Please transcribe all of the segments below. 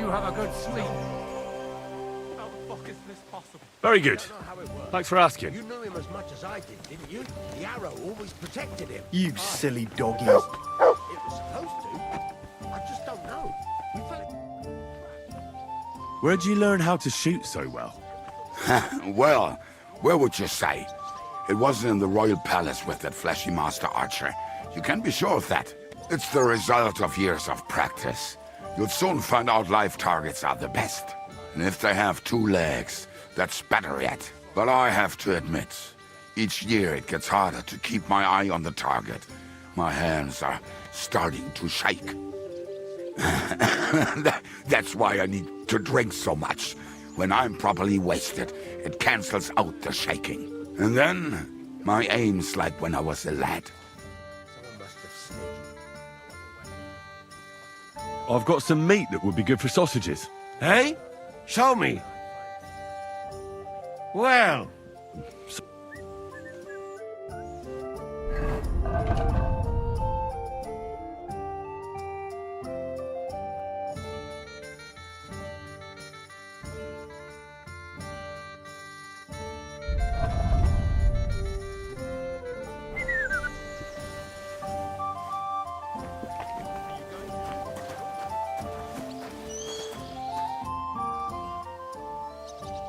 you have a good sleep. How the fuck is this possible? Very good. Thanks for asking. You knew him as much as I did, didn't you? The arrow always protected him. You silly doggies. It was supposed to. I just don't know. We felt Where'd you learn how to shoot so well? Well, where would you say? It wasn't in the royal palace with that fleshy master archer. You can be sure of that. It's the result of years of practice. You'll soon find out live targets are the best. And if they have 2 legs, that's better yet. But I have to admit, each year it gets harder to keep my eye on the target. My hands are starting to shake. That's why I need to drink so much. When I'm properly wasted, it cancels out the shaking. And then, my aim's like when I was a lad. someone must have sneaked. I've got some meat that would be good for sausages. Hey? Show me. Well,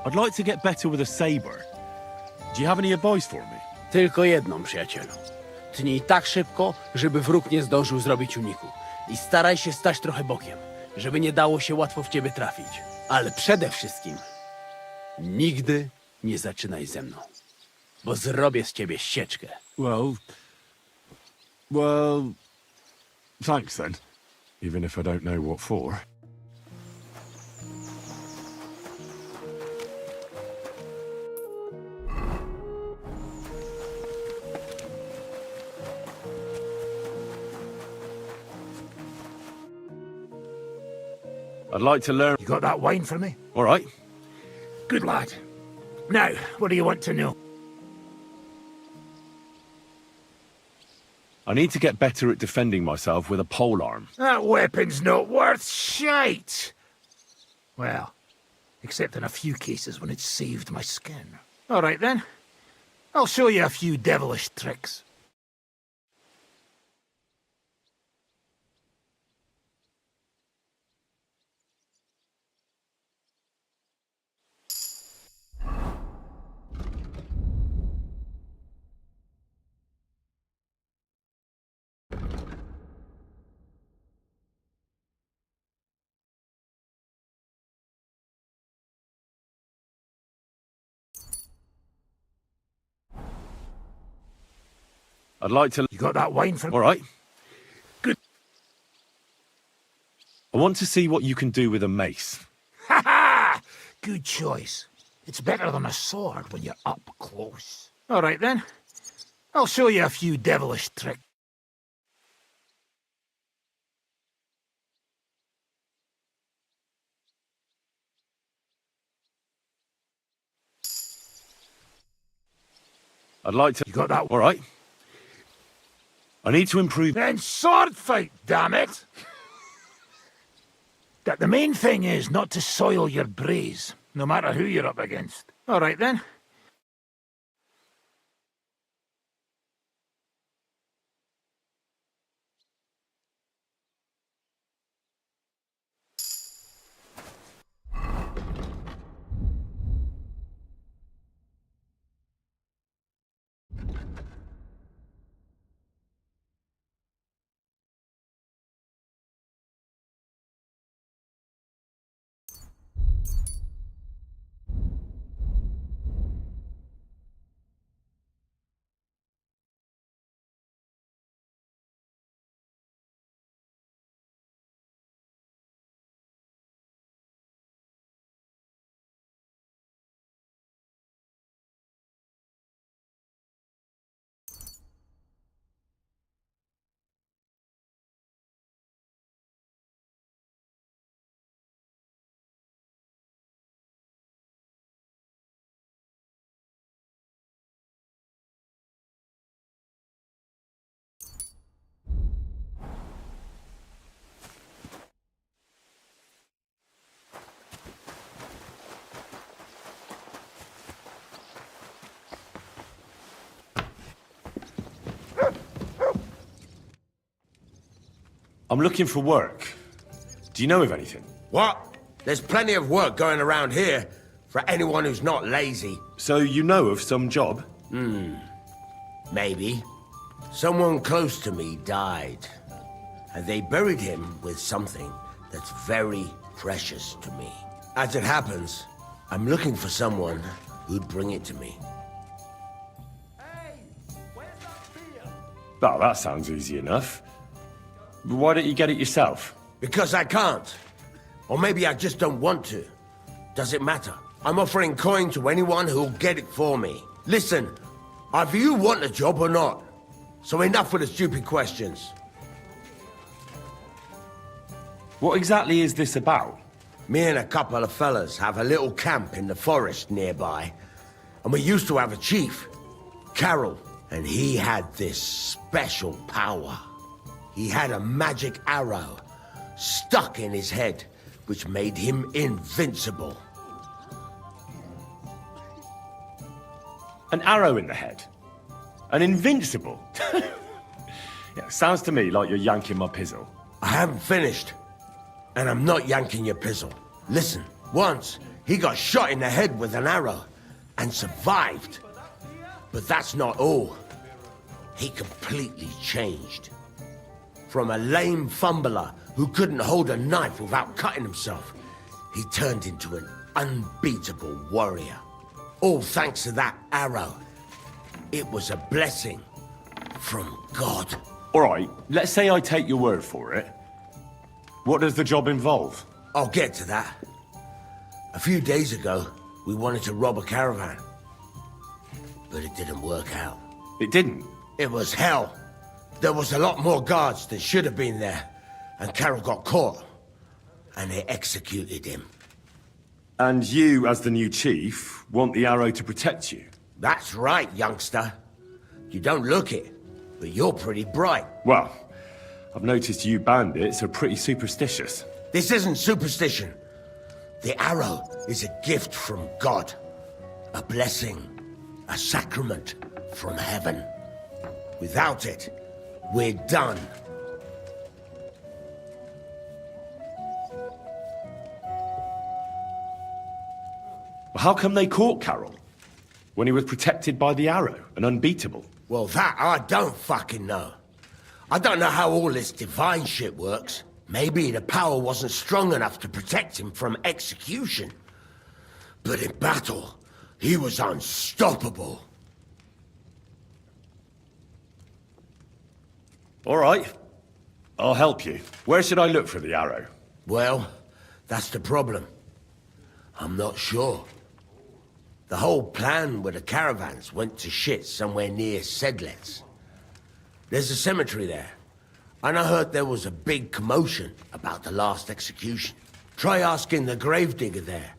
I'd like to get better with a saber. Do you have any advice for me? Tylko jedną, przyjacielu. Tnij tak szybko, żeby wróg nie zdążył zrobić uniku. I staraj się stać trochę bokiem, żeby nie dało się łatwo w ciebie trafić. Ale przede wszystkim nigdy nie zaczynaj ze mną, bo zrobię z ciebie sieczkę. Well, thanks then. Even if I don't know what for. I'd like to learn... You got that wine for me? All right. Good lad. Now, what do you want to know? I need to get better at defending myself with a polearm. That weapon's not worth shite. Well, except in a few cases when it's saved my skin. All right then. I'll show you a few devilish tricks. I'd like to... You got that wine for me? All right. Good. I want to see what you can do with a mace. Ha ha! Good choice. It's better than a sword when you're up close. All right then. I'll show you a few devilish tricks. I'd like to... You got that? All right. I need to improve... Then sword fight, damn it! That the main thing is not to soil your braze, no matter who you're up against. All right then. I'm looking for work. Do you know of anything? What? There's plenty of work going around here for anyone who's not lazy. So you know of some job? Maybe. Someone close to me died, and they buried him with something that's very precious to me. As it happens, I'm looking for someone who'd bring it to me. Oh, that sounds easy enough. Why don't you get it yourself? Because I can't. Or maybe I just don't want to. Does it matter? I'm offering coin to anyone who'll get it for me. Listen, either you want a job or not. So enough with the stupid questions. What exactly is this about? Me and a couple of fellas have a little camp in the forest nearby. And we used to have a chief, Carol, and he had this special power. He had a magic arrow stuck in his head, which made him invincible. An arrow in the head? An invincible? Yeah, sounds to me like you're yanking my pizzle. I haven't finished, and I'm not yanking your pizzle. Listen, once he got shot in the head with an arrow and survived. But that's not all. He completely changed. From a lame fumbler who couldn't hold a knife without cutting himself, he turned into an unbeatable warrior. All thanks to that arrow. It was a blessing from God. All right, let's say I take your word for it. What does the job involve? I'll get to that. A few days ago, we wanted to rob a caravan. But it didn't work out. It didn't? It was hell. There was a lot more guards than should have been there. And Carol got caught. And they executed him. And you, as the new chief, want the arrow to protect you? That's right, youngster. You don't look it, but you're pretty bright. Well, I've noticed you bandits are pretty superstitious. This isn't superstition. The arrow is a gift from God. A blessing. A sacrament from heaven. Without it, we're done. Well, how come they caught Carol? When he was protected by the arrow and unbeatable? Well, that I don't fucking know. I don't know how all this divine shit works. Maybe the power wasn't strong enough to protect him from execution. But in battle, he was unstoppable. All right. I'll help you. Where should I look for the arrow? Well, that's the problem. I'm not sure. The whole plan with the caravans went to shit somewhere near Sedlets. There's a cemetery there. And I heard there was a big commotion about the last execution. Try asking the gravedigger there.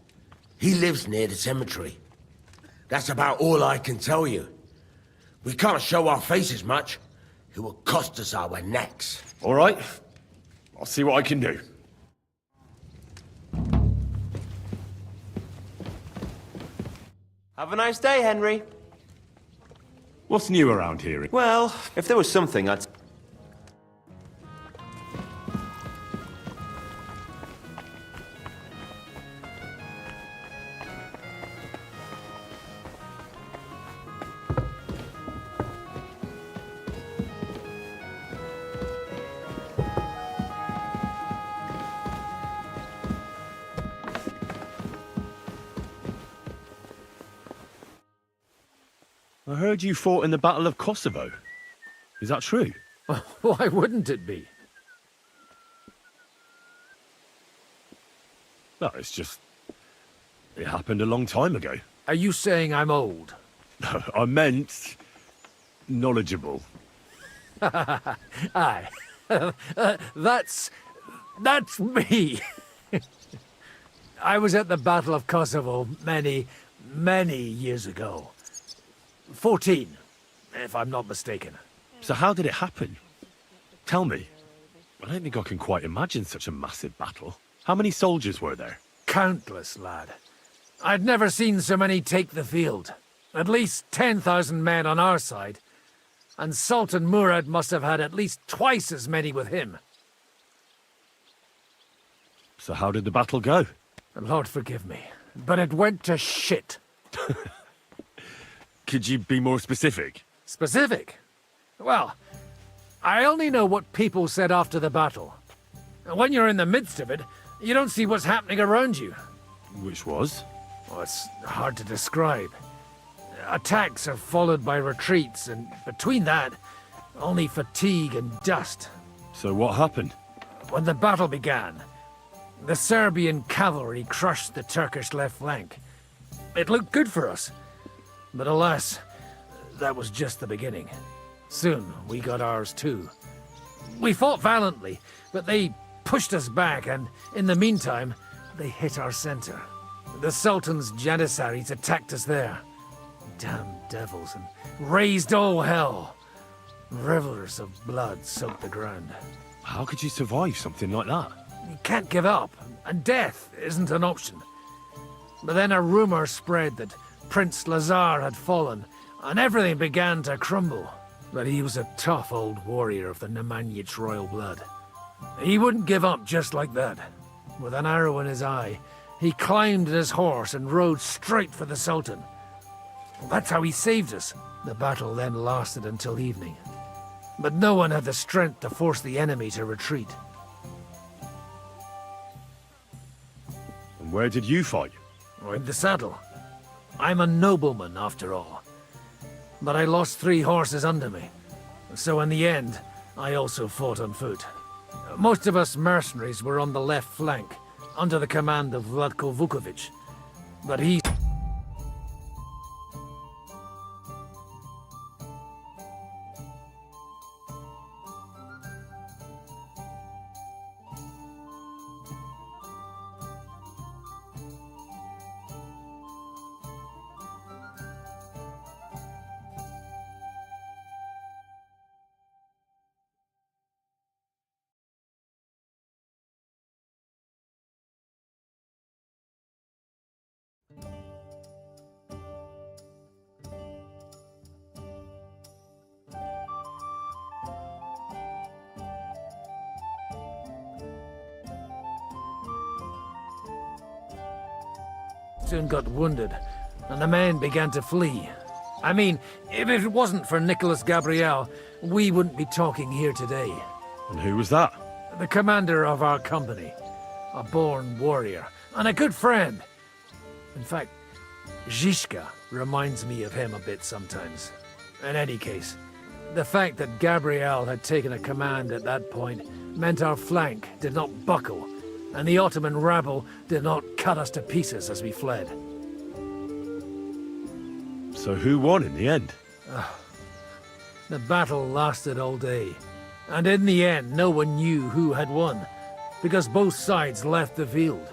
He lives near the cemetery. That's about all I can tell you. We can't show our faces much. It will cost us our necks. All right. I'll see what I can do. Have a nice day, Henry. What's new around here? Well, if there was something, I'd... I heard you fought in the Battle of Kosovo. Is that true? Why wouldn't it be? No, it's just... It happened a long time ago. Are you saying I'm old? I meant... knowledgeable. Aye. That's me. I was at the Battle of Kosovo many years ago. 14, if I'm not mistaken. So how did it happen? Tell me. I don't think I can quite imagine such a massive battle. How many soldiers were there? Countless, lad. I'd never seen so many take the field. At least 10,000 men on our side. And Sultan Murad must have had at least twice as many with him. So how did the battle go? Lord forgive me, but it went to shit. Could you be more specific? Specific? Well, I only know what people said after the battle. When you're in the midst of it, you don't see what's happening around you. Which was? Oh, it's hard to describe. Attacks are followed by retreats, and between that, only fatigue and dust. So what happened? When the battle began, the Serbian cavalry crushed the Turkish left flank. It looked good for us, but alas, that was just the beginning. Soon, we got ours too. We fought valiantly, but they pushed us back, and in the meantime, they hit our center. The Sultan's Janissaries attacked us there. Damn devils, and raised all hell. Rivers of blood soaked the ground. How could you survive something like that? You can't give up, and death isn't an option. But then a rumor spread that Prince Lazar had fallen, and everything began to crumble. But he was a tough old warrior of the Nemanjic royal blood. He wouldn't give up just like that. With an arrow in his eye, he climbed his horse and rode straight for the Sultan. That's how he saved us. The battle then lasted until evening. But no one had the strength to force the enemy to retreat. And where did you fight? In the saddle. I'm a nobleman, after all. But I lost 3 horses under me. So in the end, I also fought on foot. Most of us mercenaries were on the left flank, under the command of Vlatko Vukovic. But he... soon got wounded, and the men began to flee. I mean, if it wasn't for Nicholas Gabriel, we wouldn't be talking here today. And who was that? The commander of our company. A born warrior, and a good friend. In fact, Zizka reminds me of him a bit sometimes. In any case, the fact that Gabriel had taken a command at that point meant our flank did not buckle, and the Ottoman rabble did not cut us to pieces as we fled. So who won in the end? The battle lasted all day, and in the end no one knew who had won, because both sides left the field.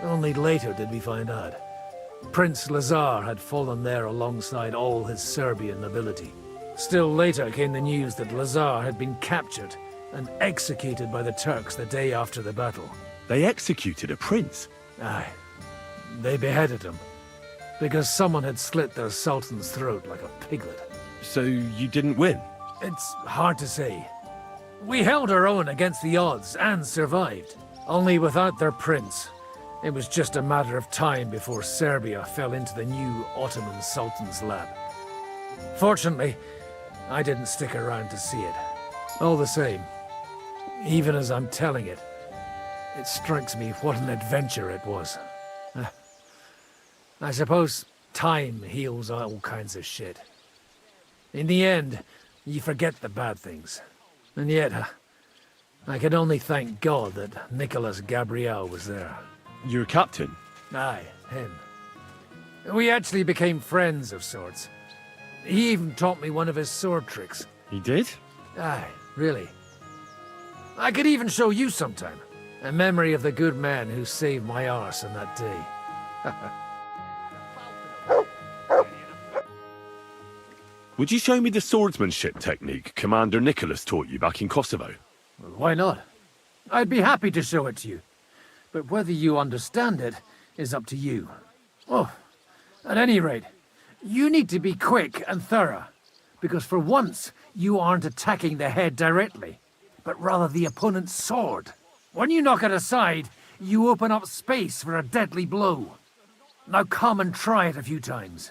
Only later did we find out. Prince Lazar had fallen there alongside all his Serbian nobility. Still later came the news that Lazar had been captured and executed by the Turks the day after the battle. They executed a prince. Aye. They beheaded him, because someone had slit their sultan's throat like a piglet. So you didn't win? It's hard to say. We held our own against the odds and survived. Only without their prince, it was just a matter of time before Serbia fell into the new Ottoman sultan's lap. Fortunately, I didn't stick around to see it. All the same, even as I'm telling it, it strikes me what an adventure it was. I suppose time heals all kinds of shit. In the end, you forget the bad things. And yet, I can only thank God that Nicholas Gabriel was there. Your captain? Aye, him. We actually became friends of sorts. He even taught me one of his sword tricks. He did? Aye, really. I could even show you sometime. A memory of the good man who saved my arse on that day. Would you show me the swordsmanship technique Commander Nicholas taught you back in Kosovo? Well, why not? I'd be happy to show it to you. But whether you understand it is up to you. Oh, at any rate, you need to be quick and thorough. Because for once, you aren't attacking the head directly, but rather the opponent's sword. When you knock it aside, you open up space for a deadly blow. Now come and try it a few times.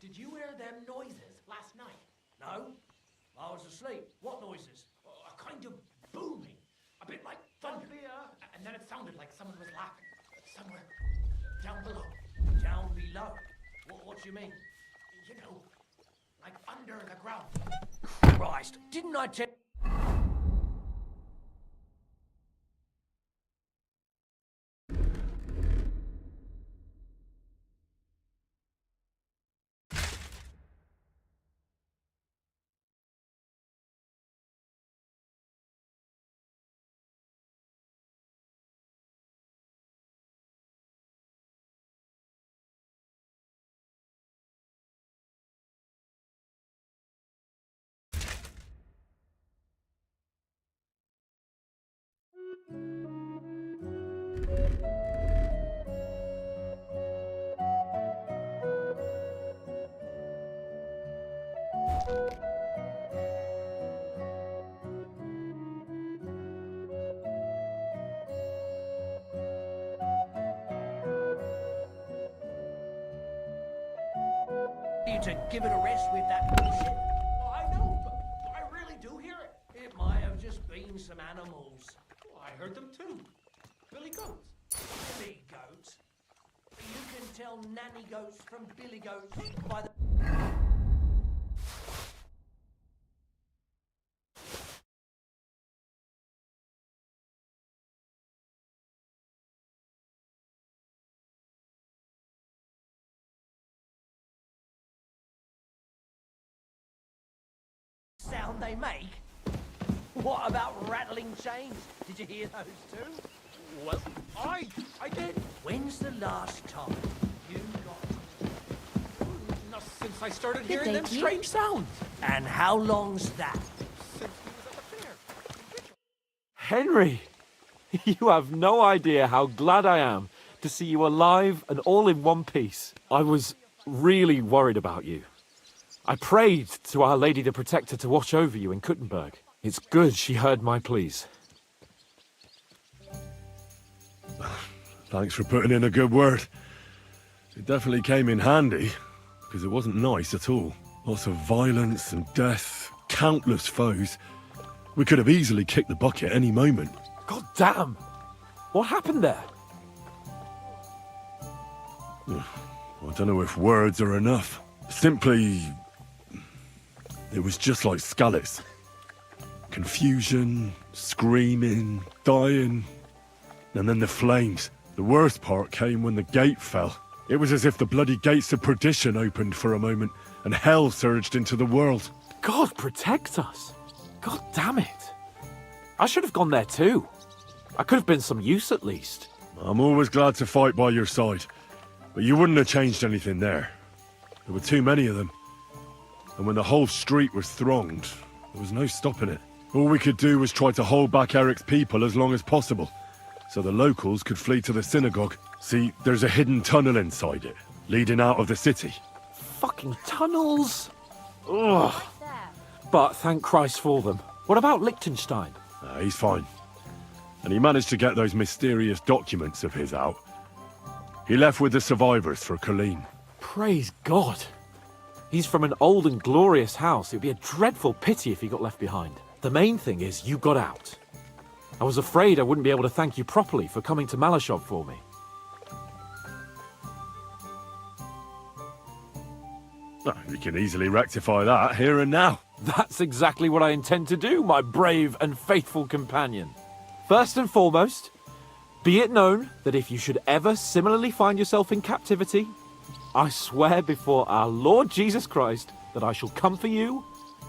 Did you hear them noises last night? No? I was asleep. What noises? A kind of booming. A bit like thunder. And then it sounded like someone was laughing. Somewhere down below. Down below? What do you mean? You know, like under the ground. Christ, didn't I tell... You to give it a rest with that bullshit. I know, but I really do hear it. It might have just been some animals. I heard them too. Billy goats. Billy goats? You can tell nanny goats from billy goats by the... sound they make? What about rattling chains? Did you hear those too? Well, I did. When's the last time you got... Not since I started Good hearing day, them Keith. strange sounds. And how long's that? Since we was at the fair. Henry, you have no idea how glad I am to see you alive and all in one piece. I was really worried about you. I prayed to Our Lady the Protector to watch over you in Kuttenberg. It's good she heard my pleas. Thanks for putting in a good word. It definitely came in handy, because it wasn't nice at all. Lots of violence and death, countless foes. We could have easily kicked the bucket any moment. God damn! What happened there? I don't know if words are enough. Simply... it was just like Scarlet's. Confusion, screaming, dying, and then the flames. The worst part came when the gate fell. It was as if the bloody gates of perdition opened for a moment, and hell surged into the world. God protect us! God damn it! I should have gone there too. I could have been some use at least. I'm always glad to fight by your side, but you wouldn't have changed anything there. There were too many of them. And when the whole street was thronged, there was no stopping it. All we could do was try to hold back Eric's people as long as possible, so the locals could flee to the synagogue. See, there's a hidden tunnel inside it, leading out of the city. Fucking tunnels! Ugh. But thank Christ for them. What about Liechtenstein? He's fine. And he managed to get those mysterious documents of his out. He left with the survivors for Colleen. Praise God. He's from an old and glorious house. It'd be a dreadful pity if he got left behind. The main thing is you got out. I was afraid I wouldn't be able to thank you properly for coming to Malashov for me. Well, we can easily rectify that here and now. That's exactly what I intend to do, my brave and faithful companion. First and foremost, be it known that if you should ever similarly find yourself in captivity, I swear before our Lord Jesus Christ that I shall come for you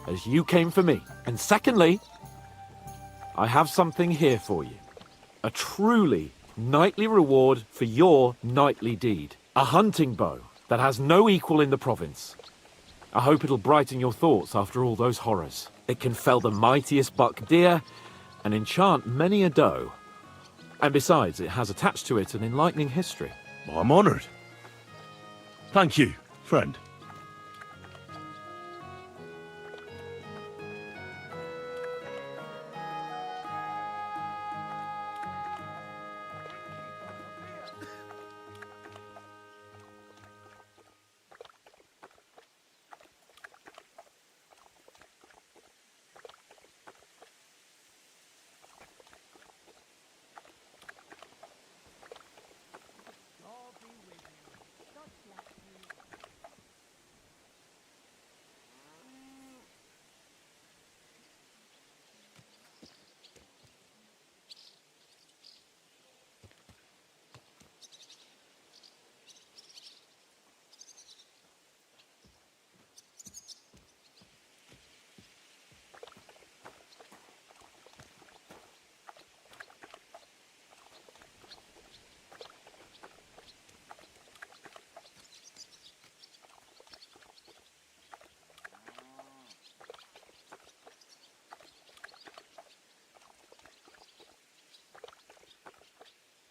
as you came for me. And secondly, I have something here for you. A truly knightly reward for your knightly deed. A hunting bow that has no equal in the province. I hope it'll brighten your thoughts after all those horrors. It can fell the mightiest buck deer and enchant many a doe. And besides, it has attached to it an enlightening history. Well, I'm honoured. Thank you, friend.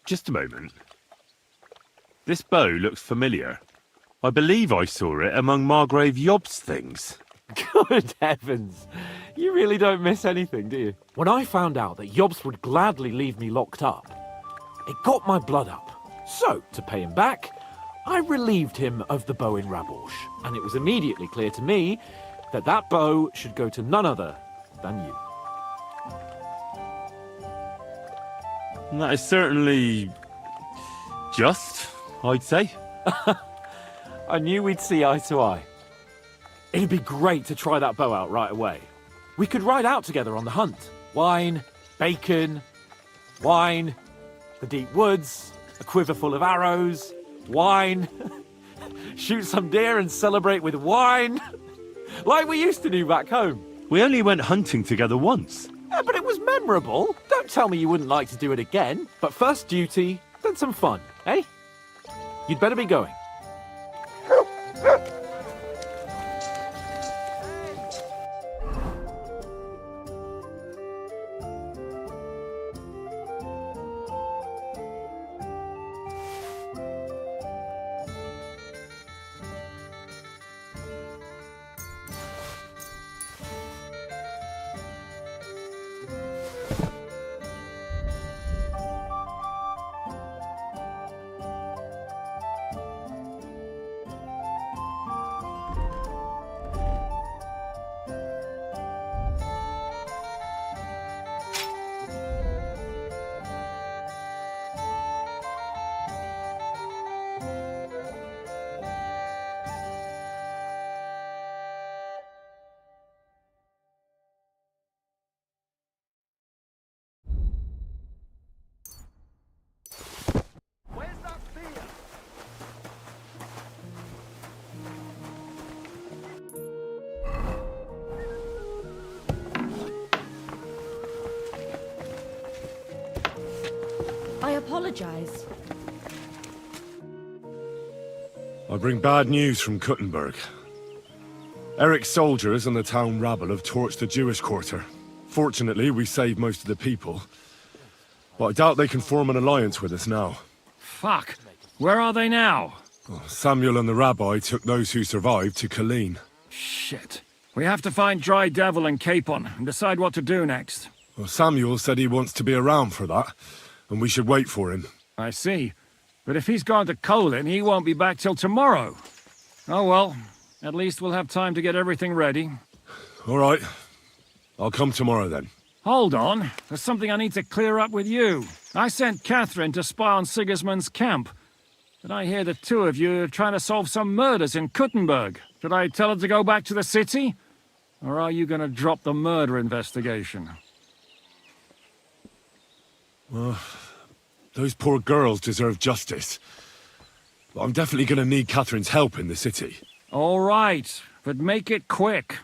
Just a moment. This bow looks familiar. I believe I saw it among Margrave Yob's things. Good heavens. You really don't miss anything, do you? When I found out that Yobs would gladly leave me locked up, it got my blood up. So, to pay him back, I relieved him of the bow in Raborsh, and it was immediately clear to me that that bow should go to none other than you. That is certainly just, I'd say. I knew we'd see eye to eye. It'd be great to try that bow out right away. We could ride out together on the hunt. Wine, bacon, wine, the deep woods, a quiver full of arrows, wine, shoot some deer and celebrate with wine, like we used to do back home. We only went hunting together once. Yeah, but it was memorable. Don't tell me you wouldn't like to do it again. But first duty, then some fun, eh? You'd better be going. I apologize. I bring bad news from Kuttenberg. Eric's soldiers and the town rabble have torched the Jewish quarter. Fortunately, we saved most of the people. But I doubt they can form an alliance with us now. Fuck. Where are they now? Samuel and the rabbi took those who survived to Colleen. Shit. We have to find Dry Devil and Capon and decide what to do next. Well, Samuel said he wants to be around for that, and we should wait for him. I see. But if he's gone to Colin, he won't be back till tomorrow. Oh well. At least we'll have time to get everything ready. All right. I'll come tomorrow then. Hold on. There's something I need to clear up with you. I sent Catherine to spy on Sigismund's camp. But I hear the two of you are trying to solve some murders in Kuttenberg. Should I tell her to go back to the city? Or are you going to drop the murder investigation? Well, those poor girls deserve justice. But I'm definitely going to need Catherine's help in the city. All right, but make it quick.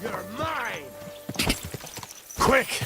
You're mine! Quick!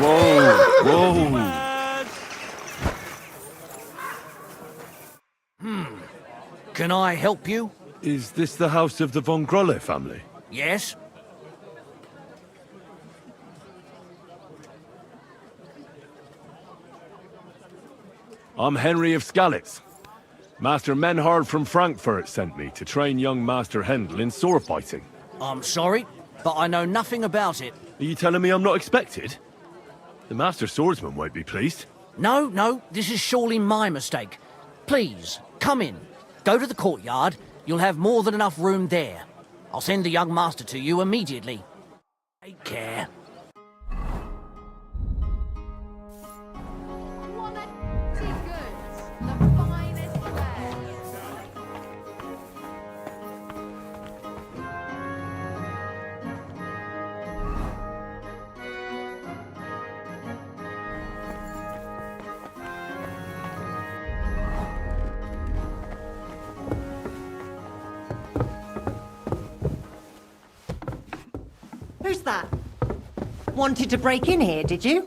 Whoa! Whoa! Can I help you? Is this the house of the von Grolle family? Yes? I'm Henry of Skalitz. Master Menhard from Frankfurt sent me to train young Master Hendel in sword fighting. I'm sorry, but I know nothing about it. Are you telling me I'm not expected? The Master Swordsman won't be pleased. No, this is surely my mistake. Please, come in. Go to the courtyard. You'll have more than enough room there. I'll send the young master to you immediately. Take care. Quality goods. The finest fare. Who's that? Wanted to break in here, did you?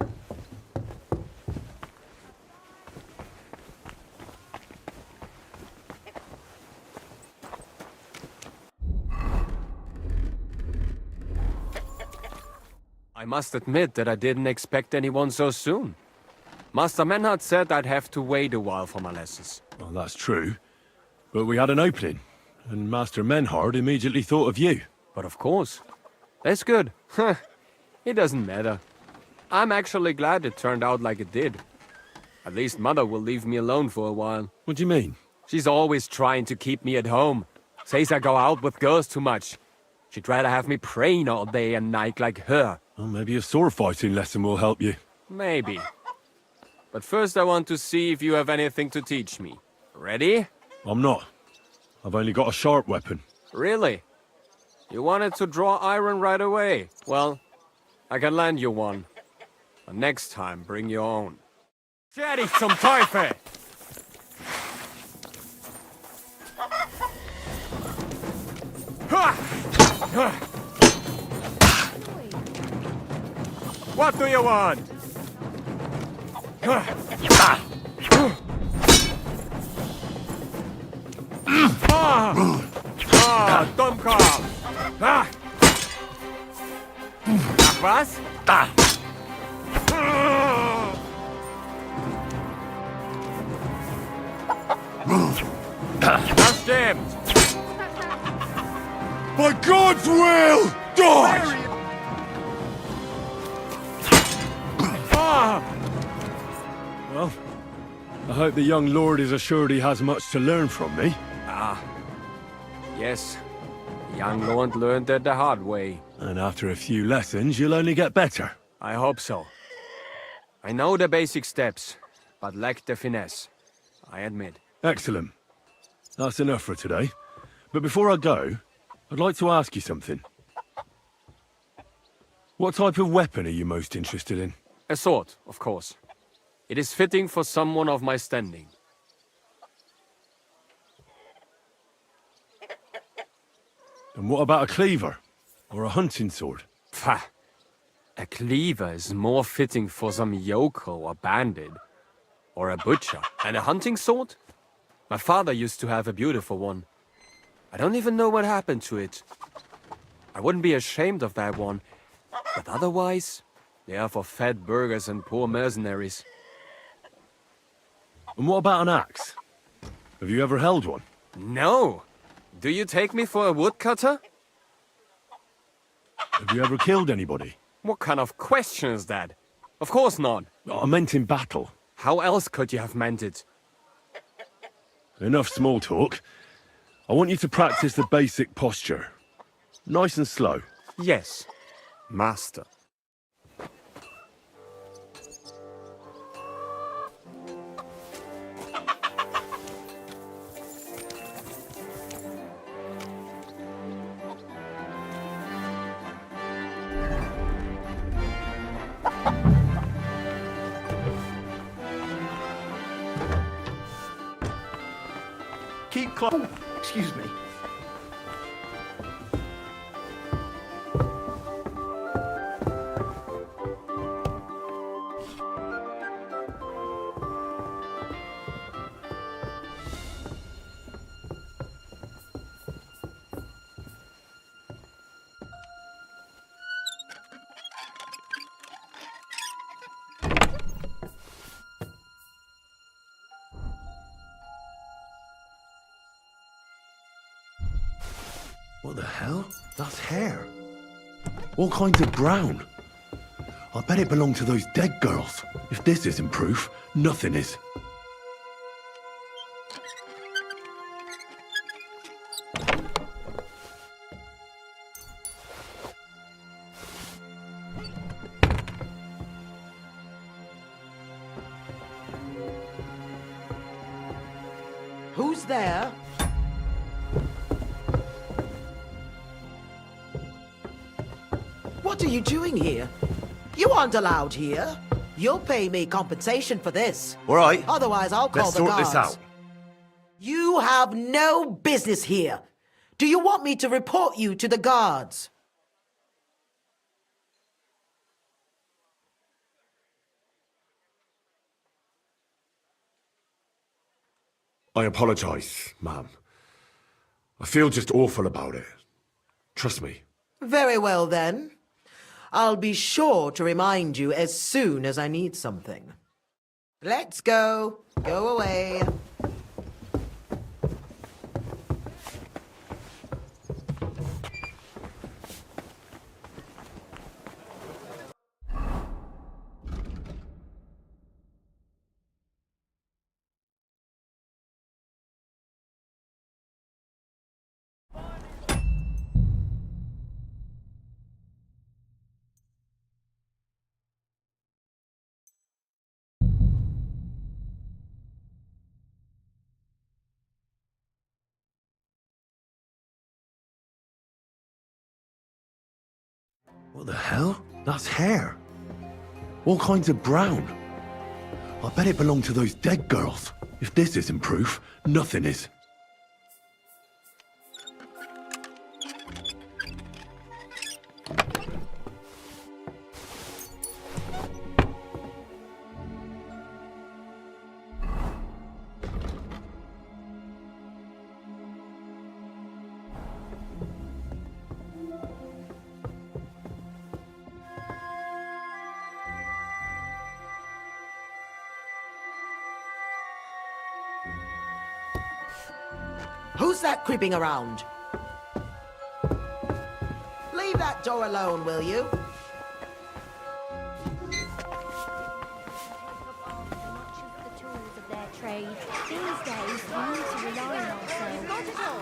I must admit that I didn't expect anyone so soon. Master Menhard said I'd have to wait a while for my lessons. Well, that's true. But we had an opening, and Master Menhard immediately thought of you. But of course. That's good. It doesn't matter. I'm actually glad it turned out like it did. At least Mother will leave me alone for a while. What do you mean? She's always trying to keep me at home. Says I go out with girls too much. She'd rather have me praying all day and night like her. Well, maybe a sword fighting lesson will help you. Maybe. But first I want to see if you have anything to teach me. Ready? I'm not. I've only got a sharp weapon. Really? You wanted to draw iron right away. Well, I can lend you one. But next time, bring your own. Fertig zum Teufel! What do you want? Dummkopf! Ach was? Das stimmt! By God's will, dodge! Well, I hope the young lord is assured he has much to learn from me. Yes. The young lord learned it the hard way. And after a few lessons, you'll only get better. I hope so. I know the basic steps, but lack the finesse. I admit. Excellent. That's enough for today. But before I go, I'd like to ask you something. What type of weapon are you most interested in? A sword, of course. It is fitting for someone of my standing. And what about a cleaver? Or a hunting sword? Pah! A cleaver is more fitting for some yokel or bandit. Or a butcher. And a hunting sword? My father used to have a beautiful one. I don't even know what happened to it. I wouldn't be ashamed of that one. But otherwise, they are for fat burghers and poor mercenaries. And what about an axe? Have you ever held one? No! Do you take me for a woodcutter? Have you ever killed anybody? What kind of question is that? Of course not. I meant in battle. How else could you have meant it? Enough small talk. I want you to practice the basic posture. Nice and slow. Yes, master. Keep close. Excuse me. What the hell? That's hair. All kinds of brown. I bet it belonged to those dead girls. If this isn't proof, nothing is. Who's there? What are you doing here? You aren't allowed here. You'll pay me compensation for this. All right. Otherwise, I'll call Let's the sort guards. this out. You have no business here. Do you want me to report you to the guards? I apologize, ma'am. I feel just awful about it. Trust me. Very well, then. I'll be sure to remind you as soon as I need something. Let's go. Go away. What the hell? That's hair. All kinds of brown. I bet it belonged to those dead girls. If this isn't proof, nothing is. Who's that creeping around? Leave that door alone, will you? The tools of their trade. These days, we need to rely on ourselves. Not at all.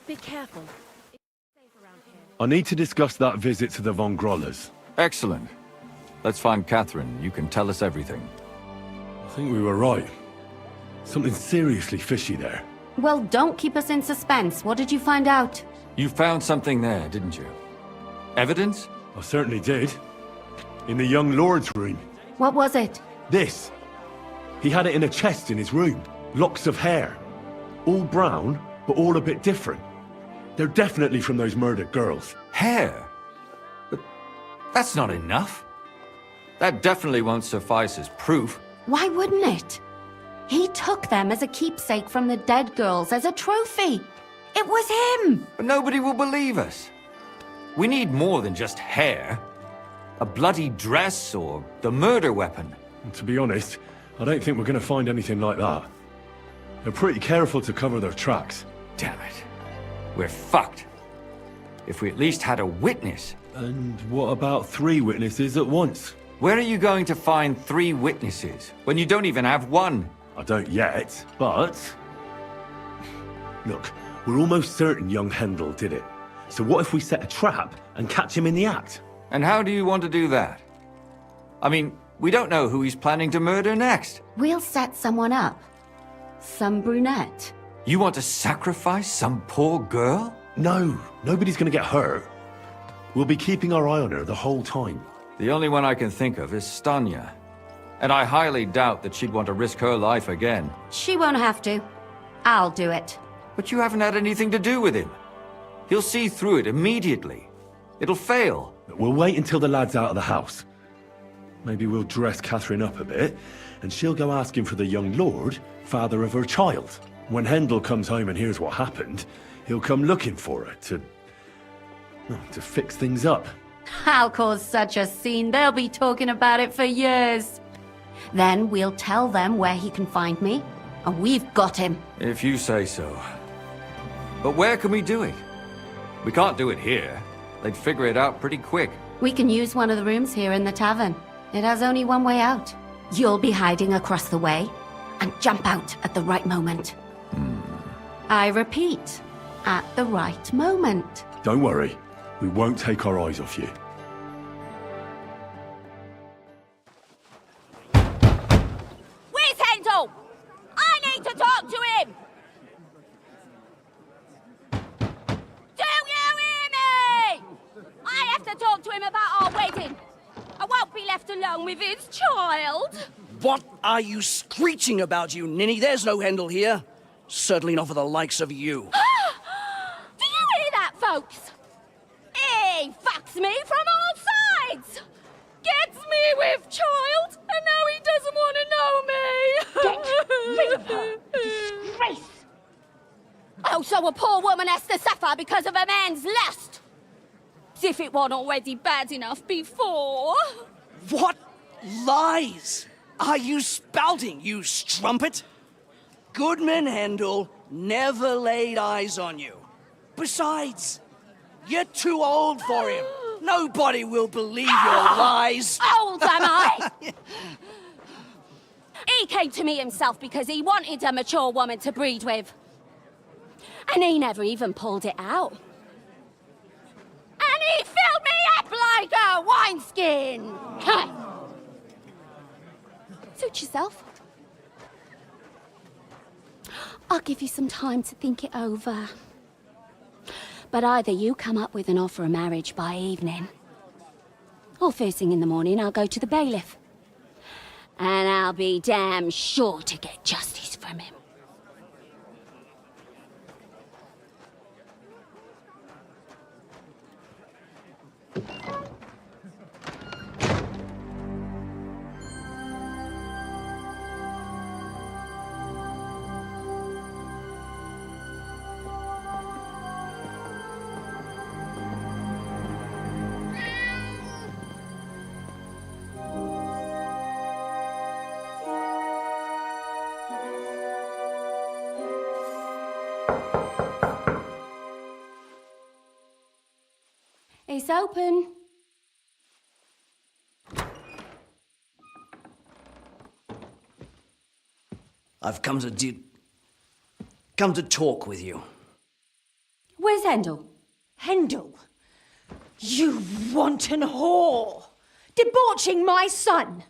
Be careful. It's safe around here. I need to discuss that visit to the Von Grollas. Excellent. Let's find Catherine. You can tell us everything. I think we were right. Something seriously fishy there. Well, don't keep us in suspense. What did you find out? You found something there, didn't you? Evidence? I certainly did. In the young lord's room. What was it? This. He had it in a chest in his room. Locks of hair. All brown, but all a bit different. They're definitely from those murdered girls. Hair? But that's not enough. That definitely won't suffice as proof. Why wouldn't it? He took them as a keepsake from the dead girls, as a trophy. It was him! But nobody will believe us. We need more than just hair. A bloody dress or the murder weapon. And to be honest, I don't think we're going to find anything like that. They're pretty careful to cover their tracks. Damn it. We're fucked. If we at least had a witness. And what about 3 witnesses at once? Where are you going to find 3 witnesses when you don't even have one? I don't yet, but... Look, we're almost certain young Hendel did it. So what if we set a trap and catch him in the act? And how do you want to do that? I mean, we don't know who he's planning to murder next. We'll set someone up. Some brunette. You want to sacrifice some poor girl? No, nobody's going to get hurt. We'll be keeping our eye on her the whole time. The only one I can think of is Stanya. And I highly doubt that she'd want to risk her life again. She won't have to. I'll do it. But you haven't had anything to do with him. He'll see through it immediately. It'll fail. We'll wait until the lad's out of the house. Maybe we'll dress Catherine up a bit, and she'll go asking for the young lord, father of her child. When Hendel comes home and hears what happened, he'll come looking for her to fix things up. I'll cause such a scene, they'll be talking about it for years. Then we'll tell them where he can find me, and we've got him. If you say so. But where can we do it? We can't do it here. They'd figure it out pretty quick. We can use one of the rooms here in the tavern. It has only one way out. You'll be hiding across the way, and jump out at the right moment. I repeat, at the right moment. Don't worry, we won't take our eyes off you. Where's Hendel? I need to talk to him! Do you hear me? I have to talk to him about our wedding. I won't be left alone with his child. What are you screeching about, you ninny? There's no Hendel here. Certainly not for the likes of you. Do you hear that, folks? He fucks me from all sides. Gets me with child, and now he doesn't want to know me. Get rid of her. Disgrace. Oh, so a poor woman has to suffer because of a man's lust? As if it wasn't already bad enough before. What lies are you spouting, you strumpet? Goodman Hendel never laid eyes on you. Besides, you're too old for him. Nobody will believe your lies. Old am I? He came to me himself because he wanted a mature woman to breed with. And he never even pulled it out. And he filled me up like a wineskin. Suit yourself. I'll give you some time to think it over. But either you come up with an offer of marriage by evening, or first thing in the morning I'll go to the bailiff. And I'll be damn sure to get justice from him. It's open. I've come to talk with you. Where's Hendel? Hendel? You wanton whore! Debauching my son!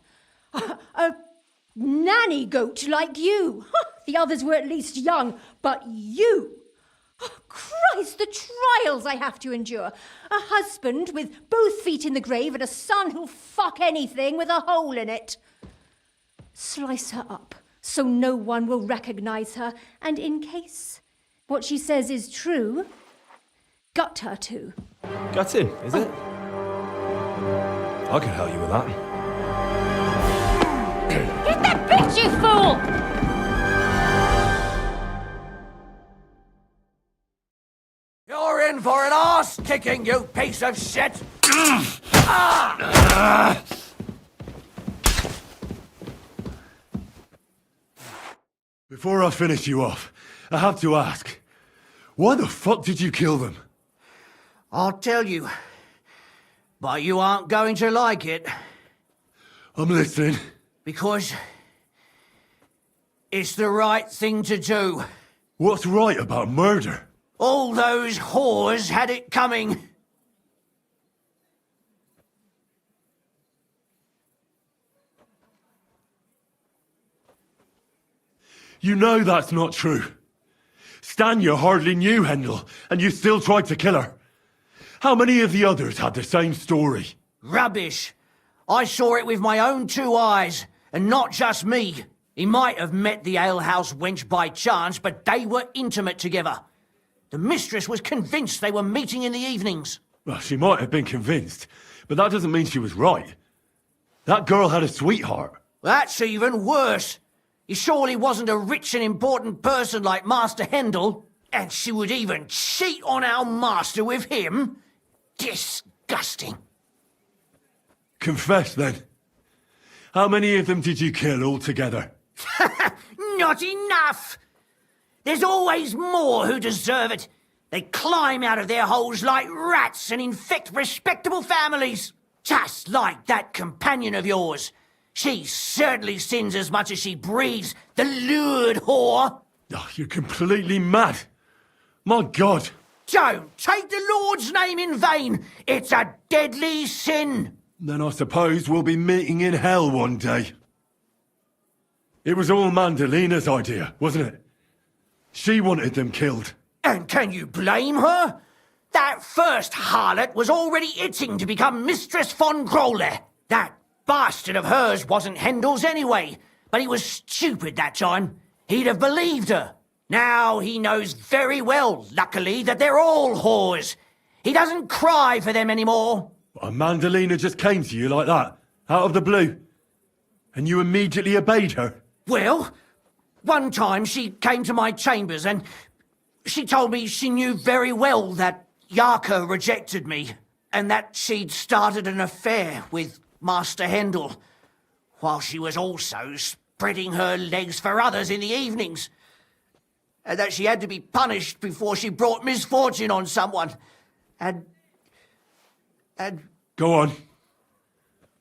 A nanny goat like you! The others were at least young, but you! Oh, Christ, the trials I have to endure! A husband with both feet in the grave and a son who'll fuck anything with a hole in it. Slice her up so no one will recognize her, and in case what she says is true, gut her too. Gutting, is it? I can help you with that. Get that bitch, you fool! You're in for an arse-kicking, you piece of shit! Before I finish you off, I have to ask, why the fuck did you kill them? I'll tell you, but you aren't going to like it. I'm listening. Because it's the right thing to do. What's right about murder? All those whores had it coming. You know that's not true. Stan, you hardly knew Hendel, and you still tried to kill her. How many of the others had the same story? Rubbish. I saw it with my own two eyes, and not just me. He might have met the alehouse wench by chance, but they were intimate together. The mistress was convinced they were meeting in the evenings. Well, she might have been convinced, but that doesn't mean she was right. That girl had a sweetheart. That's even worse. He surely wasn't a rich and important person like Master Hendel, and she would even cheat on our master with him? Disgusting. Confess, then. How many of them did you kill altogether? Not enough! There's always more who deserve it. They climb out of their holes like rats and infect respectable families. Just like that companion of yours. She certainly sins as much as she breeds, the lured whore. Oh, you're completely mad. My God. Don't take the Lord's name in vain. It's a deadly sin. Then I suppose we'll be meeting in hell one day. It was all Mandalina's idea, wasn't it? She wanted them killed. And can you blame her? That first harlot was already itching to become Mistress von Grole. That bastard of hers wasn't Hendel's anyway, but he was stupid that time. He'd have believed her. Now he knows very well, luckily, that they're all whores. He doesn't cry for them anymore. And Mandalina just came to you like that, out of the blue. And you immediately obeyed her. Well, one time she came to my chambers and She told me she knew very well that Yarka rejected me, and that she'd started an affair with Master Hendel, while she was also spreading her legs for others in the evenings. And that she had to be punished before she brought misfortune on someone. And... Go on.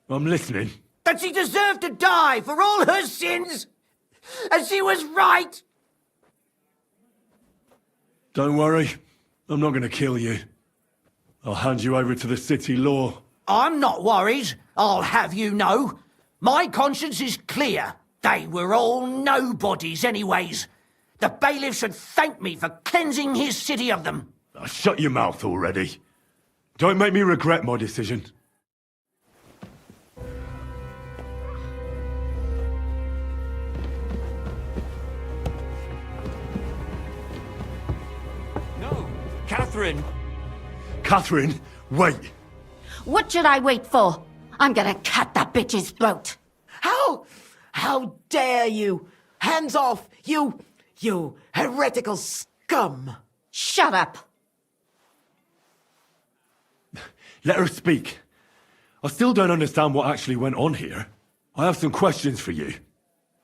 I'm listening. that she deserved to die for all her sins! And she was right! Don't worry. I'm not going to kill you. I'll hand you over to the city law. I'm not worried, I'll have you know. My conscience is clear. They were all nobodies anyways. The bailiff should thank me for cleansing his city of them. Shut your mouth already. Don't make me regret my decision. No, Catherine! Catherine, wait! What should I wait for? I'm gonna cut that bitch's throat. How dare you? Hands off, you heretical scum! Shut up! Let her speak. I still don't understand what actually went on here. I have some questions for you.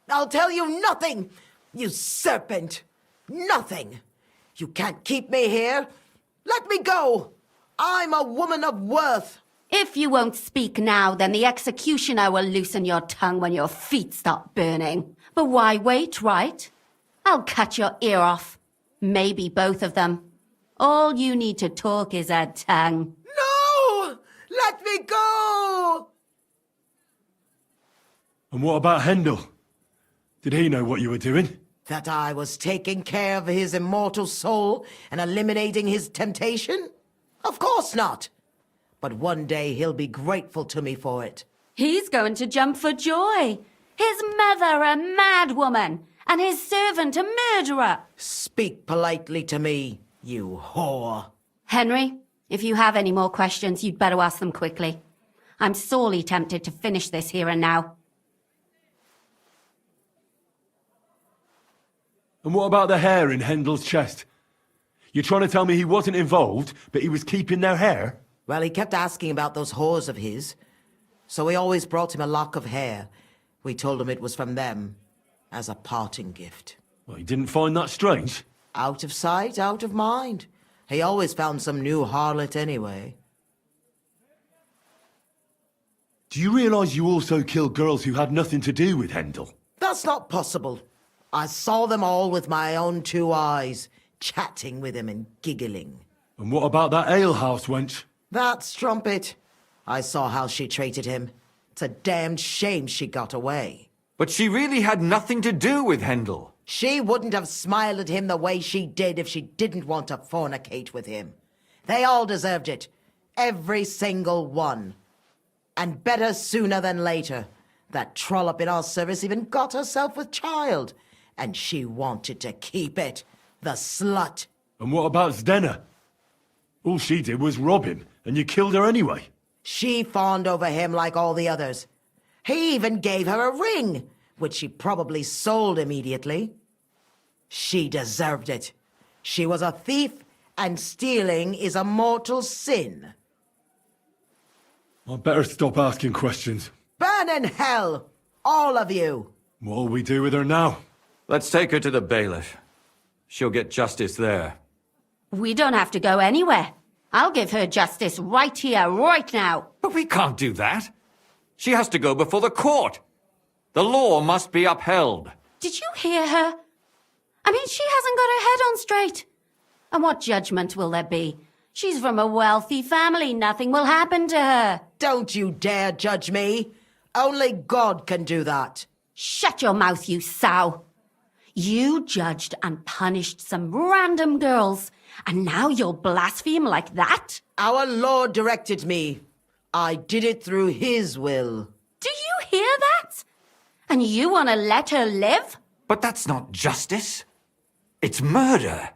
I'll tell you nothing, you serpent! Nothing! You can't keep me here! Let me go! I'm a woman of worth! If you won't speak now, then the executioner will loosen your tongue when your feet start burning. But why wait, right? I'll cut your ear off. Maybe both of them. All you need to talk is a tongue. No! Let me go! And what about Hendel? Did he know what you were doing? That I was taking care of his immortal soul and eliminating his temptation? Of course not. But one day he'll be grateful to me for it. He's going to jump for joy. His mother a mad woman, and his servant a murderer. Speak politely to me, you whore. Henry, if you have any more questions, you'd better ask them quickly. I'm sorely tempted to finish this here and now. And what about the hair in Hendel's chest? You're trying to tell me he wasn't involved, but he was keeping their hair? Well, he kept asking about those whores of his. So we always brought him a lock of hair. We told him it was from them, as a parting gift. Well, he didn't find that strange? Out of sight, out of mind. He always found some new harlot anyway. Do you realise you also killed girls who had nothing to do with Hendel? That's not possible. I saw them all with my own two eyes, chatting with him and giggling. And what about that alehouse wench? That strumpet. I saw how she treated him. It's a damned shame she got away. But she really had nothing to do with Hendel. She wouldn't have smiled at him the way she did if she didn't want to fornicate with him. They all deserved it. Every single one. And better sooner than later. That trollop in our service even got herself with child. And she wanted to keep it. The slut. And what about Zdenna? All she did was rob him, and you killed her anyway. She fawned over him like all the others. He even gave her a ring, which she probably sold immediately. She deserved it. She was a thief, and stealing is a mortal sin. I'd better stop asking questions. Burn in hell, all of you. What'll we do with her now? Let's take her to the bailiff. She'll get justice there. We don't have to go anywhere. I'll give her justice right here, right now. But we can't do that. She has to go before the court. The law must be upheld. Did you hear her? I mean, she hasn't got her head on straight. And what judgment will there be? She's from a wealthy family. Nothing will happen to her. Don't you dare judge me. Only God can do that. Shut your mouth, you sow. You judged and punished some random girls, and now you'll blaspheme like that? Our Lord directed me. I did it through His will. Do you hear that? And you want to let her live? But that's not justice. It's murder.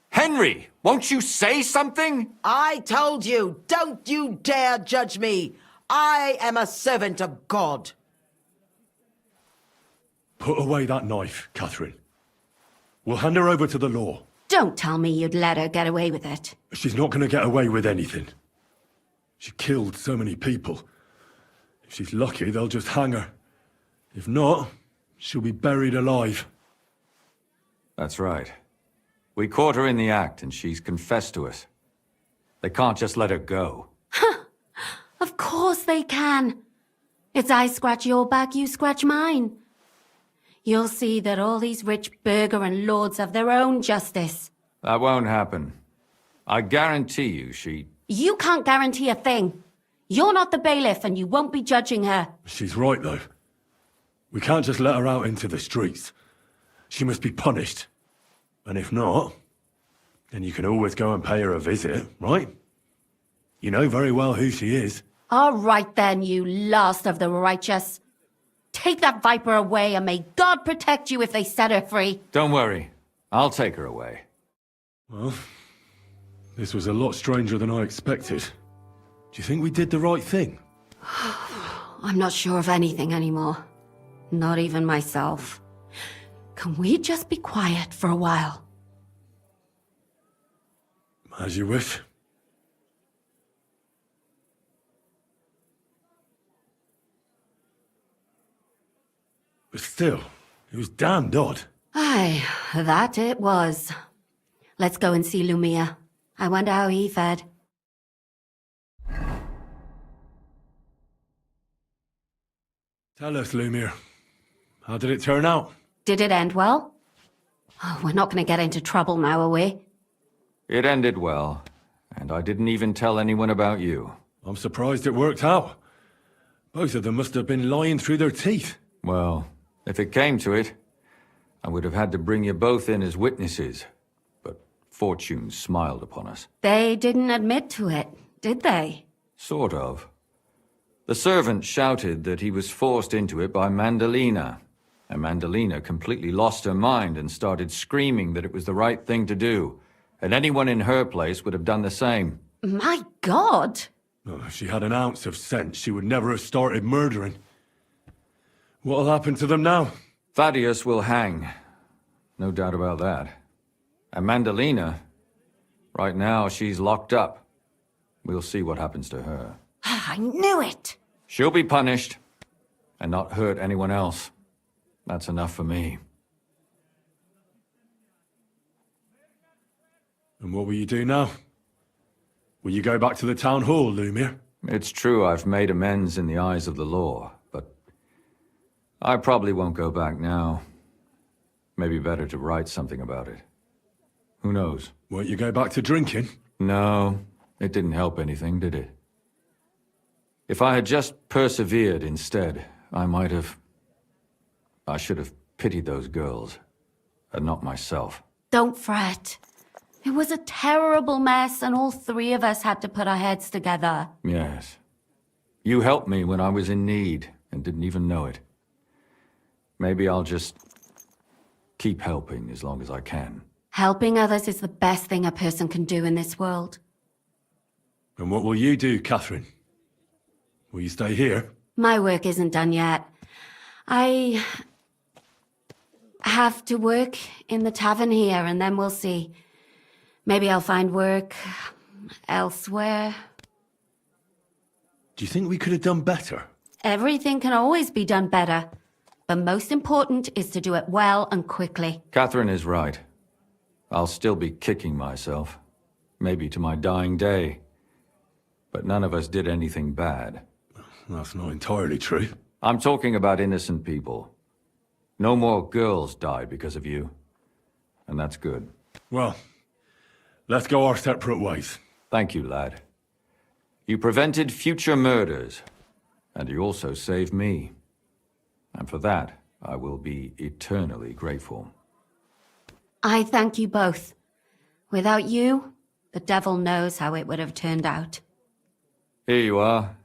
Henry, won't you say something? I told you, don't you dare judge me. I am a servant of God. Put away that knife, Catherine. We'll hand her over to the law. Don't tell me you'd let her get away with it. She's not going to get away with anything. She killed so many people. If she's lucky, they'll just hang her. If not, she'll be buried alive. That's right. We caught her in the act, and she's confessed to us. They can't just let her go. Of course they can. It's I scratch your back, you scratch mine. You'll see that all these rich burgher and lords have their own justice. That won't happen. I guarantee you she... You can't guarantee a thing. You're not the bailiff and you won't be judging her. She's right, though. We can't just let her out into the streets. She must be punished. And if not, then you can always go and pay her a visit, right? You know very well who she is. All right then, you last of the righteous. Take that viper away and may God protect you if they set her free. Don't worry. I'll take her away. Well, this was a lot stranger than I expected. Do you think we did the right thing? I'm not sure of anything anymore. Not even myself. Can we just be quiet for a while? As you wish. But still, it was damned odd. Aye, that it was. Let's go and see Lumia. I wonder how he fared. Tell us, Lumir. How did it turn out? Did it end well? Oh, we're not going to get into trouble now, are we? It ended well, and I didn't even tell anyone about you. I'm surprised it worked out. Both of them must have been lying through their teeth. Well, if it came to it, I would have had to bring you both in as witnesses. But fortune smiled upon us. They didn't admit to it, did they? Sort of. The servant shouted that he was forced into it by Mandalina. And Mandalina completely lost her mind and started screaming that it was the right thing to do. And anyone in her place would have done the same. My God! Oh, if she had an ounce of sense, she would never have started murdering. What'll happen to them now? Thaddeus will hang. No doubt about that. And Mandalina, right now she's locked up. We'll see what happens to her. I knew it! She'll be punished, and not hurt anyone else. That's enough for me. And what will you do now? Will you go back to the town hall, Lumir? It's true I've made amends in the eyes of the law, but I probably won't go back now. Maybe better to write something about it. Who knows? Won't you go back to drinking? No, it didn't help anything, did it? If I had just persevered instead, I should have pitied those girls, and not myself. Don't fret. It was a terrible mess, and all three of us had to put our heads together. Yes. You helped me when I was in need, and didn't even know it. Maybe I'll just keep helping as long as I can. Helping others is the best thing a person can do in this world. And what will you do, Catherine? Will you stay here? My work isn't done yet. I have to work in the tavern here, and then we'll see. Maybe I'll find work elsewhere. Do you think we could have done better? Everything can always be done better. But most important is to do it well and quickly. Catherine is right. I'll still be kicking myself. Maybe to my dying day. But none of us did anything bad. That's not entirely true. I'm talking about innocent people. No more girls died because of you. And that's good. Well, let's go our separate ways. Thank you, lad. You prevented future murders. And you also saved me. And for that, I will be eternally grateful. I thank you both. Without you, the devil knows how it would have turned out. Here you are,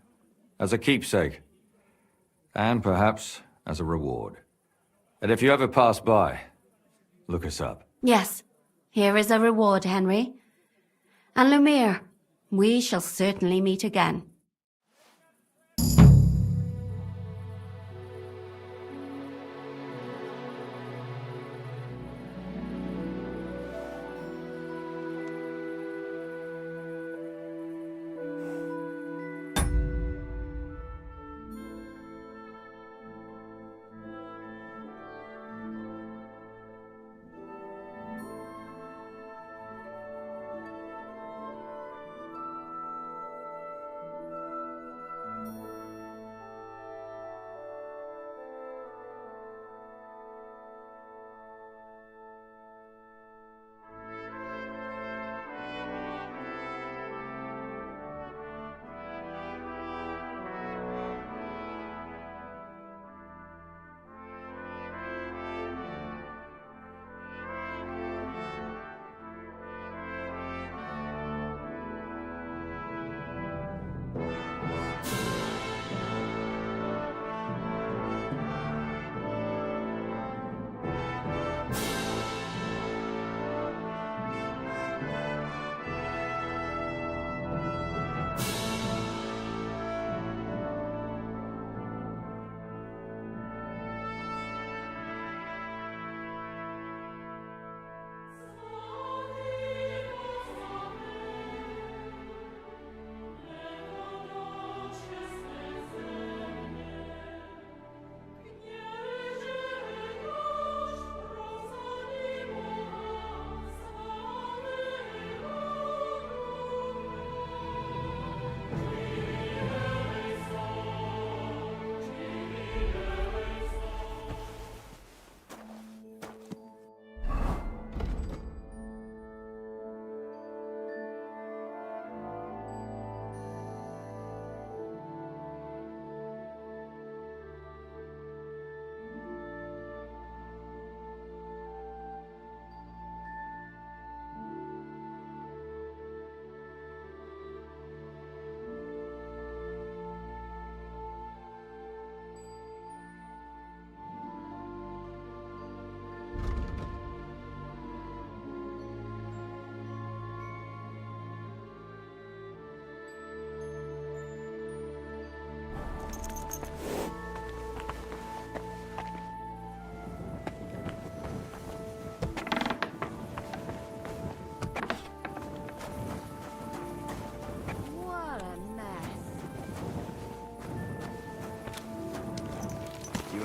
as a keepsake. And perhaps as a reward. And if you ever pass by, look us up. Yes, here is a reward, Henry. And Lumir, we shall certainly meet again.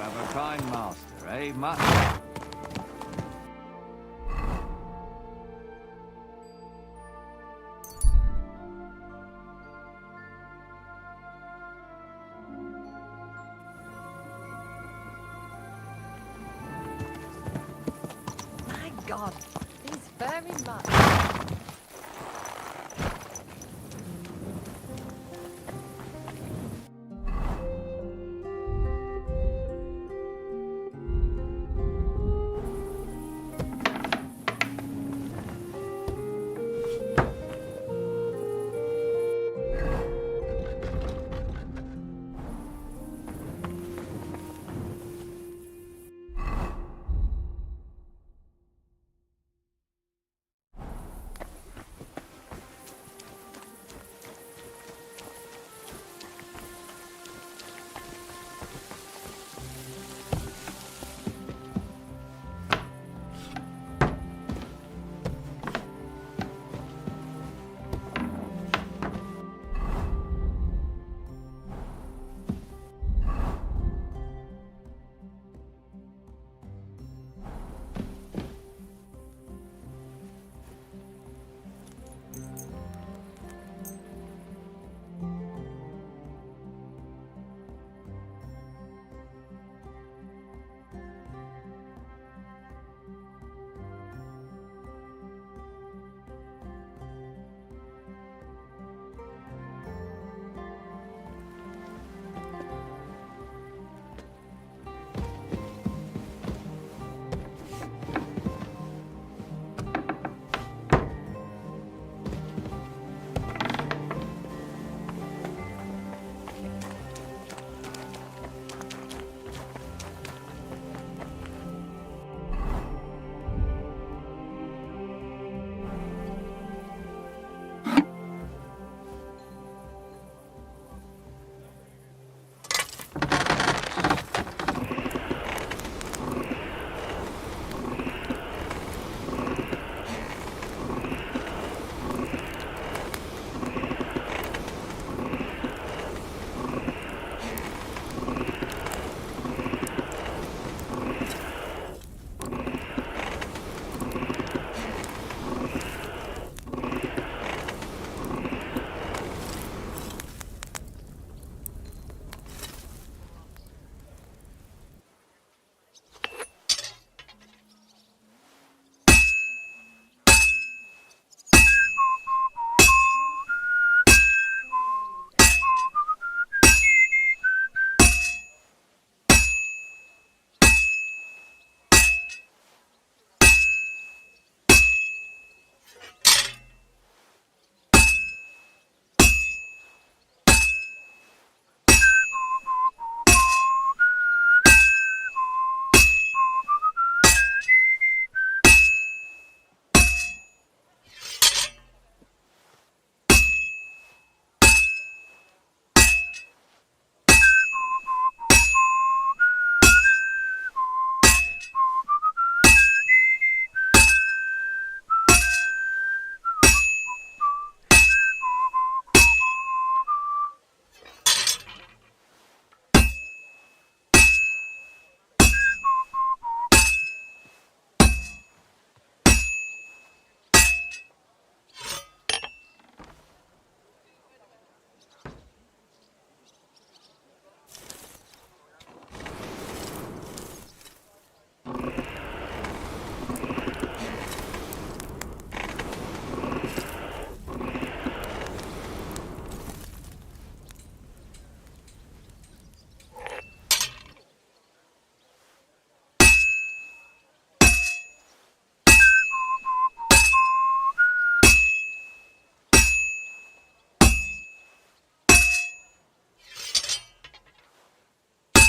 have a kind master, eh, master? My God, he's very much.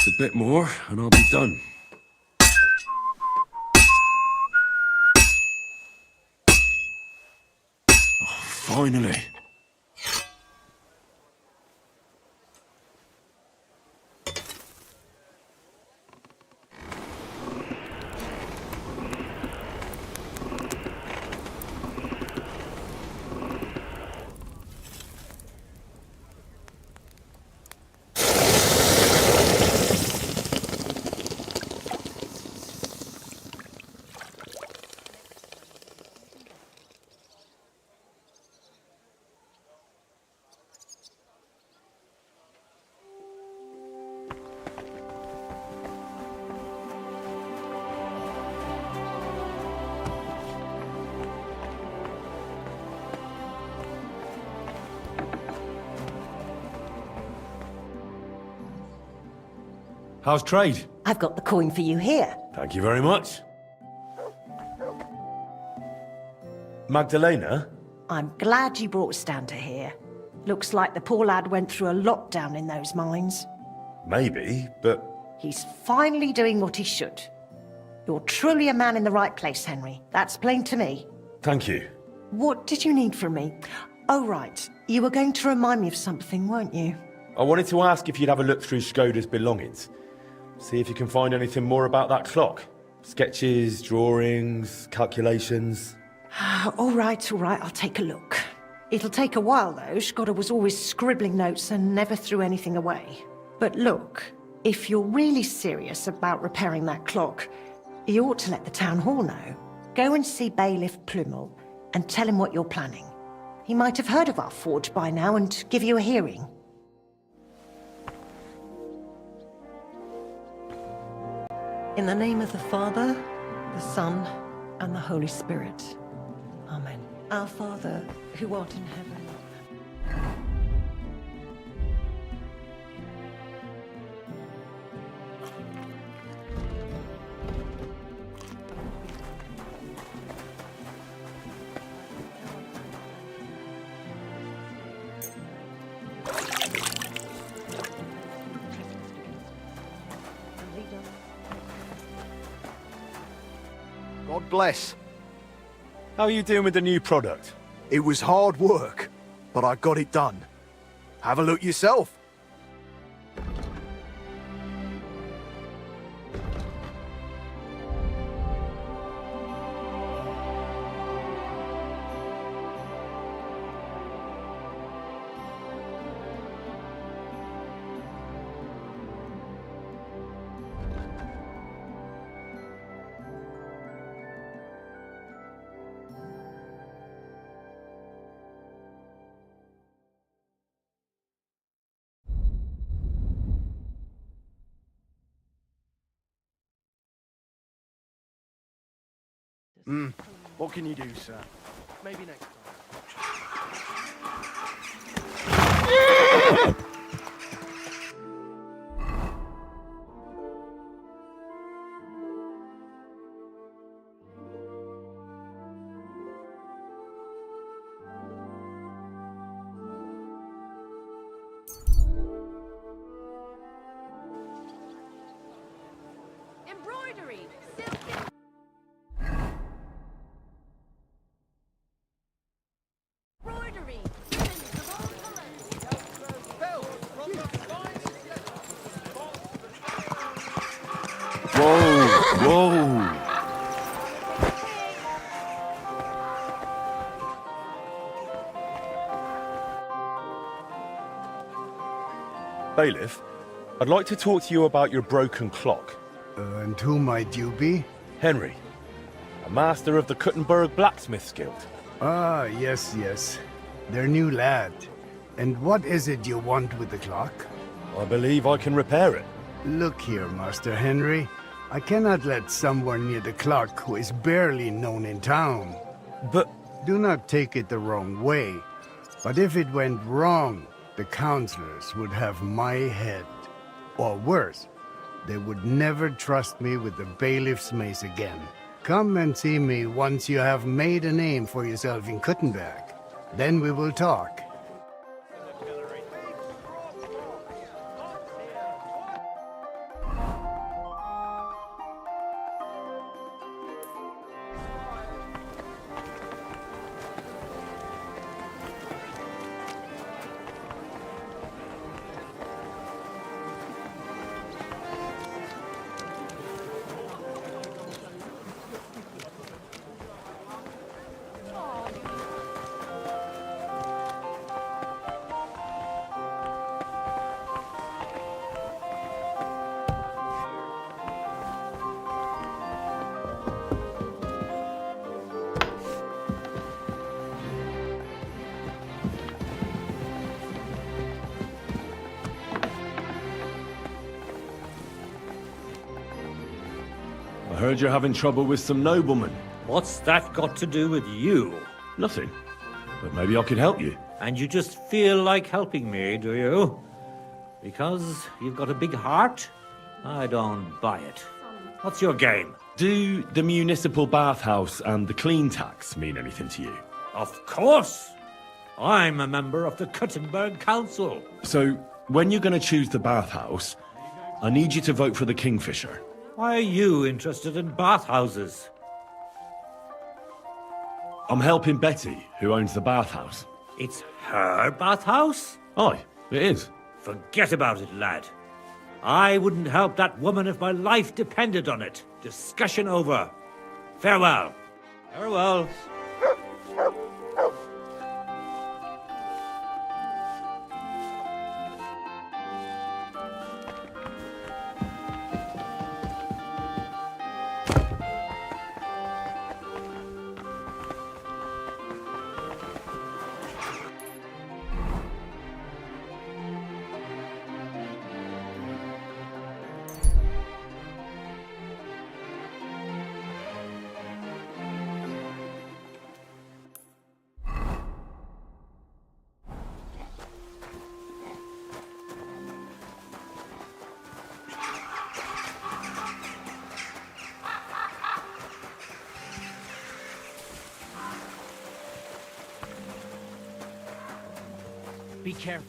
A bit more, and I'll be done. Oh, finally. How's trade? I've got the coin for you here. Thank you very much. Magdalena? I'm glad you brought Stanter here. Looks like the poor lad went through a lot down in those mines. Maybe, but... He's finally doing what he should. You're truly a man in the right place, Henry. That's plain to me. Thank you. What did you need from me? Oh, right. You were going to remind me of something, weren't you? I wanted to ask if you'd have a look through Skoda's belongings. See if you can find anything more about that clock. Sketches, drawings, calculations. All right, I'll take a look. It'll take a while, though. Skoda was always scribbling notes and never threw anything away. But look, if you're really serious about repairing that clock, you ought to let the town hall know. Go and see Bailiff Plumel and tell him what you're planning. He might have heard of our forge by now and give you a hearing. In the name of the Father, the Son, and the Holy Spirit. Amen. Our Father, who art in heaven. God bless. How are you doing with the new product? It was hard work, but I got it done. Have a look yourself. What can you do, sir? Maybe next time. Embroidery, silk. Embroidery, ribbons of all colours. Whoa! Bailiff, I'd like to talk to you about your broken clock. And who might you be? Henry, a master of the Kuttenberg Blacksmiths Guild. Ah, yes. Their new lad. And what is it you want with the clock? I believe I can repair it. Look here, Master Henry. I cannot let someone near the clock who is barely known in town. But... Do not take it the wrong way. But if it went wrong, the counselors would have my head. Or worse, they would never trust me with the bailiff's mace again. Come and see me once you have made a name for yourself in Kuttenberg. Then we will talk. I heard you're having trouble with some noblemen. What's that got to do with you? Nothing. But maybe I could help you. And you just feel like helping me, do you? Because you've got a big heart? I don't buy it. What's your game? Do the municipal bathhouse and the clean tax mean anything to you? Of course! I'm a member of the Kuttenberg Council. So, when you're going to choose the bathhouse, I need you to vote for the Kingfisher. Why are you interested in bathhouses? I'm helping Betty, who owns the bathhouse. It's her bathhouse? Aye, it is. Forget about it, lad. I wouldn't help that woman if my life depended on it. Discussion over. Farewell. Farewell. Be careful.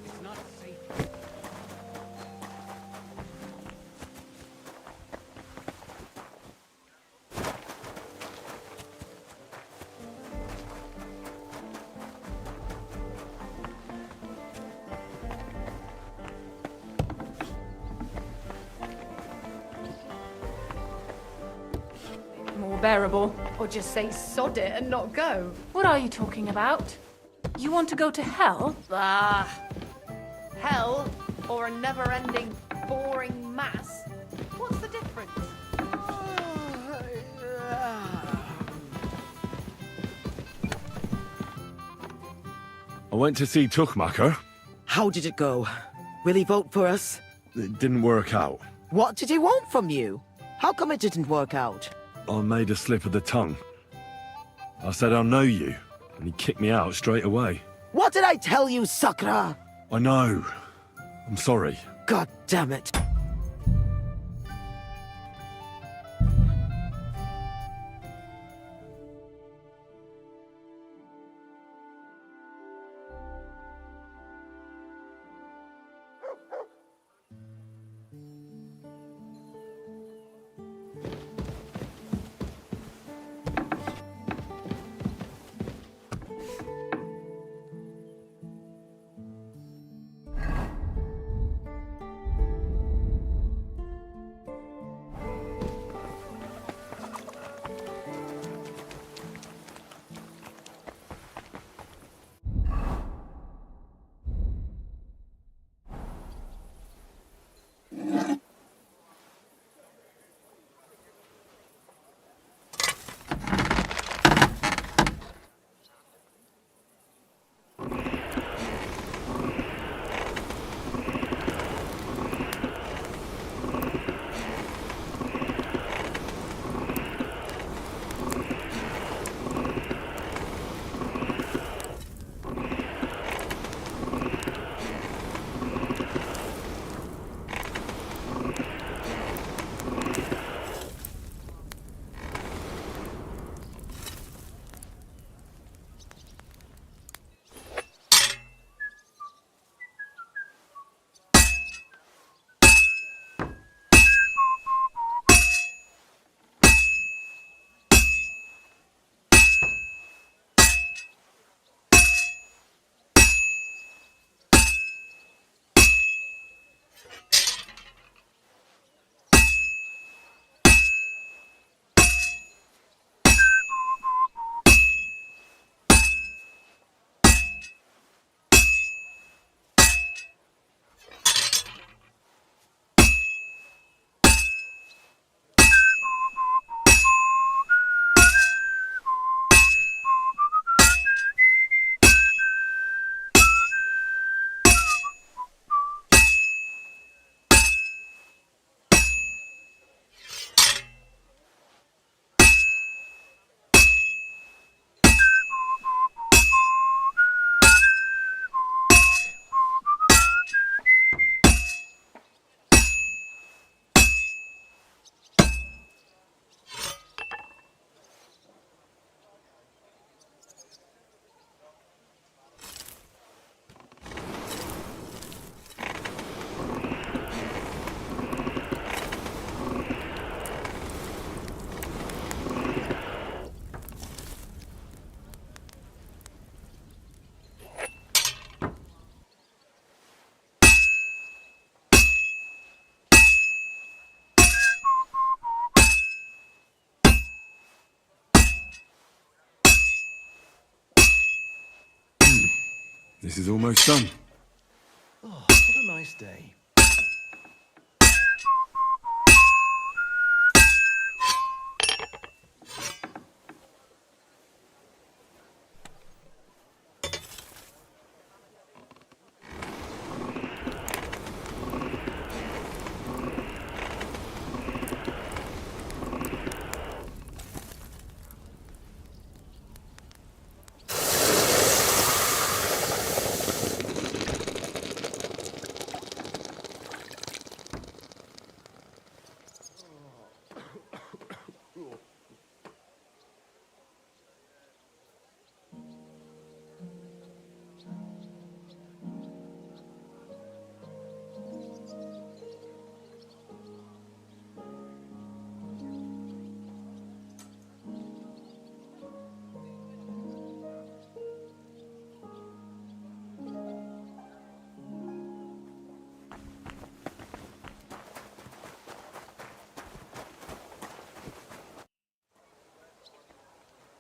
It's not safe. More bearable, or just say sod it and not go. What are you talking about? You want to go to hell? Ah, hell or a never-ending, boring mass? What's the difference? I went to see Tuchmacher. How did it go? Will he vote for us? It didn't work out. What did he want from you? How come it didn't work out? I made a slip of the tongue. I said I know you, and he kicked me out straight away. What did I tell you, Sakra? I know. I'm sorry. God damn it. This is almost done. Oh, what a nice day.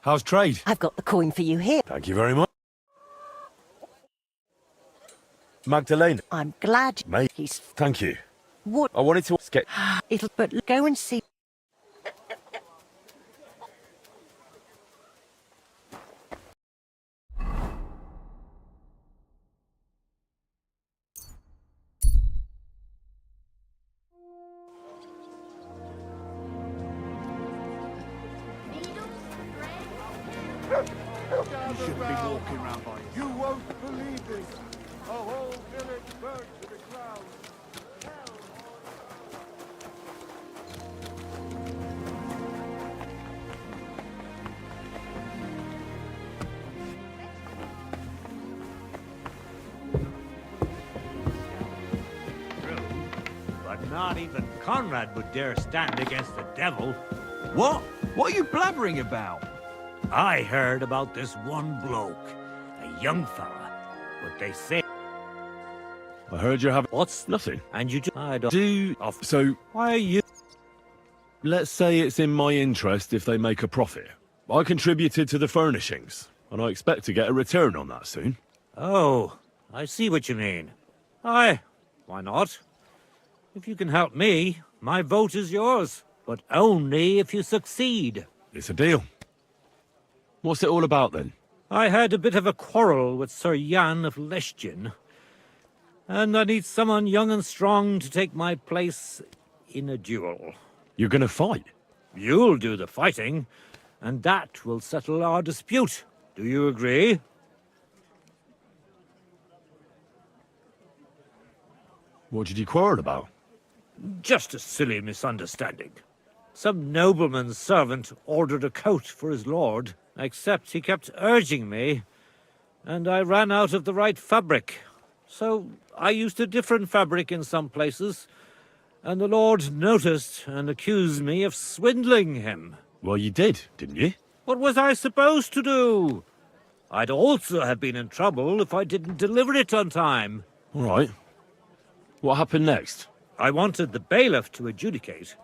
How's trade? I've got the coin for you here. Thank you very much. Magdalena. I'm glad Mate. he's... Thank you. What? I wanted to sketch... It'll... But go and see... You shouldn't be walking around by yourself. You won't believe this. A whole village burnt to the ground. But not even Conrad would dare stand against the devil. What? What are you blabbering about? I heard about this one bloke, a young fella, but they say... I heard you have... What's nothing? And you I don't... Do... So... Why are you... Let's say it's in my interest if they make a profit. I contributed to the furnishings, and I expect to get a return on that soon. Oh, I see what you mean. Aye, why not? If you can help me, my vote is yours. But only if you succeed. It's a deal. What's it all about, then? I had a bit of a quarrel with Sir Jan of Leschin, and I need someone young and strong to take my place in a duel. You're gonna fight? You'll do the fighting, and that will settle our dispute. Do you agree? What did you quarrel about? Just a silly misunderstanding. Some nobleman's servant ordered a coat for his lord, except he kept urging me, and I ran out of the right fabric. So I used a different fabric in some places, and the lord noticed and accused me of swindling him. Well, you did, didn't you? What was I supposed to do? I'd also have been in trouble if I didn't deliver it on time. All right. What happened next? I wanted the bailiff to adjudicate,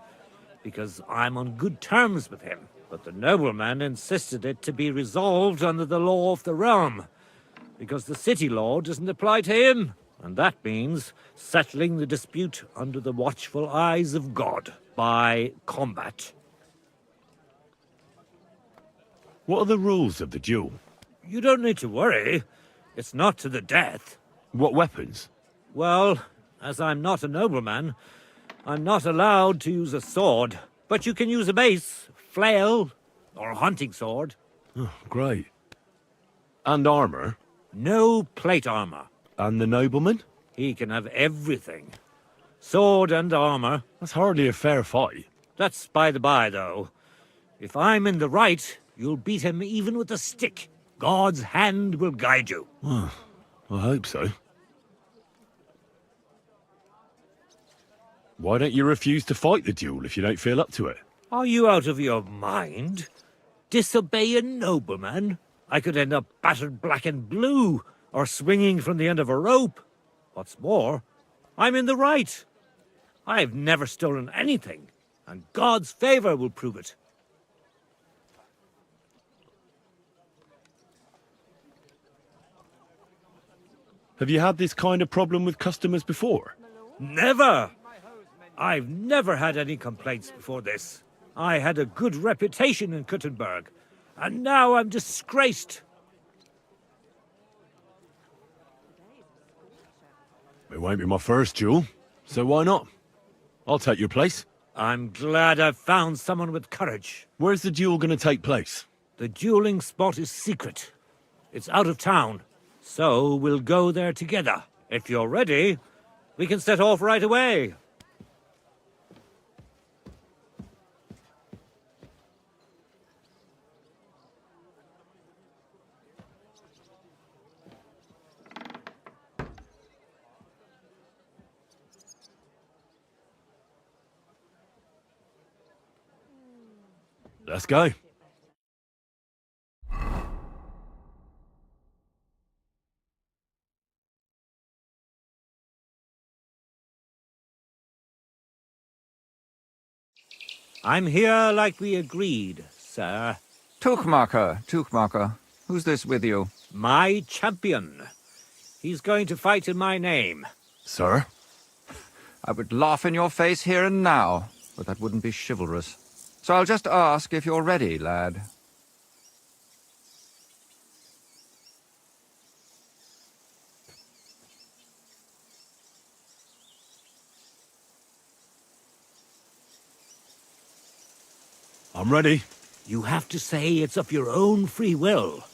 because I'm on good terms with him. But the nobleman insisted it to be resolved under the law of the realm, because the city law doesn't apply to him. And that means settling the dispute under the watchful eyes of God, by combat. What are the rules of the duel? You don't need to worry. It's not to the death. What weapons? Well, as I'm not a nobleman, I'm not allowed to use a sword. But you can use a mace, flail, or a hunting sword. Oh, great. And armor? No plate armor. And the nobleman? He can have everything. Sword and armor. That's hardly a fair fight. That's by the by, though. If I'm in the right, you'll beat him even with a stick. God's hand will guide you. Well, I hope so. Why don't you refuse to fight the duel if you don't feel up to it? Are you out of your mind? Disobey a nobleman? I could end up battered black and blue, or swinging from the end of a rope. What's more, I'm in the right. I've never stolen anything, and God's favor will prove it. Have you had this kind of problem with customers before? Never! I've never had any complaints before this. I had a good reputation in Kuttenberg, and now I'm disgraced. It won't be my first duel, so why not? I'll take your place. I'm glad I've found someone with courage. Where's the duel going to take place? The dueling spot is secret. It's out of town, so we'll go there together. If you're ready, we can set off right away. Let's go. I'm here like we agreed, sir. Tuchmacher. Who's this with you? My champion. He's going to fight in my name. Sir? I would laugh in your face here and now, but that wouldn't be chivalrous. So I'll just ask if you're ready, lad. I'm ready. You have to say it's of your own free will.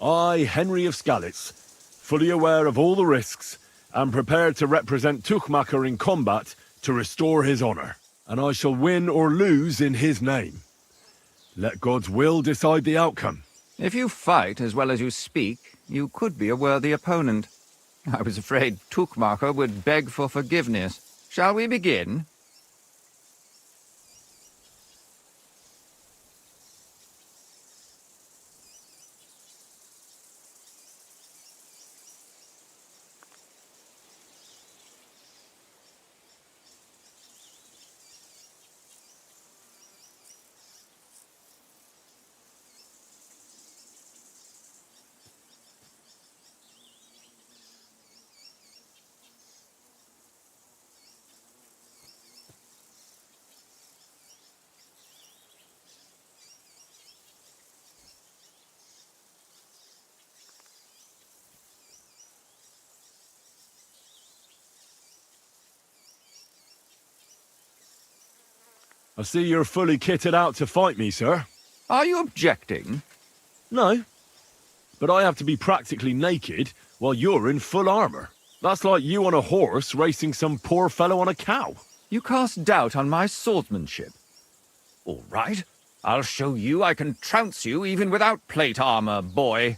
I, Henry of Skalitz, fully aware of all the risks, am prepared to represent Tuchmacher in combat to restore his honor, and I shall win or lose in his name. Let God's will decide the outcome. If you fight as well as you speak, you could be a worthy opponent. I was afraid Tuchmacher would beg for forgiveness. Shall we begin? I see you're fully kitted out to fight me, sir. Are you objecting? No. But I have to be practically naked while you're in full armor. That's like you on a horse racing some poor fellow on a cow. You cast doubt on my swordsmanship. All right. I'll show you I can trounce you even without plate armor, boy.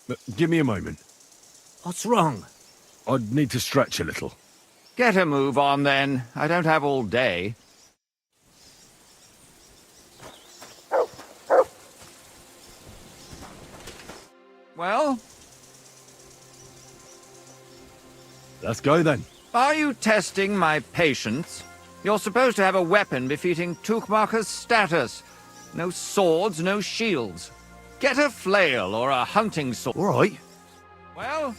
But give me a moment. What's wrong? I'd need to stretch a little. Get a move on, then. I don't have all day. Well? Let's go, then. Are you testing my patience? You're supposed to have a weapon befitting Tuchmacher's status. No swords, no shields. Get a flail or a hunting sword. All right. Well?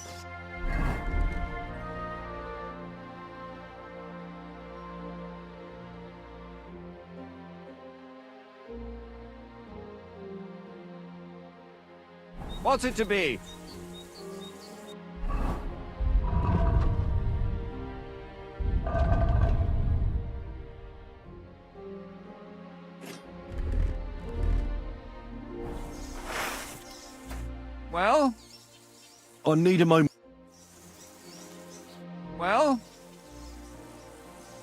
What's it to be? Well? I need a moment. Well?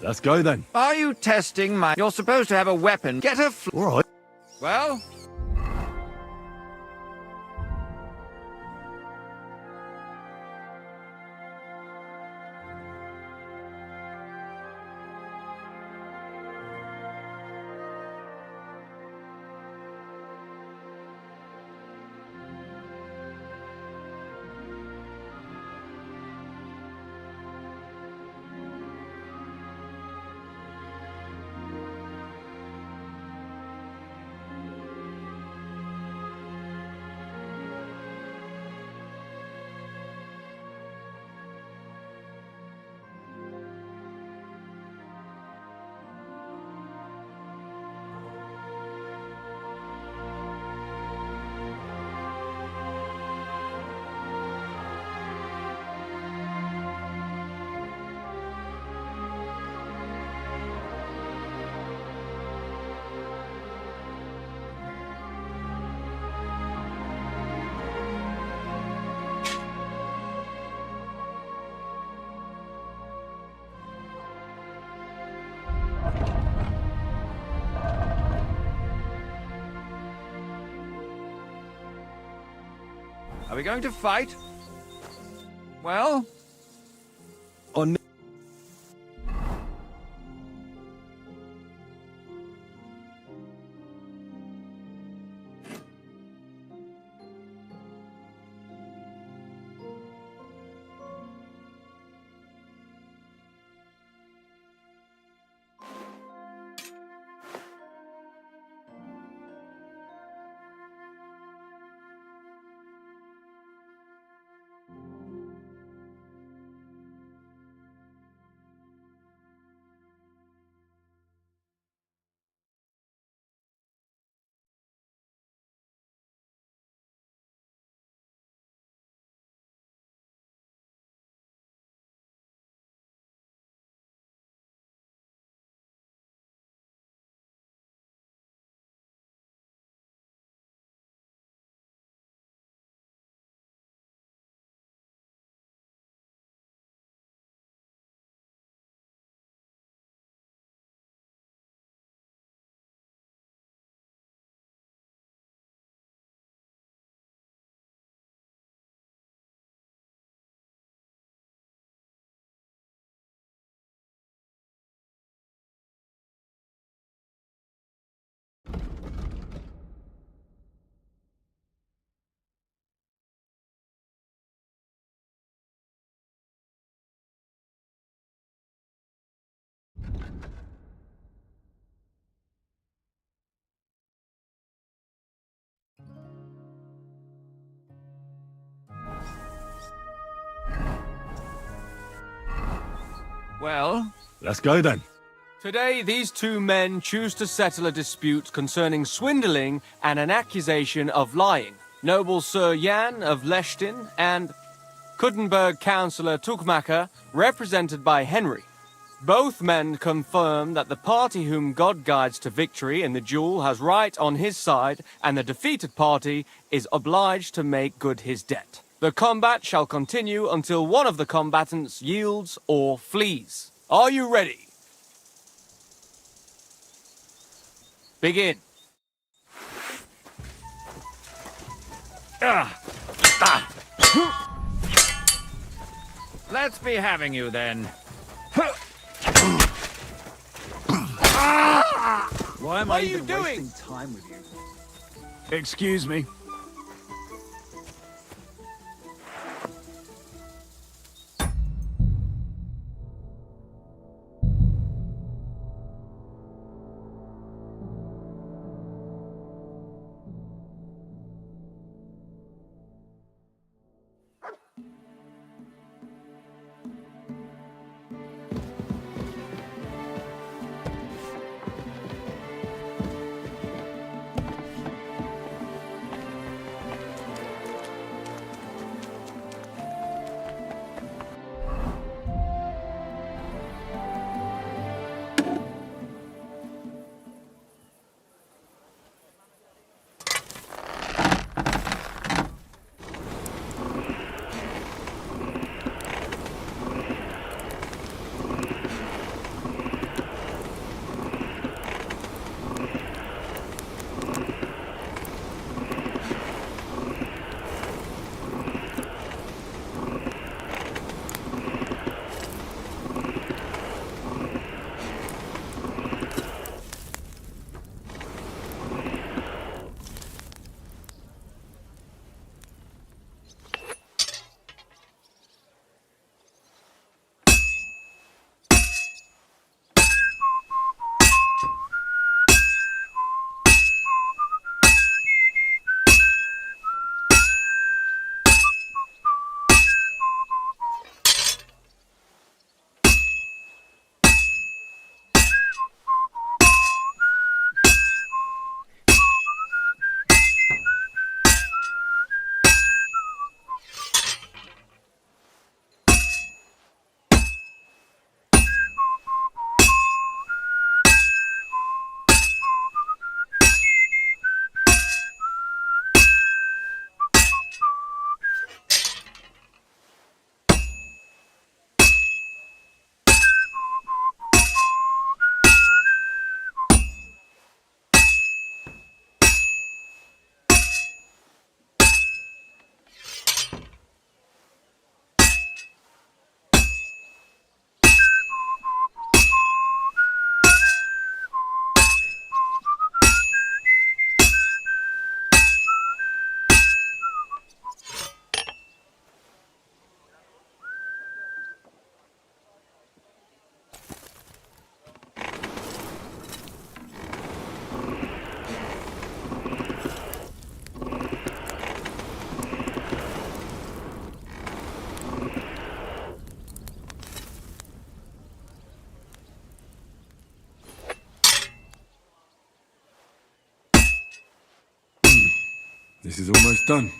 Let's go, then. Are you testing my... You're supposed to have a weapon. Get a... All right. Well? Are we going to fight? Well? On Well? Let's go then. Today, these two men choose to settle a dispute concerning swindling and an accusation of lying. Noble Sir Jan of Lechtin and Kuttenberg Councillor Tukmacher, represented by Henry. Both men confirm that the party whom God guides to victory in the duel has right on his side, and the defeated party is obliged to make good his debt. The combat shall continue until one of the combatants yields or flees. Are you ready? Begin. Let's be having you then. Why am What I are you even doing? wasting time with you? Excuse me. This is almost done.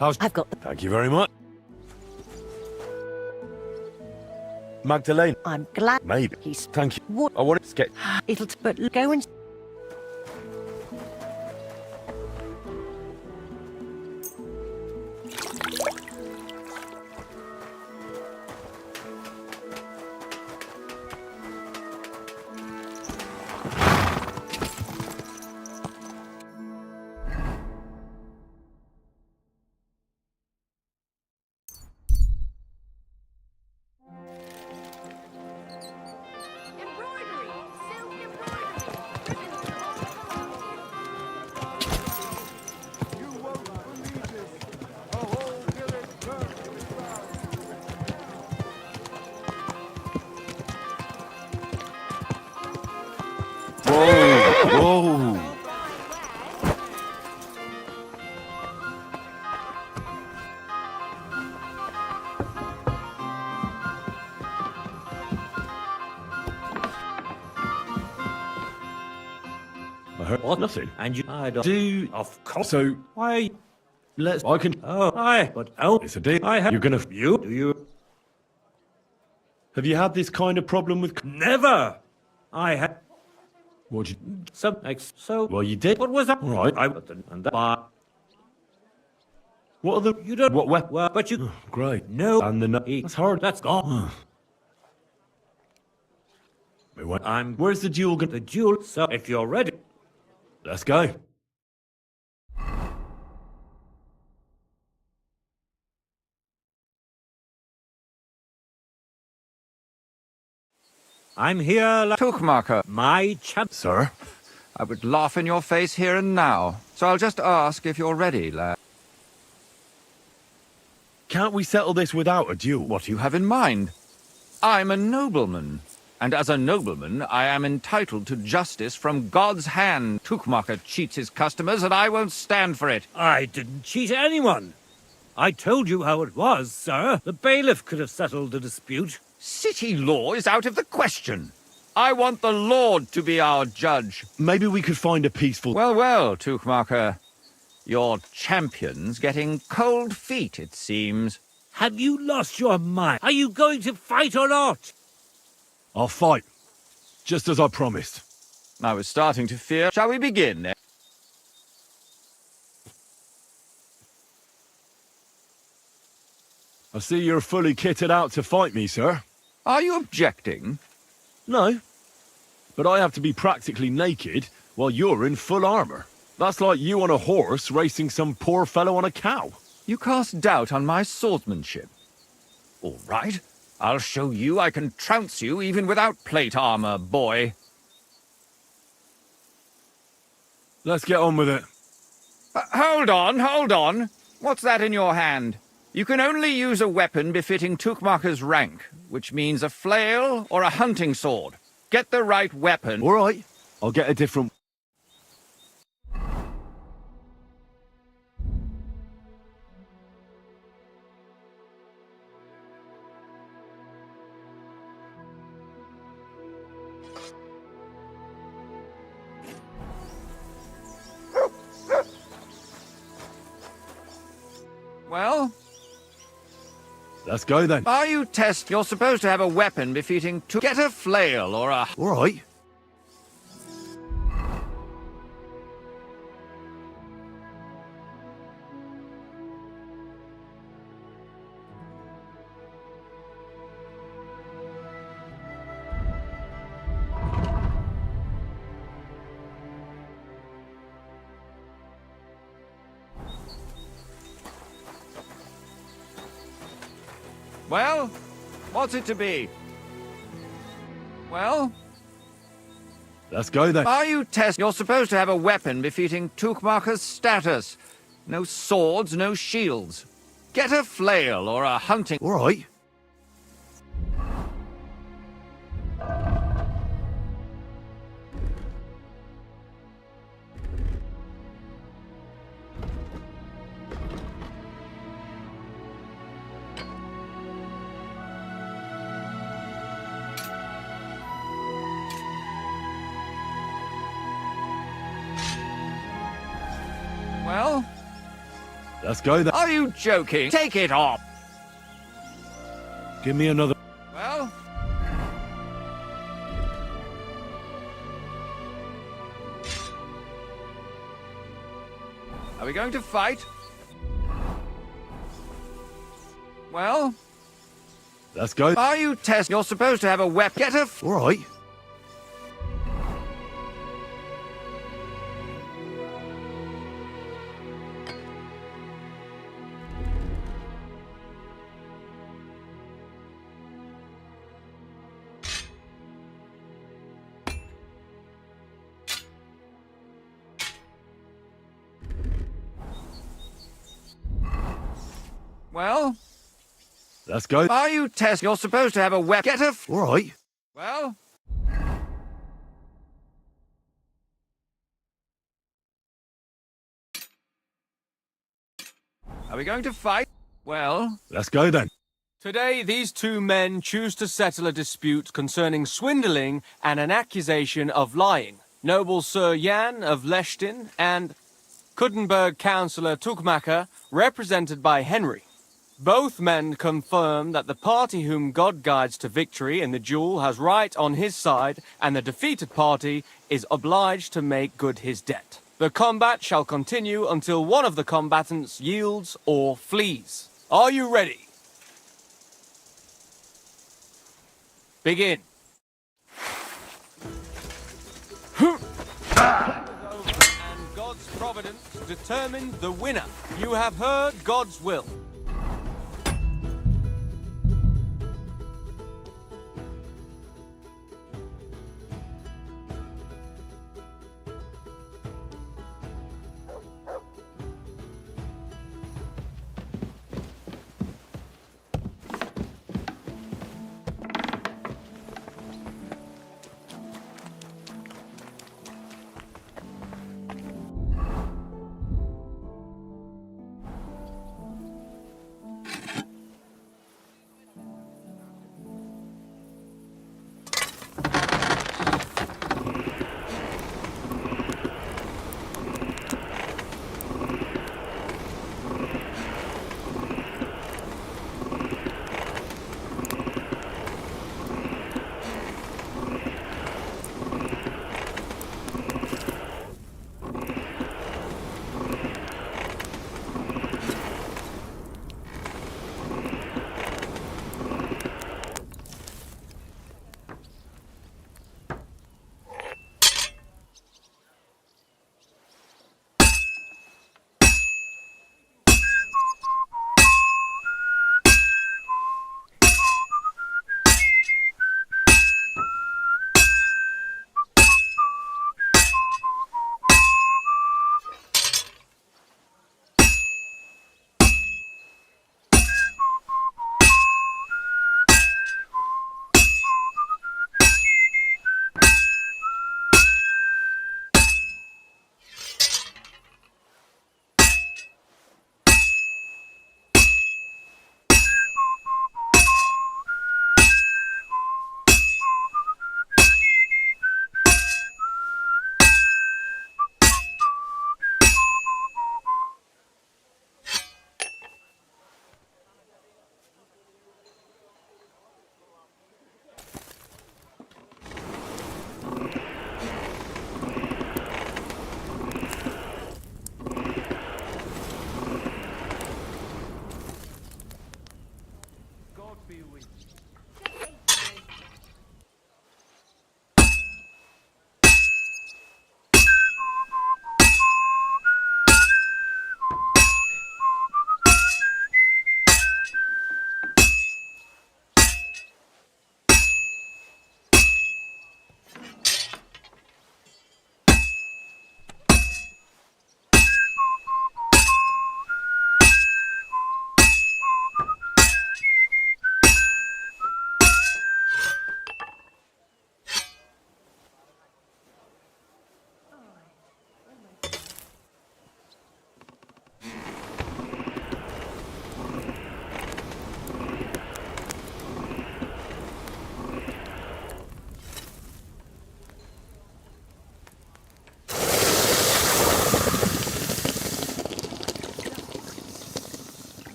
I've got. Thank you very much. Magdalene. I'm glad. Maybe. Thank you. What? I want to get. But go and. Whoa! I heard What? nothing. And you... I don't... Do... Of course. So, Why... let's... I can... Oh, I... But... Oh... It's a deal. I have... You're gonna... You? Do you... Have you had this kind of problem with... Never! I had... What'd you... So... Well, you did. What was that? All right. And that... What are the... You don't... What weapon? Well, but you... Oh, great. No. And the... That's hard. That's gone. We went... I'm... Where's the duel going... The duel... So, if you're ready... Let's go. I'm here... Tuchmacher. My champ... Sir? I would laugh in your face here and now. So I'll just ask if you're ready, lad. Can't we settle this without a duel? What do you have in mind? I'm a nobleman. And as a nobleman, I am entitled to justice from God's hand. Tuchmacher cheats his customers, and I won't stand for it. I didn't cheat anyone. I told you how it was, sir. The bailiff could have settled the dispute. City law is out of the question. I want the Lord to be our judge. Maybe we could find a peaceful... Well, well, Tuchmacher. Your champion's getting cold feet, it seems. Have you lost your mind? Are you going to fight or not? I'll fight. Just as I promised. I was starting to fear. Shall we begin, then? I see you're fully kitted out to fight me, sir. Are you objecting? No. But I have to be practically naked while you're in full armor. That's like you on a horse racing some poor fellow on a cow. You cast doubt on my swordsmanship. All right. I'll show you I can trounce you even without plate armor, boy. Let's get on with it. Hold on. What's that in your hand? You can only use a weapon befitting Tuchmacher's rank, which means a flail or a hunting sword. Get the right weapon. All right. I'll get a different... Well? Let's go then. Are you test? You're supposed to have a weapon befitting to get a flail or a... All right. Well, what's it to be? Well? Let's go then. Are you test? You're supposed to have a weapon befitting Tukmacher's status. No swords, no shields. Get a flail or a hunting... All right. Well? Let's go then. Are you joking? Take it off! Give me another. Well? Are we going to fight? Well? Let's go. Are you test? You're supposed to have a weapon. Get a... All right. Well? Let's go. Are you test? You're supposed to have a weapon. Get a... All right. Well? Are we going to fight? Well? Let's go then. Today, these two men choose to settle a dispute concerning swindling and an accusation of lying. Noble Sir Jan of Lechtin and Kuttenberg Councillor Tukmacher, represented by Henry. Both men confirm that the party whom God guides to victory in the duel has right on his side, and the defeated party is obliged to make good his debt. The combat shall continue until one of the combatants yields or flees. Are you ready? Begin. And God's providence determined the winner. You have heard God's will.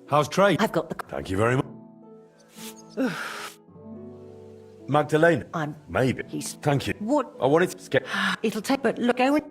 How's trade? I've got the... Thank you very much. Magdalena? Maybe. Thank you. What? I wanted to get... It'll take... But look, go and...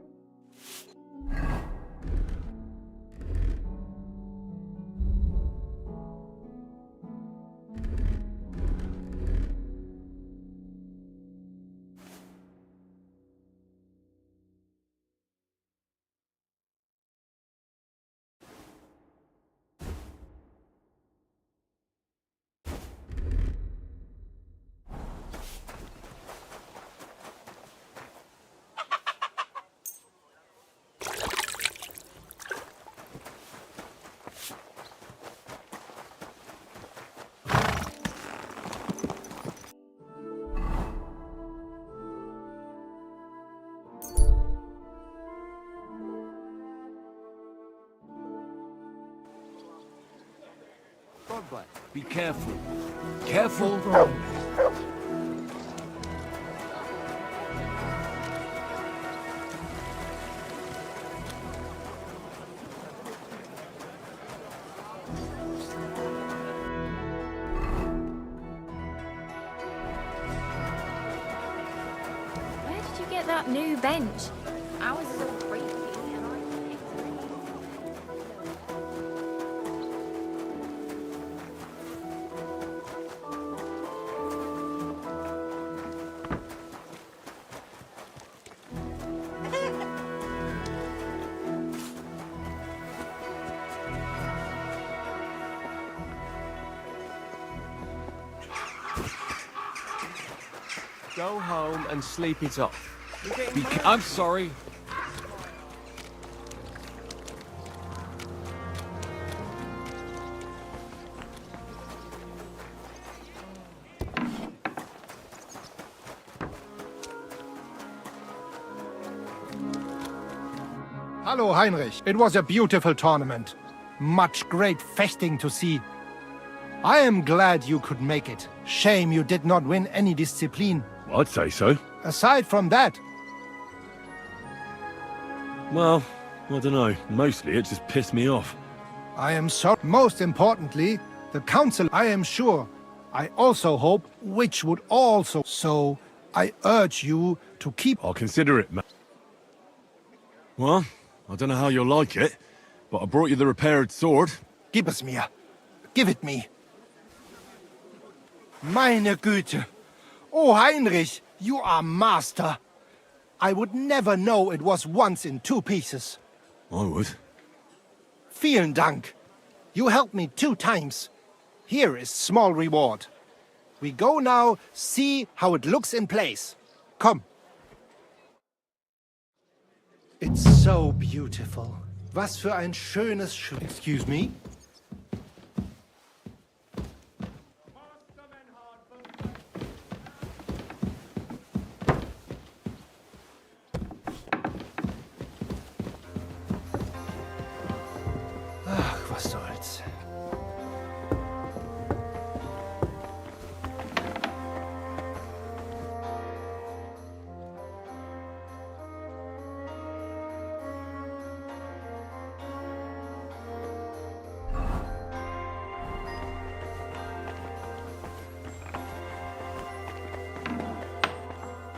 Be careful. Careful. Where did you get that new bench? Ours is all creepy and I hate Go home and sleep it off. I'm sorry. Hallo, Heinrich. It was a beautiful tournament. Much great feasting to see. I am glad you could make it. Shame you did not win any discipline. I'd say so. Aside from that, Well, I don't know. Mostly it just pissed me off. I am sorry. Most importantly, the council, I am sure. I also hope, which would also. So, I urge you to keep. I'll consider it, Well, I don't know how you'll like it, but I brought you the repaired sword. Gib es mir. Give it me. Meine Güte. Oh, Heinrich, you are master. I would never know it was once in 2 pieces. I would. Vielen Dank. You helped me 2 times. Here is small reward. We go now, see how it looks in place. Come. It's so beautiful. Was für ein schönes Excuse me? Ach, was soll's.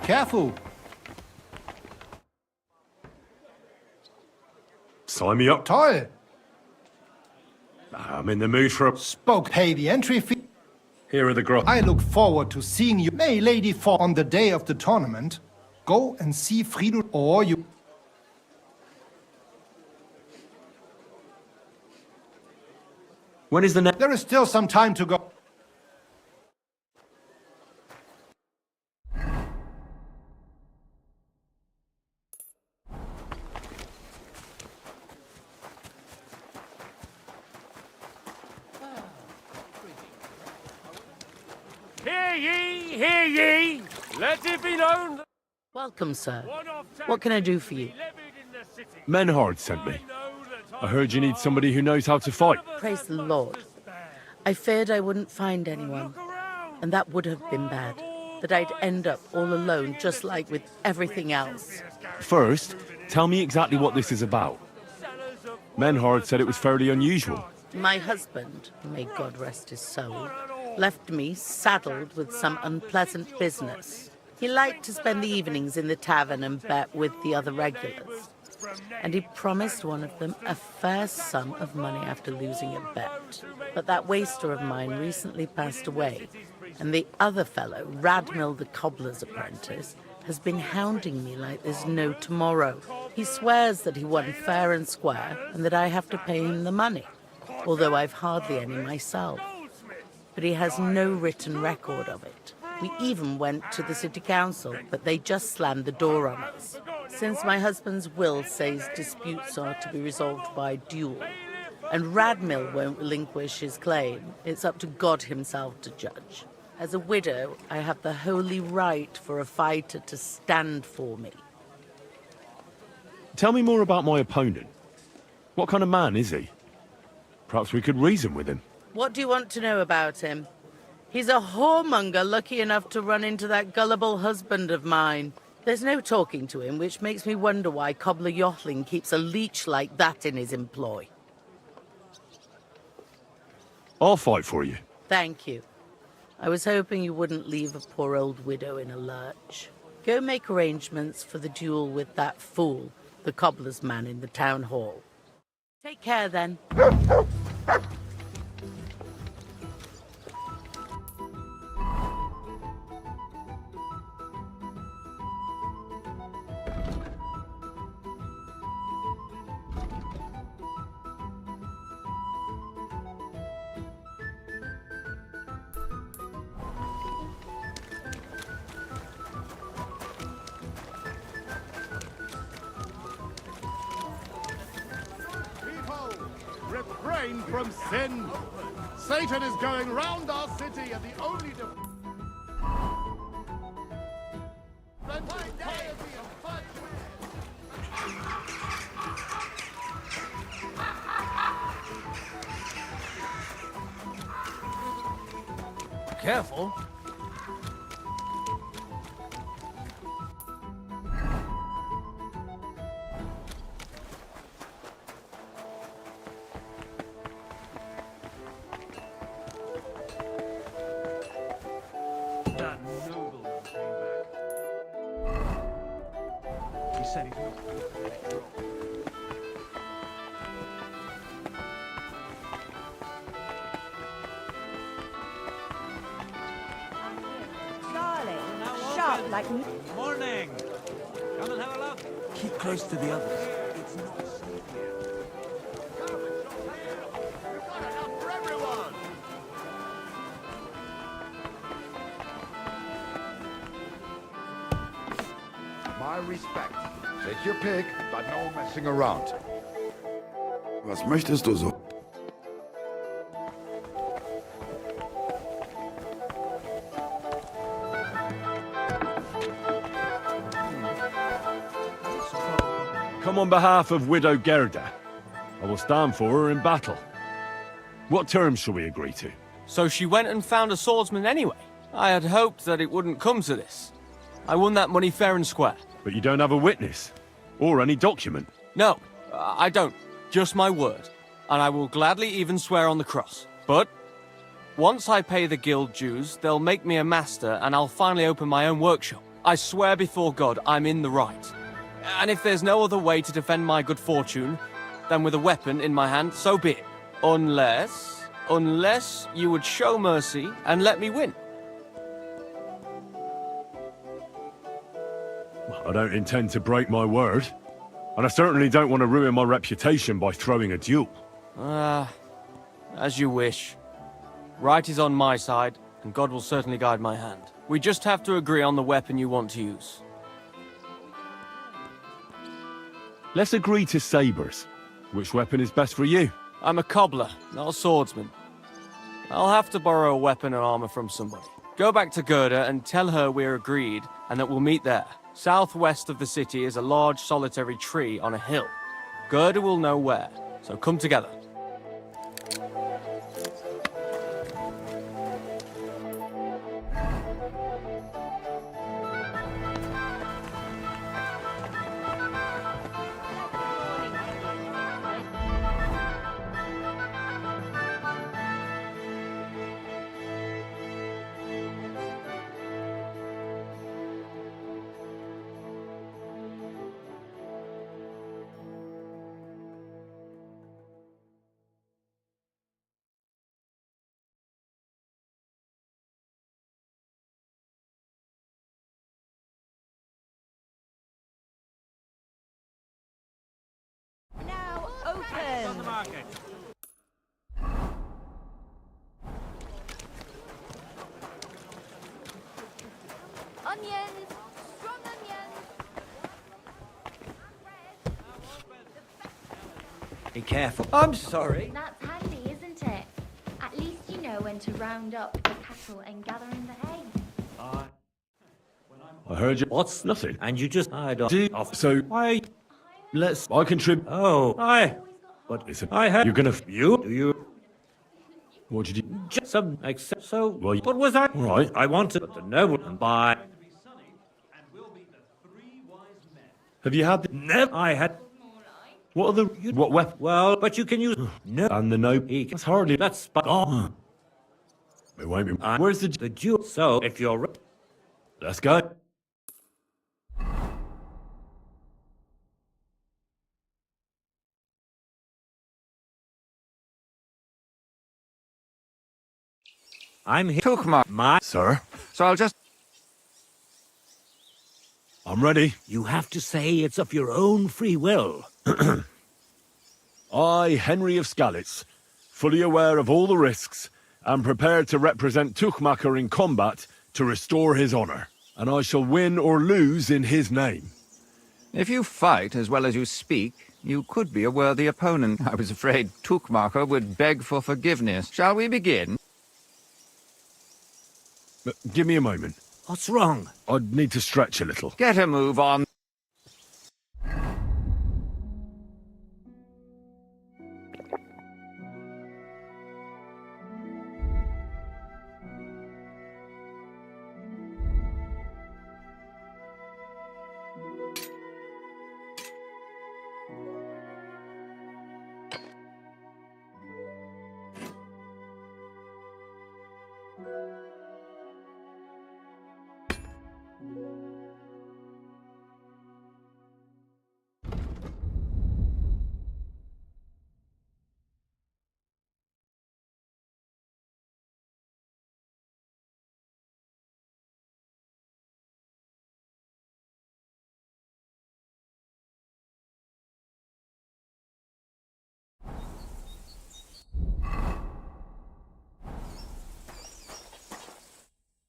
Careful. Sign me up. Toll. I'm in the mood for a... Spoke. Pay the entry fee. Here are the gross. I look forward to seeing you. May Lady for on the day of the tournament. Go and see Friedel or you. When is the next... There is still some time to go. Hear ye, hear ye! Let it be known. Welcome, sir. What can I do for you? Menhard sent me. I heard you need somebody who knows how to fight. Praise the Lord. I feared I wouldn't find anyone, and that would have been bad. That I'd end up all alone, just like with everything else. First, tell me exactly what this is about. Menhard said it was fairly unusual. My husband, may God rest his soul, left me saddled with some unpleasant business. He liked to spend the evenings in the tavern and bet with the other regulars. And he promised one of them a fair sum of money after losing a bet. But that waster of mine recently passed away, and the other fellow, Radmill the cobbler's apprentice, has been hounding me like there's no tomorrow. He swears that he won fair and square and that I have to pay him the money, although I've hardly any myself. But he has no written record of it. We even went to the city council, but they just slammed the door on us. Since my husband's will says disputes are to be resolved by duel, and Radmill won't relinquish his claim, it's up to God himself to judge. As a widow, I have the holy right for a fighter to stand for me. Tell me more about my opponent. What kind of man is he? Perhaps we could reason with him. What do you want to know about him? He's a whoremonger lucky enough to run into that gullible husband of mine. There's no talking to him, which makes me wonder why Cobbler Yottling keeps a leech like that in his employ. I'll fight for you. Thank you. I was hoping you wouldn't leave a poor old widow in a lurch. Go make arrangements for the duel with that fool, the cobbler's man in the town hall. Take care, then. Refrain from sin. Satan is going round our city, and the only Careful. That nobleman came back. He said he's not good. Darling, sharp like me. Morning. Come and have a look. Keep close to the others. It's not safe here. My respect. Take your pick, but no messing around. Was möchtest du so? Come on behalf of Widow Gerda. I will stand for her in battle. What terms shall we agree to? So she went and found a swordsman anyway. I had hoped that it wouldn't come to this. I won that money fair and square. But you don't have a witness? Or any document? No, I don't. Just my word. And I will gladly even swear on the cross. But once I pay the guild dues, they'll make me a master and I'll finally open my own workshop. I swear before God I'm in the right. And if there's no other way to defend my good fortune than with a weapon in my hand, so be it. Unless you would show mercy and let me win. I don't intend to break my word. And I certainly don't want to ruin my reputation by throwing a duel. As you wish. Right is on my side, and God will certainly guide my hand. We just have to agree on the weapon you want to use. Let's agree to sabers. Which weapon is best for you? I'm a cobbler, not a swordsman. I'll have to borrow a weapon and armor from somebody. Go back to Gerda and tell her we're agreed and that we'll meet there. Southwest of the city is a large solitary tree on a hill. Gerda will know where, so come together. market. Onions! Strong onions! Be careful. I'm sorry. That's handy, isn't it? At least you know when to round up the cattle and gather in the hay. I heard you. What's Nothing. And you just I don't off. So Why? let's. I contribute. Oh, But Listen, I had you're gonna. you. Do you? What did you? Just some except so. Well, What was I? all right. I wanted the nobleman by. Have you had? Never. I had. What are the? What weapon? Well, but you can use no. And the no. That's hardly. That's spot on. It won't be. Where's the? The Jew. So if you're. Let's go. I'm here. Took my... Sir, So I'll just... I'm ready. You have to say it's of your own free will. I, Henry of Skalitz, fully aware of all the risks, am prepared to represent Tuchmacher in combat to restore his honor, and I shall win or lose in his name. If you fight as well as you speak, you could be a worthy opponent. I was afraid Tuchmacher would beg for forgiveness. Shall we begin? Give me a moment. What's wrong? I'd need to stretch a little. Get a move on.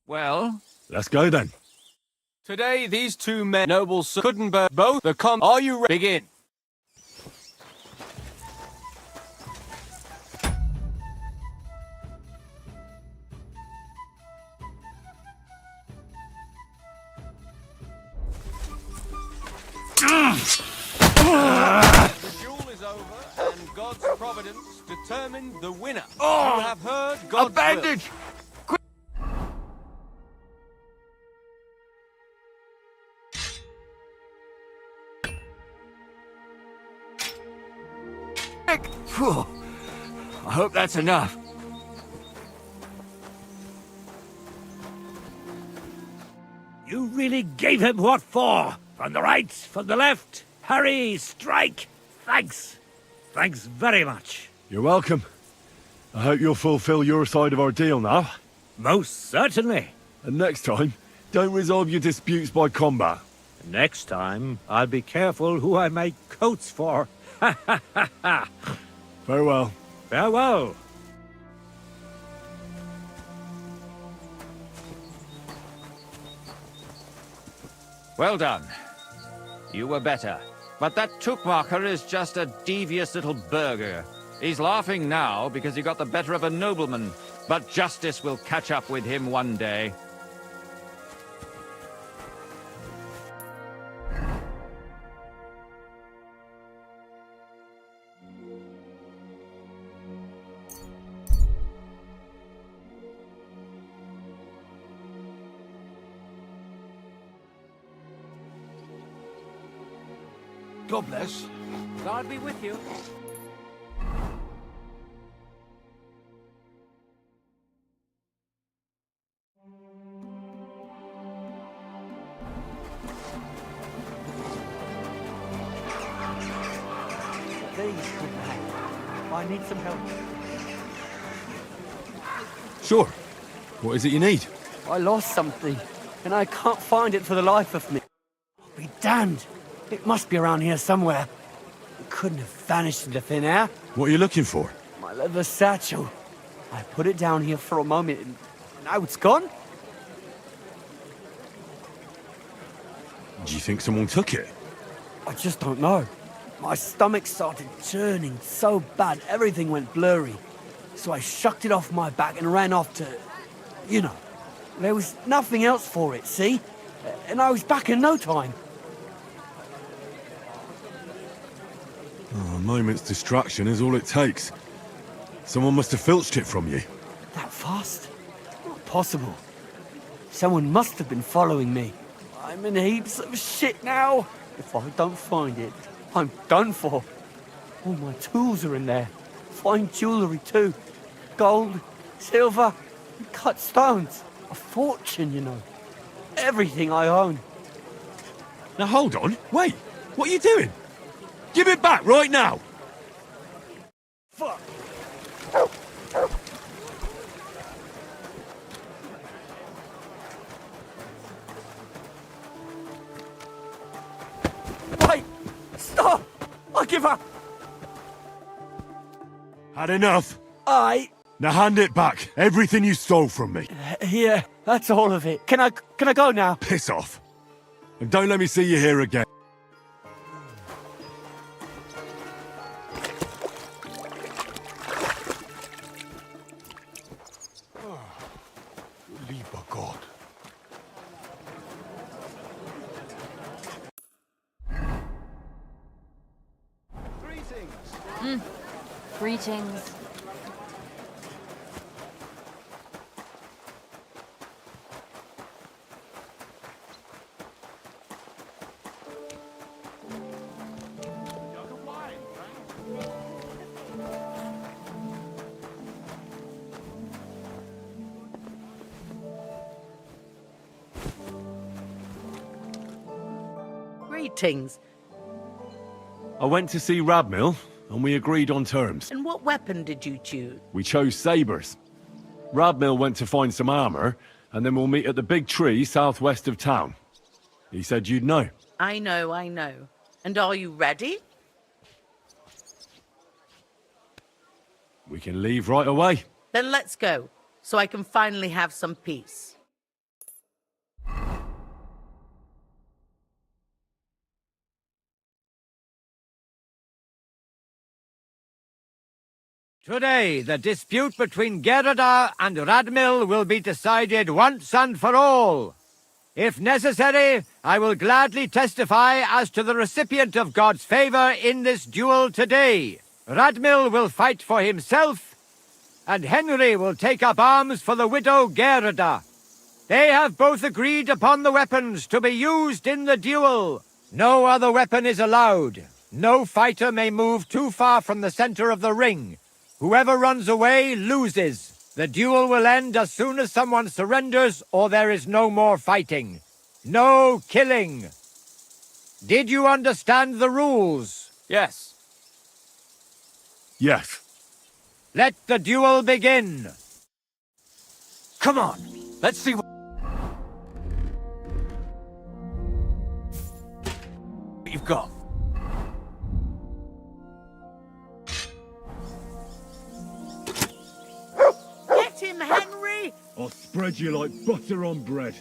Well? Let's go then. Today, these two men, noble Sir Kuttenberg, both the Are you ready? Begin. The duel is over, and God's providence determined the winner. You have heard God's bandage! Phew. I hope that's enough. You really gave him what for? From the right, from the left, parry, strike. Thanks. Thanks very much. You're welcome. I hope you'll fulfill your side of our deal now. Most certainly. And next time, don't resolve your disputes by combat. Next time, I'll be careful who I make coats for. Ha ha ha ha. Farewell. Farewell. Well done. You were better. But that Tuchmacher is just a devious little burger. He's laughing now because he got the better of a nobleman. But justice will catch up with him one day. God bless. God be with you. Please, I need some help. Sure. What is it you need? I lost something, and I can't find it for the life of me. I'll be damned. It must be around here somewhere. It couldn't have vanished into thin air. What are you looking for? My leather satchel. I put it down here for a moment, and now it's gone? Do you think someone took it? I just don't know. My stomach started churning so bad, everything went blurry. So I shucked it off my back and ran off to... You know, there was nothing else for it, see? And I was back in no time. Oh, a moment's distraction is all it takes. Someone must have filched it from you. That fast? Not possible. Someone must have been following me. I'm in heaps of shit now. If I don't find it, I'm done for. All my tools are in there. Fine jewellery too. Gold, silver, and cut stones. A fortune, you know. Everything I own. Now hold on. Wait. What are you doing? Give it back right now. Fuck. Wait! Stop! I give up! Had enough? Now hand it back. Everything you stole from me. Yeah, that's all of it. Can I go now? Piss off. And don't let me see you here again. Lieber Gott. Greetings. Greetings. I went to see Radmill, and we agreed on terms. And what weapon did you choose? We chose sabres. Radmill went to find some armor, and then we'll meet at the big tree southwest of town. He said you'd know. I know. And are you ready? We can leave right away. Then let's go, so I can finally have some peace. Today, the dispute between Gerada and Radmill will be decided once and for all. If necessary, I will gladly testify as to the recipient of God's favor in this duel today. Radmill will fight for himself, and Henry will take up arms for the widow Gerada. They have both agreed upon the weapons to be used in the duel. No other weapon is allowed. No fighter may move too far from the center of the ring. Whoever runs away loses. The duel will end as soon as someone surrenders or there is no more fighting. No killing. Did you understand the rules? Yes. Yes. Let the duel begin. Come on, let's see what you've got. Get him, Henry! I'll spread you like butter on bread.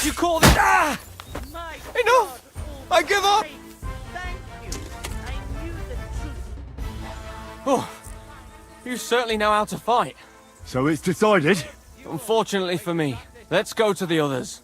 You call this? Ah! Enough! I give up! Thank you. I knew the truth. Oh, you certainly know how to fight. So it's decided? Unfortunately for me. Let's go to the others.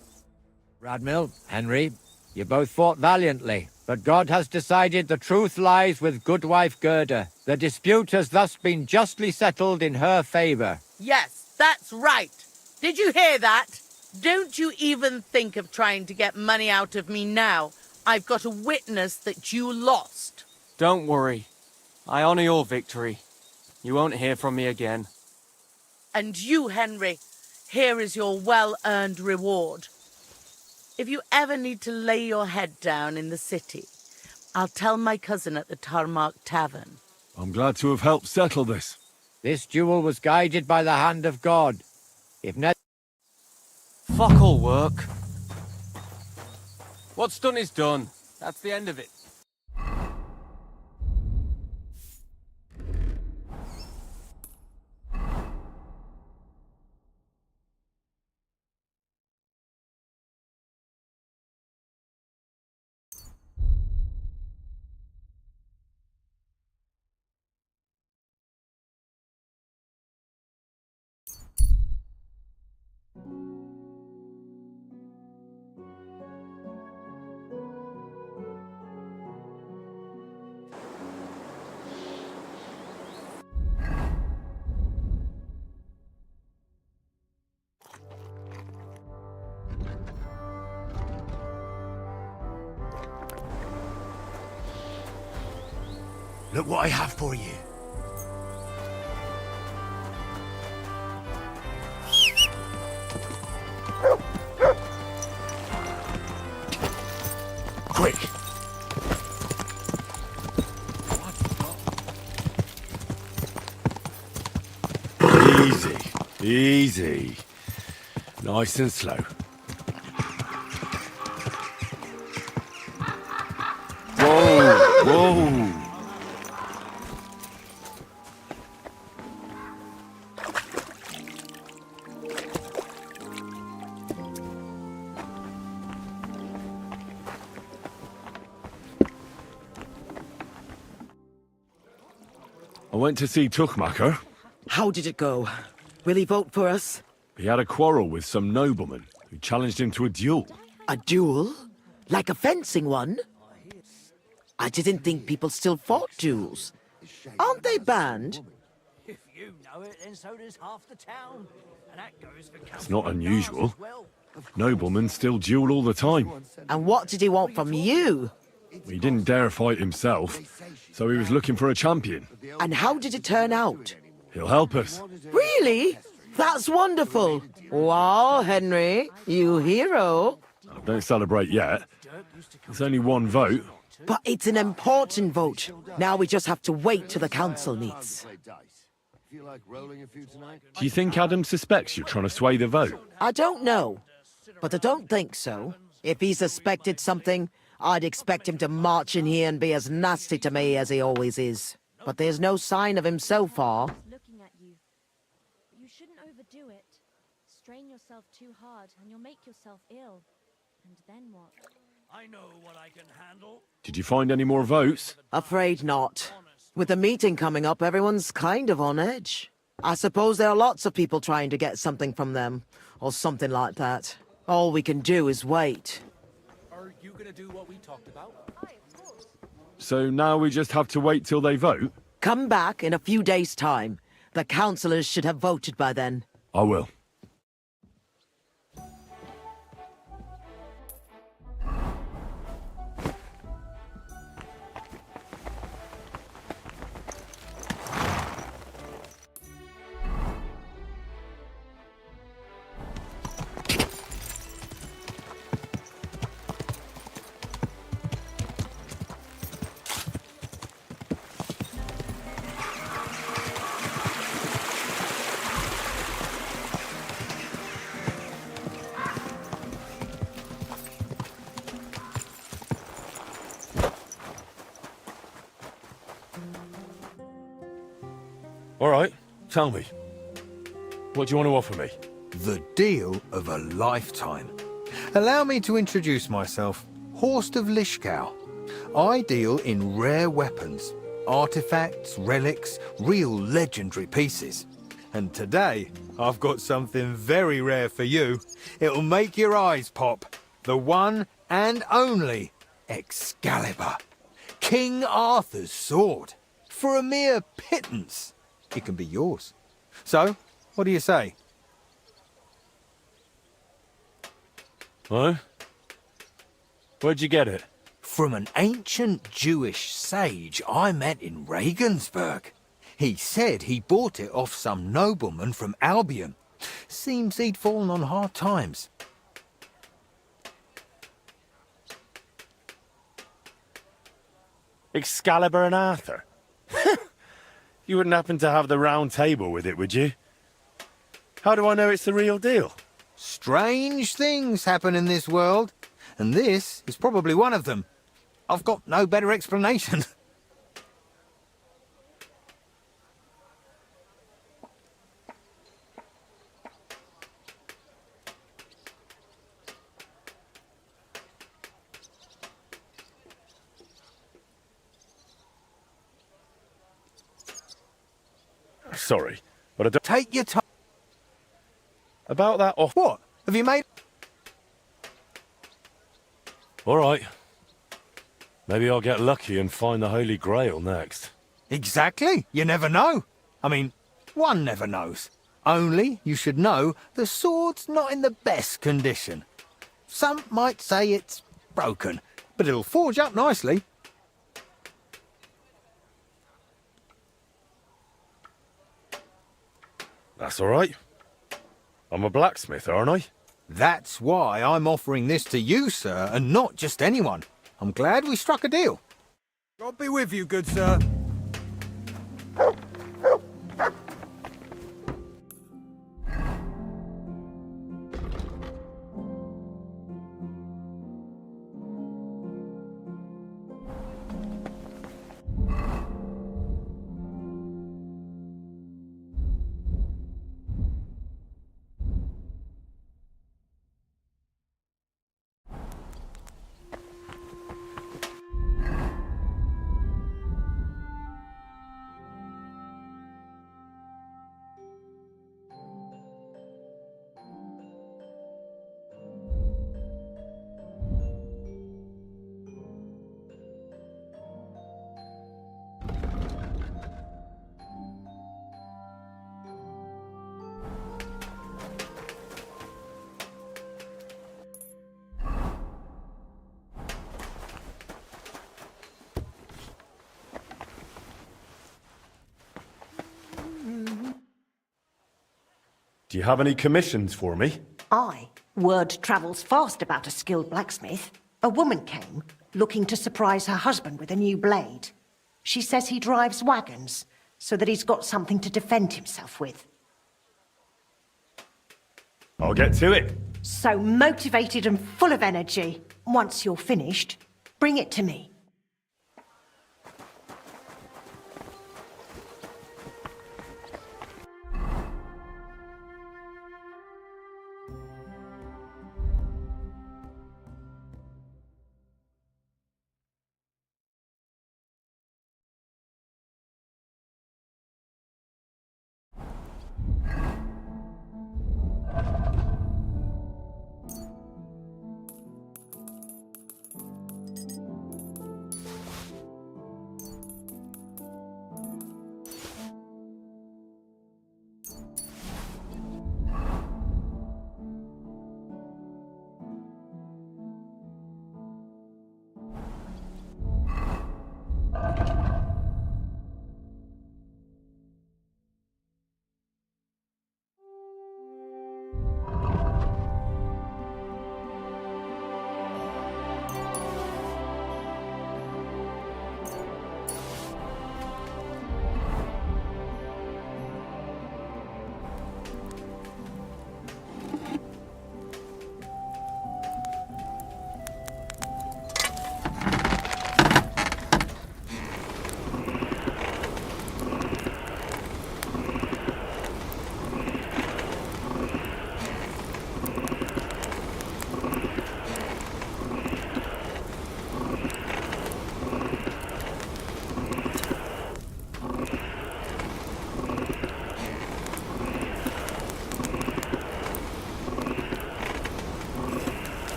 Radmill, Henry, you both fought valiantly, but God has decided the truth lies with Goodwife Gerda. The dispute has thus been justly settled in her favor. Yes, that's right. Did you hear that? Don't you even think of trying to get money out of me now. I've got a witness that you lost. Don't worry. I honor your victory. You won't hear from me again. And you, Henry, here is your well-earned reward. If you ever need to lay your head down in the city, I'll tell my cousin at the Tarmac Tavern. I'm glad to have helped settle this. This duel was guided by the hand of God. If ne- Fuck all work. What's done is done. That's the end of it. Look what I have for you. Quick. Easy, easy. Nice and slow. Whoa, whoa. I went to see Tuchmacher. How did it go? Will he vote for us? He had a quarrel with some nobleman who challenged him to a duel. A duel? Like a fencing one? I didn't think people still fought duels. Aren't they banned? If you know it, then so does half the town. And that goes for It's not unusual. Noblemen still duel all the time. And what did he want from you? He didn't dare fight himself, so he was looking for a champion. And how did it turn out? He'll help us. Really? That's wonderful. Wow, Henry, you hero. Don't celebrate yet. There's only one vote. But it's an important vote. Now we just have to wait till the council meets. Do you think Adam suspects you're trying to sway the vote? I don't know, but I don't think so. If he suspected something, I'd expect him to march in here and be as nasty to me as he always is. But there's no sign of him so far. Looking at you. You shouldn't overdo it. Strain yourself too hard and you'll make yourself ill. And then what? I know what I can handle. Did you find any more votes? Afraid not. With the meeting coming up, everyone's kind of on edge. I suppose there are lots of people trying to get something from them, or something like that. All we can do is wait. Are you gonna do what we talked about? So now we just have to wait till they vote? Come back in a few days' time. The councillors should have voted by then. I will. All right, tell me. What do you want to offer me? The deal of a lifetime. Allow me to introduce myself. Horst of Lishkow. I deal in rare weapons, artifacts, relics, real legendary pieces. And today, I've got something very rare for you. It'll make your eyes pop. The one and only Excalibur. King Arthur's sword. For a mere pittance. It can be yours. So, what do you say? Huh? Where'd you get it? From an ancient Jewish sage I met in Regensburg. He said he bought it off some nobleman from Albion. Seems he'd fallen on hard times. Excalibur and Arthur? You wouldn't happen to have the round table with it, would you? How do I know it's the real deal? Strange things happen in this world, and this is probably one of them. I've got no better explanation. Sorry, but I don't... Take your time. About that off... What? Have you made... All right. Maybe I'll get lucky and find the Holy Grail next. Exactly. You never know. I mean, one never knows. Only you should know the sword's not in the best condition. Some might say it's broken, but it'll forge up nicely. That's all right. I'm a blacksmith, aren't I? That's why I'm offering this to you, sir, and not just anyone. I'm glad we struck a deal. God be with you, good sir. Do you have any commissions for me? Aye. Word travels fast about a skilled blacksmith. A woman came, looking to surprise her husband with a new blade. She says he drives wagons, so that he's got something to defend himself with. I'll get to it. So motivated and full of energy. Once you're finished, bring it to me.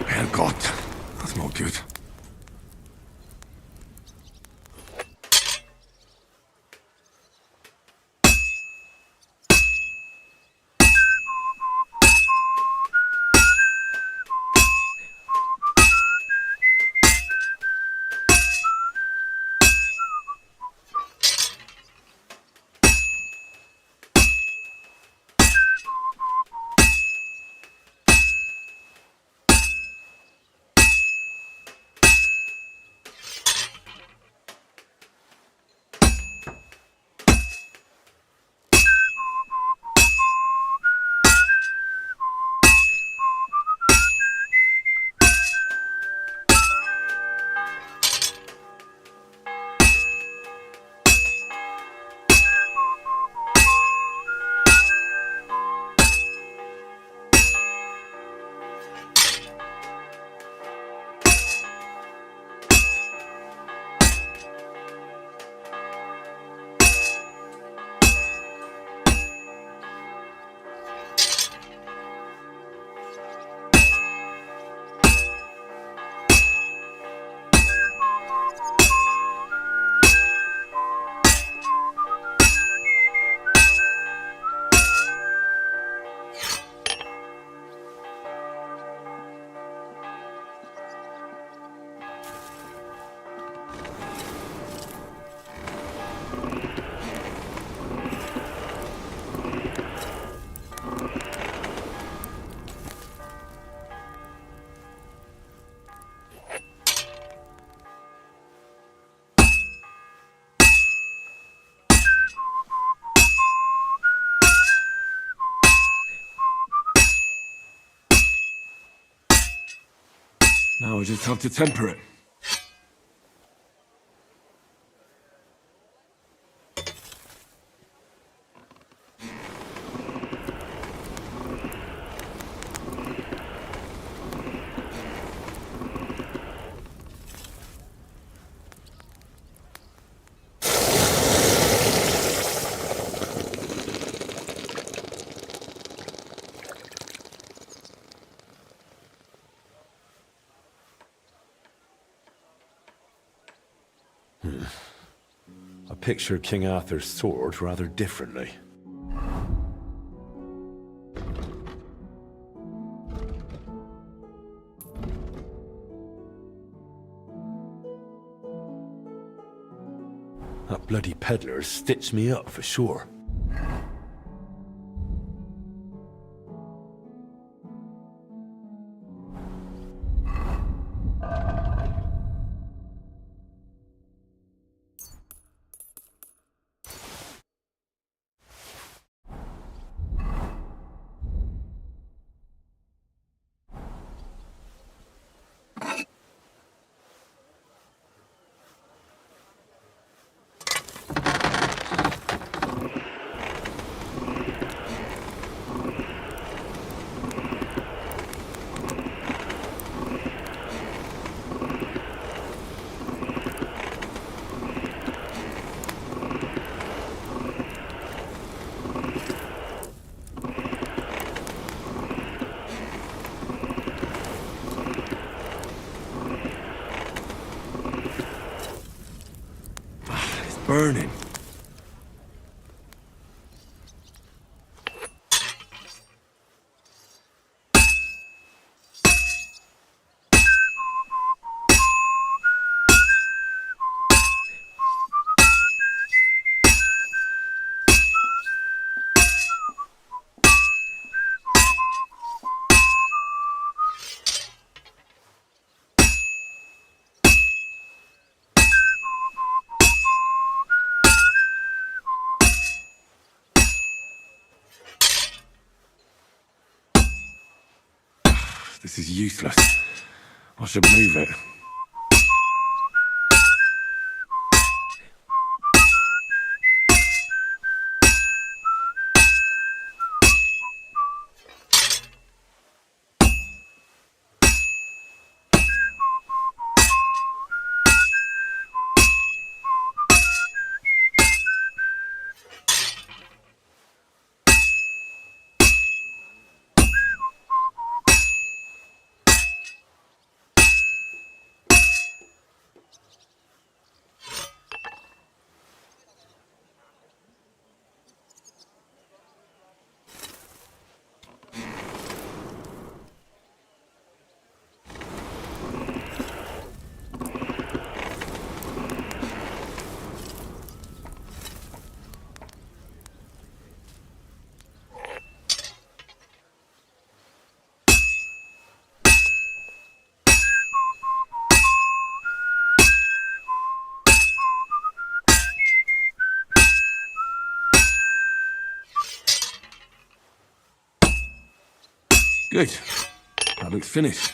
Herrgott, that's not good. Now I just have to temper it. I picture King Arthur's sword rather differently. That bloody peddler stitched me up for sure. Burning. This is useless. I should move it. Good. That looks finished.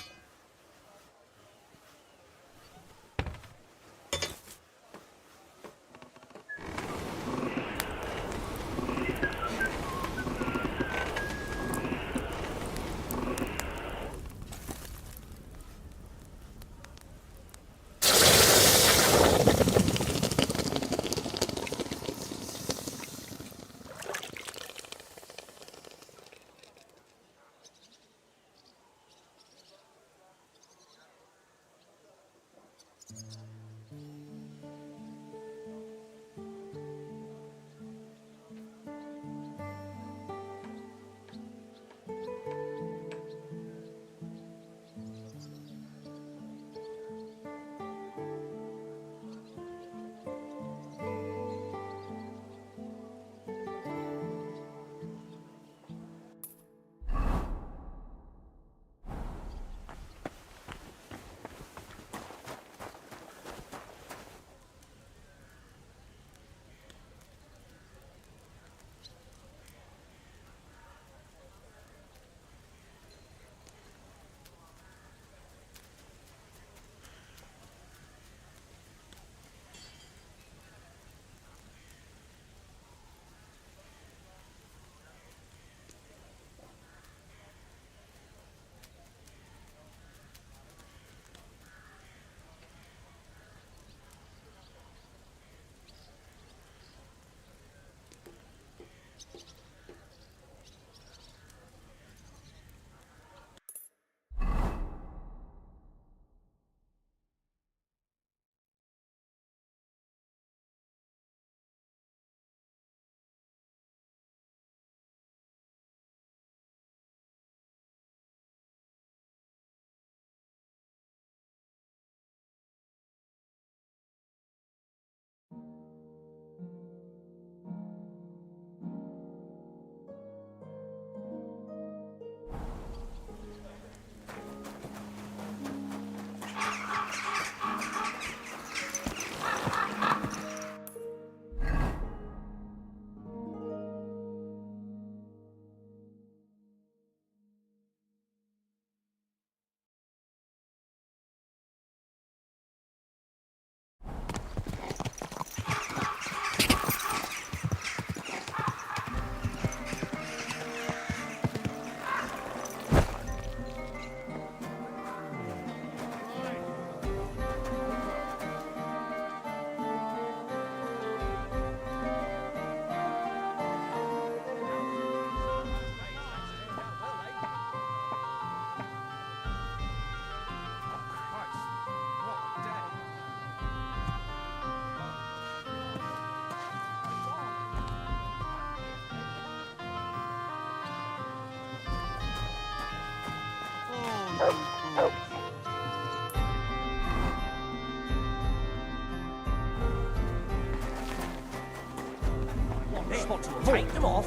Take them off.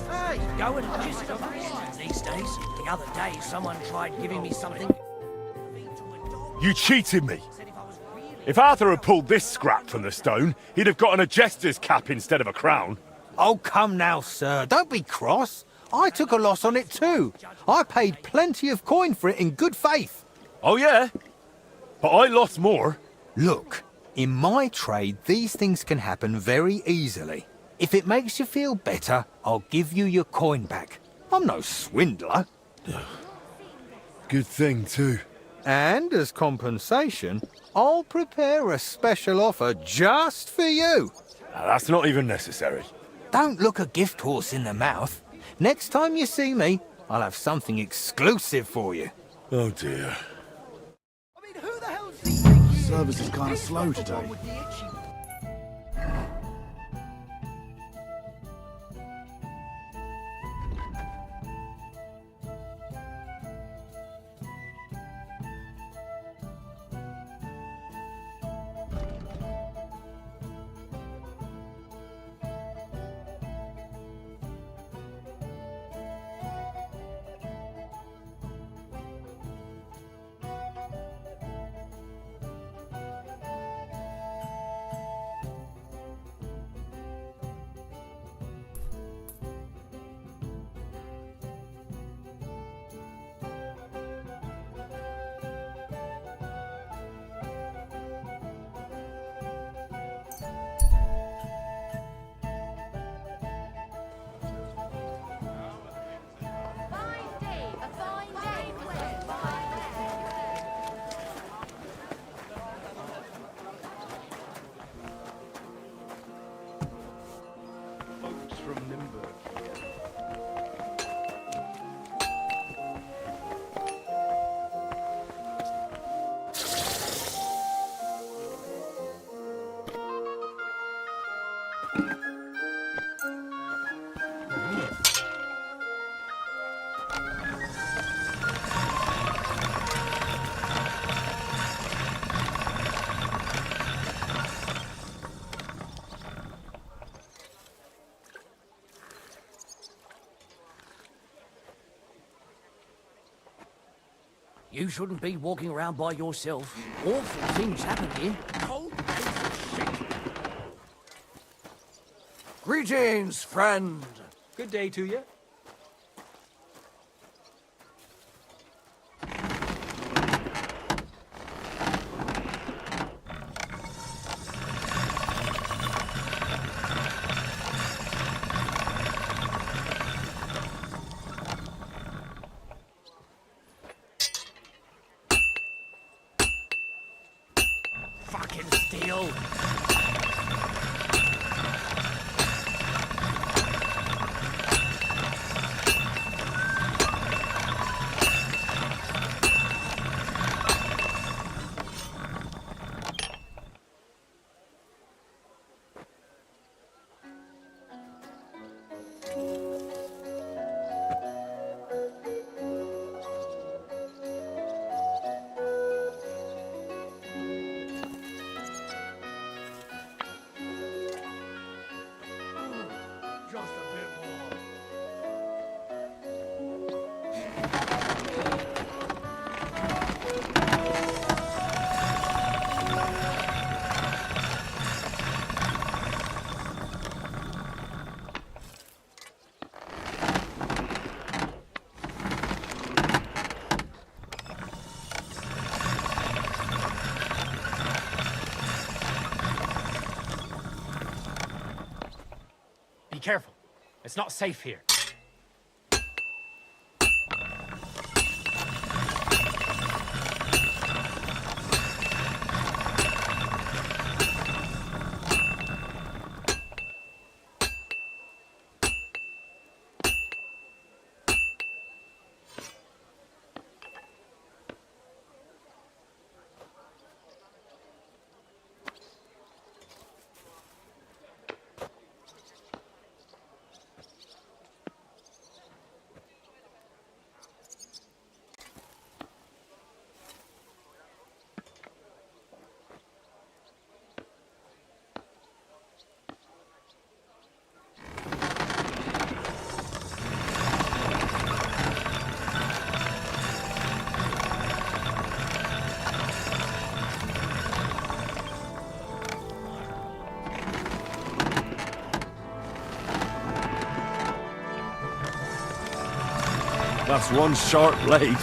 Go and kiss the face these days. The other day, someone tried giving me something. You cheated me. If Arthur had pulled this scrap from the stone, he'd have gotten a jester's cap instead of a crown. Oh, come now, sir. Don't be cross. I took a loss on it too. I paid plenty of coin for it in good faith. Oh, yeah? But I lost more. Look, in my trade, these things can happen very easily. If it makes you feel better, I'll give you your coin back. I'm no swindler. Good thing, too. And as compensation, I'll prepare a special offer just for you. That's not even necessary. Don't look a gift horse in the mouth. Next time you see me, I'll have something exclusive for you. Oh, dear. Service is kind of slow today. You shouldn't be walking around by yourself. Awful things happen here. Cold piece of shit. Greetings, friend. Good day to you. Fucking steel. Just a bit more. Be careful. It's not safe here. That's one sharp blade.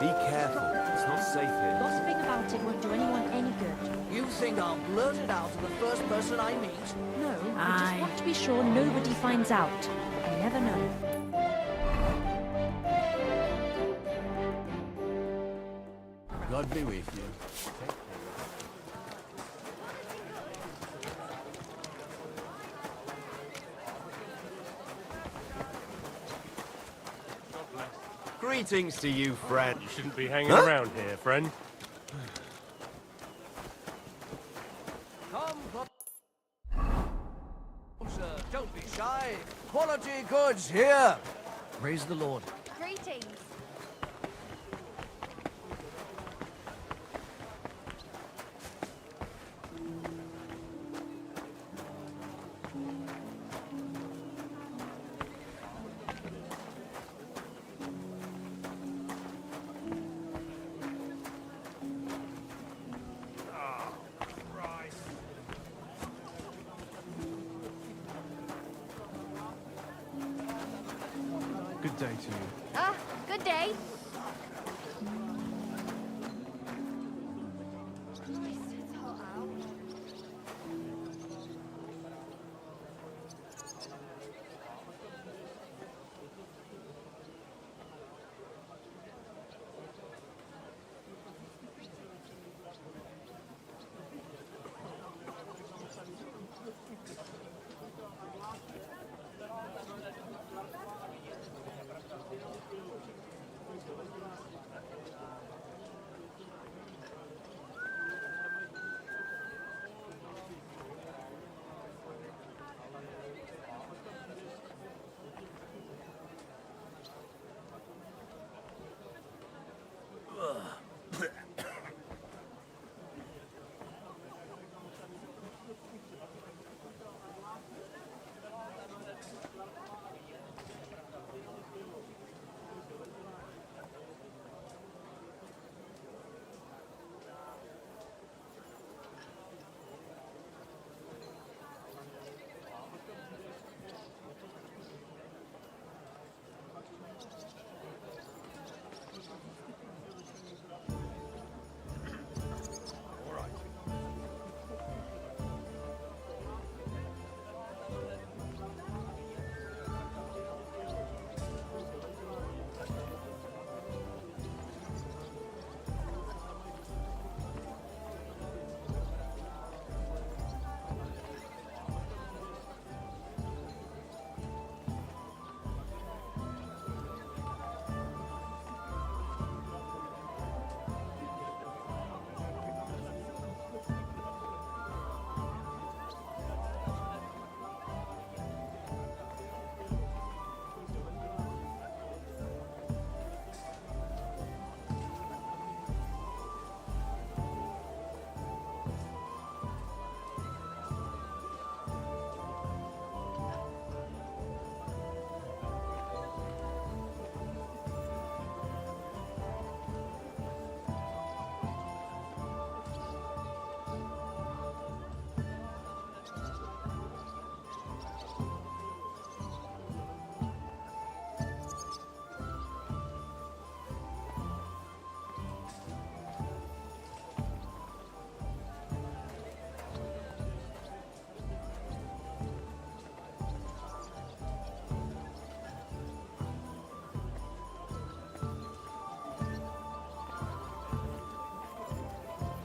Be careful. It's not safe here. Gossiping about it won't do anyone any good. You think I'll blurt it out to the first person I meet? No, I just want to be sure nobody finds out. You never know. God be with you. Greetings to you, friend. You shouldn't be hanging around here, friend. Come, sir, don't be shy. Quality goods here. Praise the Lord. Greetings. Good day to you. Ah, good day.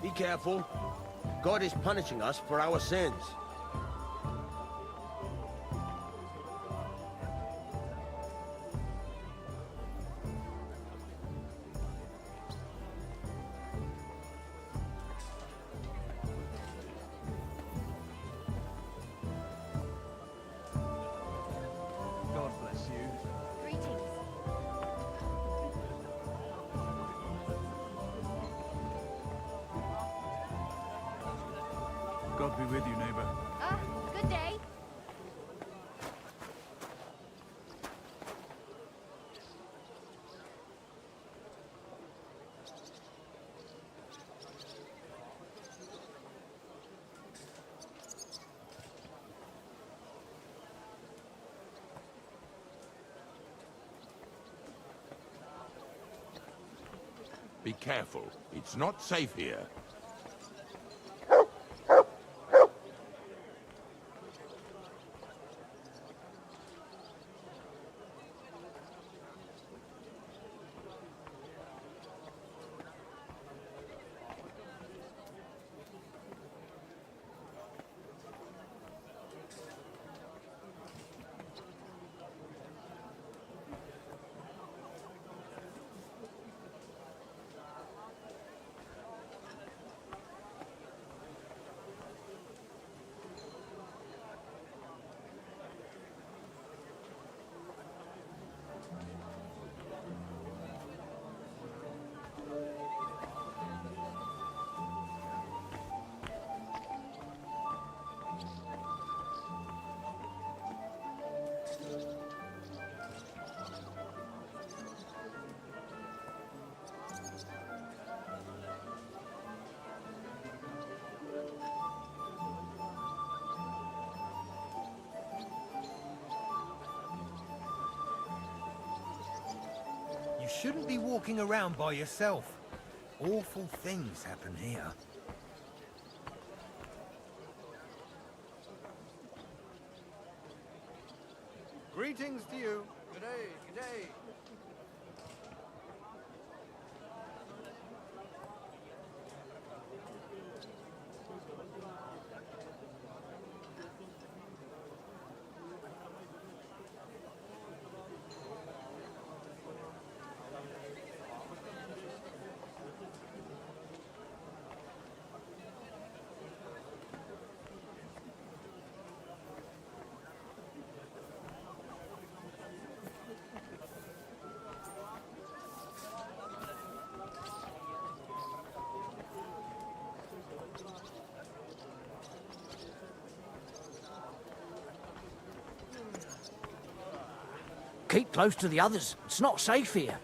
Be careful. God is punishing us for our sins. God bless you. Greetings. God be with you, neighbor. Good day. Be careful. It's not safe here. You shouldn't be walking around by yourself. Awful things happen here. Greetings to you. Good day, good day. Keep close to the others. It's not safe here.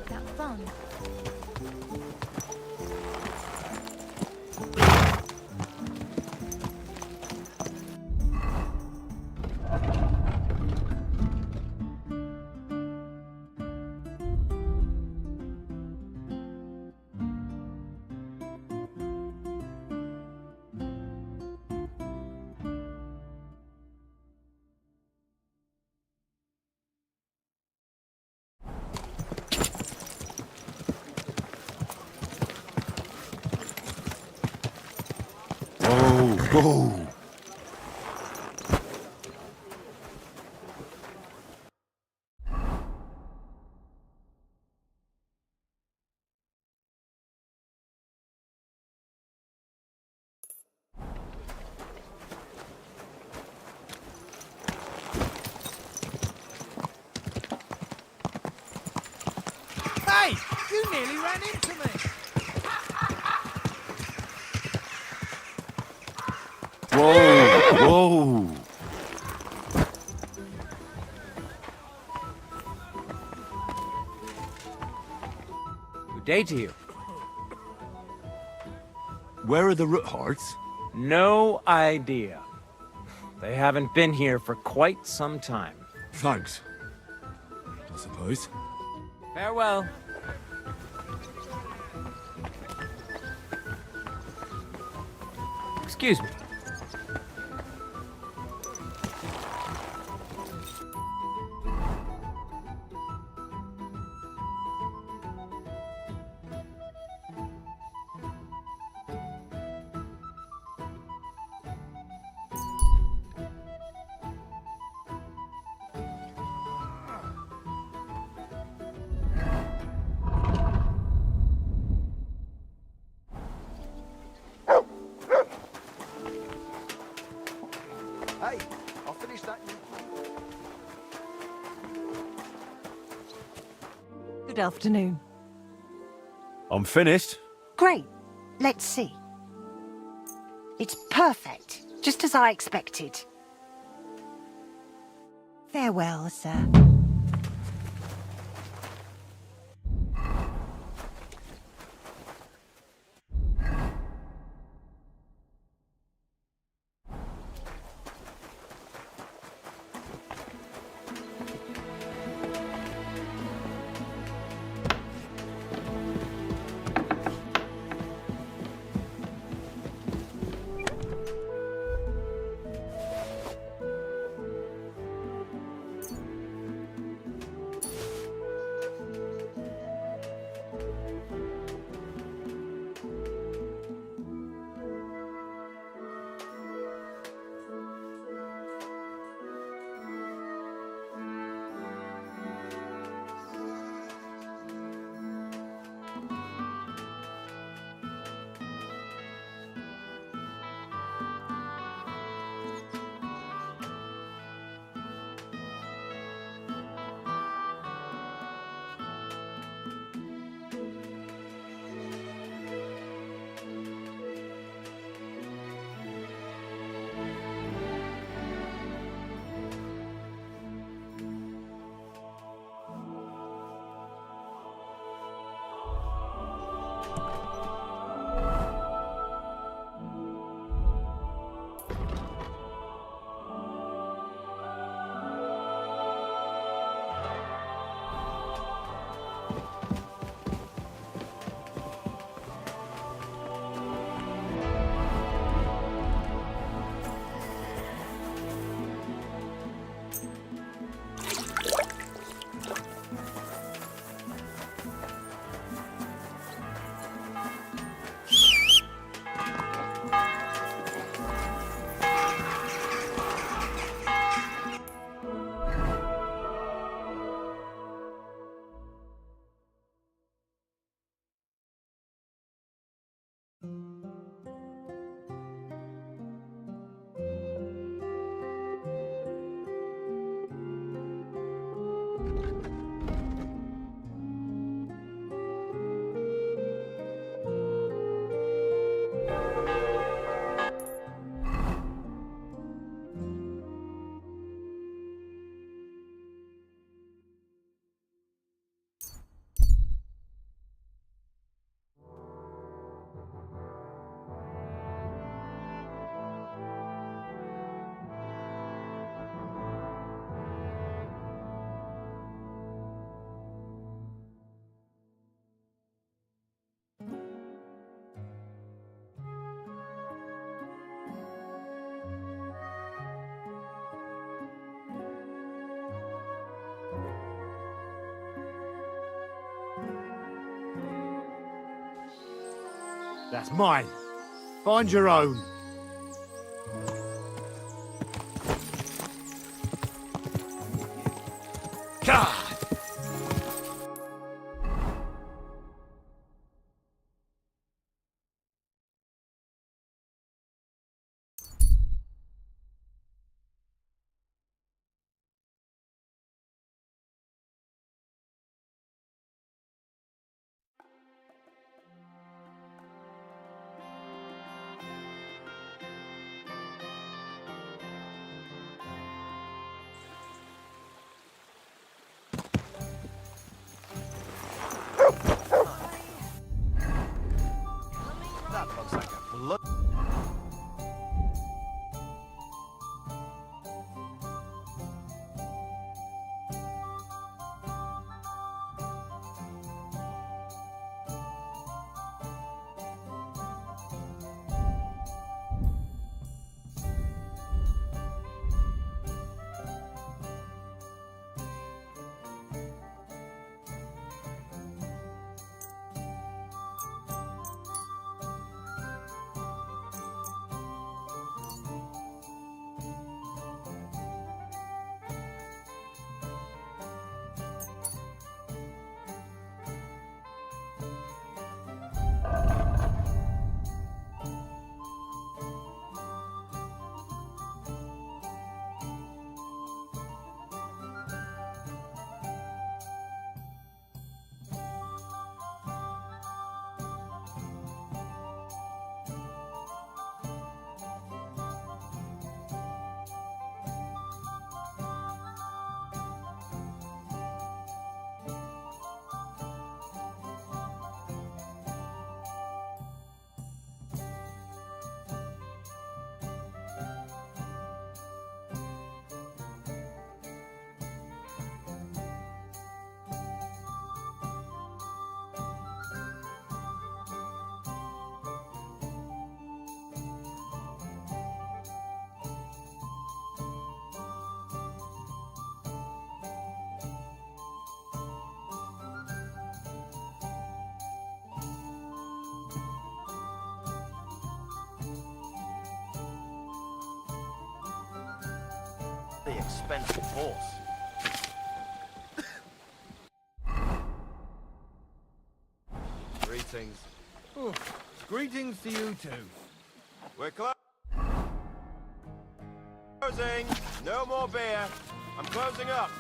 make that fun. Whoa! Hey! You nearly ran into me! Whoa! Good day to you. Where are the root hearts? No idea. They haven't been here for quite some time. Thanks. I suppose. Farewell. Excuse me. Hey, I'll finish that. Good afternoon. I'm finished. Great. Let's see. It's perfect, just as I expected. Farewell, sir. That's mine. Find your own. God! That looks like a blood. The expensive horse. Greetings. Oh, greetings to you too. We're closing. No more beer. I'm closing up.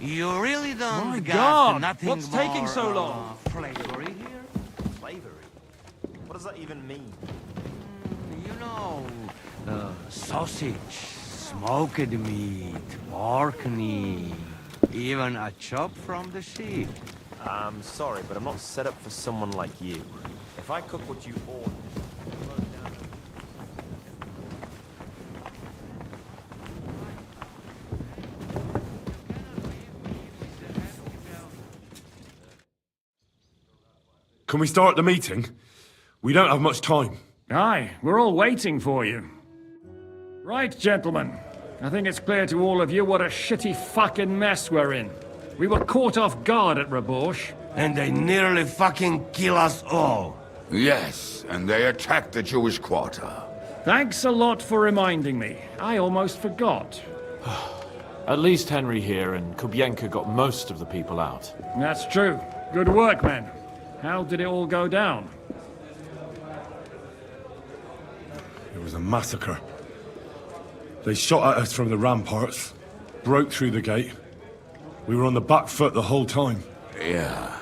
You really don't My got God! nothing What's taking more, so long? Flavory here? Slavery? What does that even mean? You know, sausage, smoked meat, pork meat, even a chop from the sheep. I'm sorry, but I'm not set up for someone like you. If I cook what you order... Can we start the meeting? We don't have much time. Aye, we're all waiting for you. Right, gentlemen. I think it's clear to all of you what a shitty fucking mess we're in. We were caught off guard at Rabosh. And they nearly fucking kill us all. Yes, and they attacked the Jewish quarter. Thanks a lot for reminding me. I almost forgot. At least Henry here and Kubienka got most of the people out. That's true. Good work, men. How did it all go down? It was a massacre. They shot at us from the ramparts, broke through the gate. We were on the back foot the whole time. Yeah.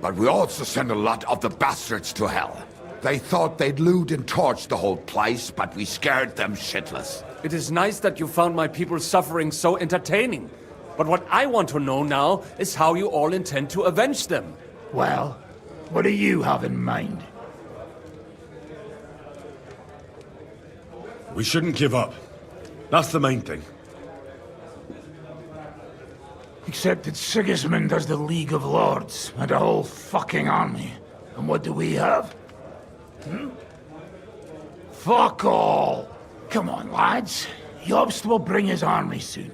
But we also sent a lot of the bastards to hell. They thought they'd loot and torch the whole place, but we scared them shitless. It is nice that you found my people's suffering so entertaining. But what I want to know now is how you all intend to avenge them. Well, what do you have in mind? We shouldn't give up. That's the main thing. Except that Sigismund has the League of Lords and a whole fucking army. And what do we have? Fuck all! Come on, lads. Jobst will bring his army soon.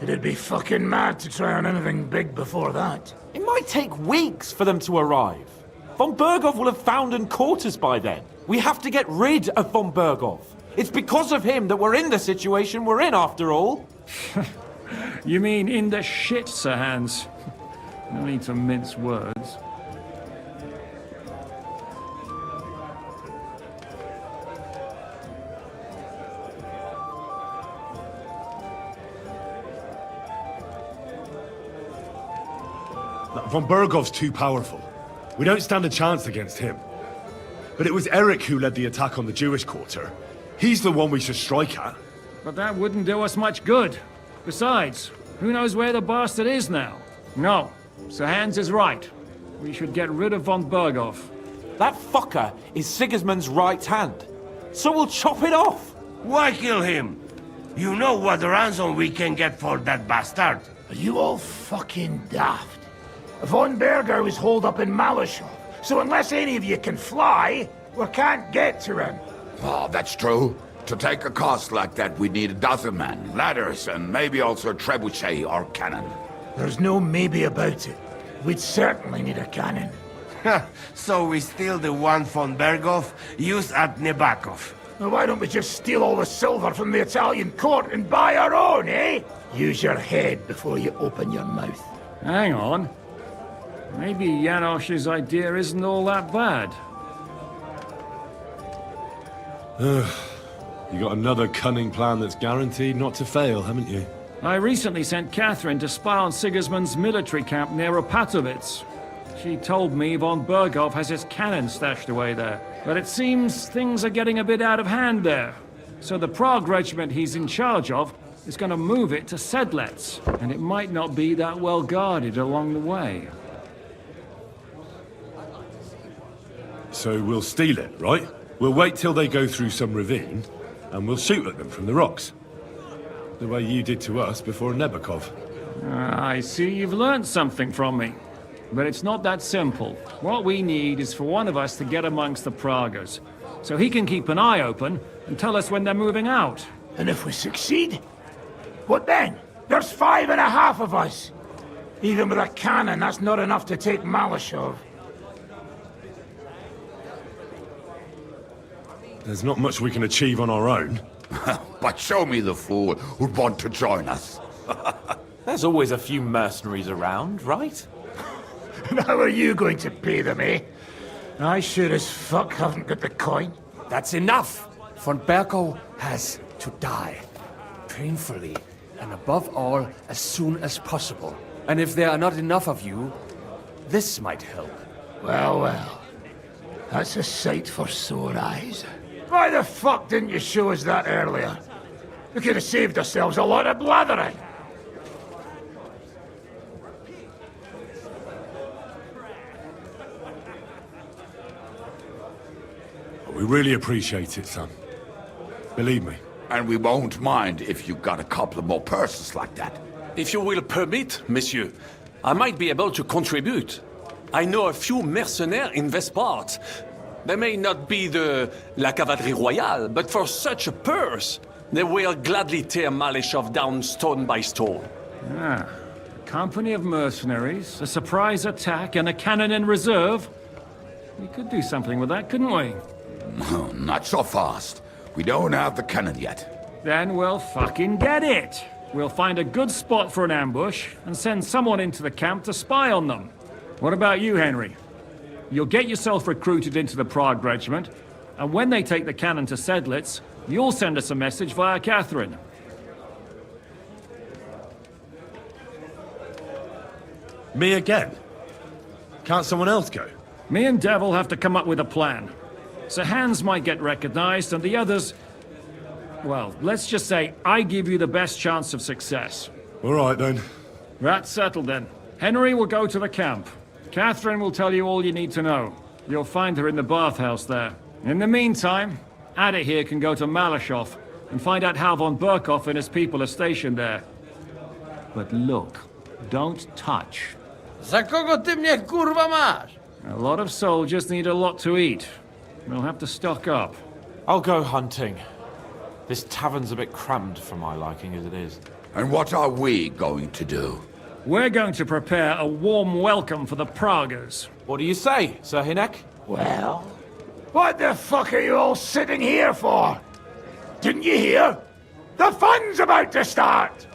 It'd be fucking mad to try on anything big before that. It might take weeks for them to arrive. Von Berghoff will have found and caught us by then. We have to get rid of Von Berghoff. It's because of him that we're in the situation we're in, after all. You mean in the shit, Sir Hans? No need to mince words. Von Berghoff's too powerful. We don't stand a chance against him. But it was Eric who led the attack on the Jewish quarter. He's the one we should strike at. But that wouldn't do us much good. Besides, who knows where the bastard is now? No, Sir Hans is right. We should get rid of von Berghoff. That fucker is Sigismund's right hand. So we'll chop it off. Why kill him? You know what ransom we can get for that bastard. Are you all fucking daft? Von Berger was holed up in Malishov, so unless any of you can fly, we can't get to him. Oh, that's true. To take a cost like that, we'd need a dozen men, ladders, and maybe also a trebuchet or cannon. There's no maybe about it. We'd certainly need a cannon. So we steal the one von Berghoff, use at Nebakov. Well, why don't we just steal all the silver from the Italian court and buy our own, eh? Use your head before you open your mouth. Hang on. Maybe Janosch's idea isn't all that bad. You got another cunning plan that's guaranteed not to fail, haven't you? I recently sent Catherine to spy on Sigismund's military camp near Opatovitz. She told me von Berghoff has his cannon stashed away there. But it seems things are getting a bit out of hand there. So the Prague regiment he's in charge of is going to move it to Sedlec, and it might not be that well guarded along the way. So we'll steal it, right? We'll wait till they go through some ravine, and we'll shoot at them from the rocks. The way you did to us before Nebakov. I see you've learned something from me. But it's not that simple. What we need is for one of us to get amongst the Praguers, so he can keep an eye open and tell us when they're moving out. And if we succeed? What then? There's 5.5 of us. Even with a cannon, that's not enough to take Malishov. There's not much we can achieve on our own. But show me the fool who'd want to join us. There's always a few mercenaries around, right? And how are you going to pay them, eh? I sure as fuck haven't got the coin. That's enough! Von Berghoff has to die. Painfully, and above all, as soon as possible. And if there are not enough of you, this might help. Well, well. That's a sight for sore eyes. Why the fuck didn't you show us that earlier? We could have saved ourselves a lot of blathering. We really appreciate it, son. Believe me. And we won't mind if you got a couple of more purses like that. If you will permit, monsieur, I might be able to contribute. I know a few mercenaires in this part. They may not be la cavalerie royale, but for such a purse, they will gladly tear Malishov down stone by stone. Ah, a company of mercenaries, a surprise attack, and a cannon in reserve. We could do something with that, couldn't we? No, not so fast. We don't have the cannon yet. Then we'll fucking get it. We'll find a good spot for an ambush and send someone into the camp to spy on them. What about you, Henry? You'll get yourself recruited into the Prague regiment, and when they take the cannon to Sedlec, you'll send us a message via Catherine. Me again? Can't someone else go? Me and Devil have to come up with a plan. Sir Hans might get recognized, and the others... Well, let's just say I give you the best chance of success. All right, then. That's settled, then. Henry will go to the camp. Catherine will tell you all you need to know. You'll find her in the bathhouse there. In the meantime, Ada here can go to Malashov and find out how von Burkhoff and his people are stationed there. But look, don't touch. Za kogo ty mnie kurwa masz? A lot of soldiers need a lot to eat. We'll have to stock up. I'll go hunting. This tavern's a bit crammed for my liking as it is. And what are we going to do? We're going to prepare a warm welcome for the Pragas. What do you say, Sir Hinek? Well, what the fuck are you all sitting here for? Didn't you hear? The fun's about to start!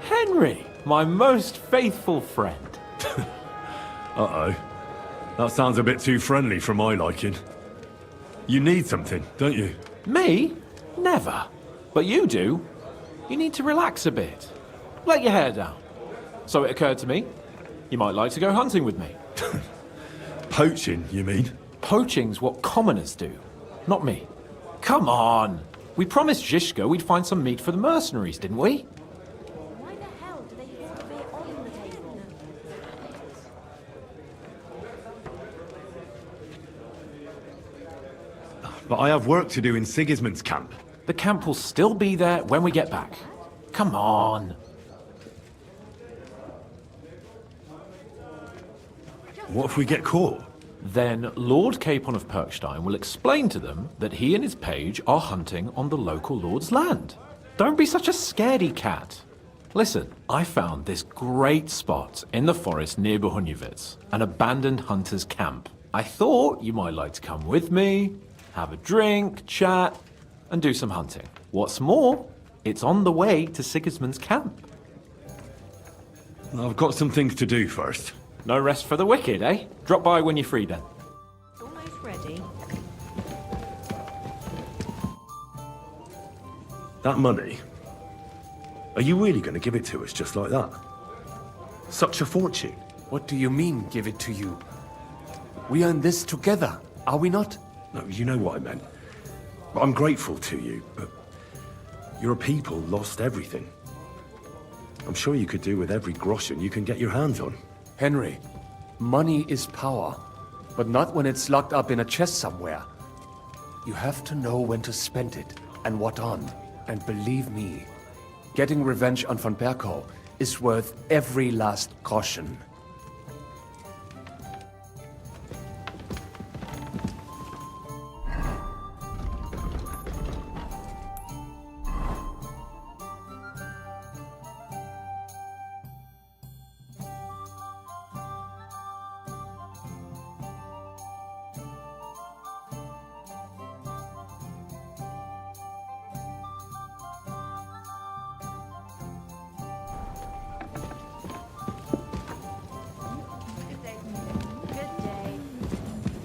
Henry, my most faithful friend. Uh-oh. That sounds a bit too friendly for my liking. You need something, don't you? Me? Never. But you do. You need to relax a bit. Let your hair down. So it occurred to me, you might like to go hunting with me. Poaching, you mean? Poaching's what commoners do, not me. Come on. We promised Zhishka we'd find some meat for the mercenaries, didn't we? Why the hell do they use the beer on the table? But I have work to do in Sigismund's camp. The camp will still be there when we get back. Come on. What if we get caught? Then Lord Capon of Perkstein will explain to them that he and his page are hunting on the local lord's land. Don't be such a scaredy cat. Listen, I found this great spot in the forest near Bohunjevitz, an abandoned hunter's camp. I thought you might like to come with me, have a drink, chat, and do some hunting. What's more, it's on the way to Sigismund's camp. I've got some things to do first. No rest for the wicked, eh? Drop by when you're free, then. It's almost ready. That money? Are you really going to give it to us just like that? Such a fortune. What do you mean, give it to you? We earn this together, are we not? No, you know what I meant. I'm grateful to you, but your people lost everything. I'm sure you could do with every groschen you can get your hands on. Henry, money is power, but not when it's locked up in a chest somewhere. You have to know when to spend it, and what on. And believe me, getting revenge on von Berkow is worth every last groschen.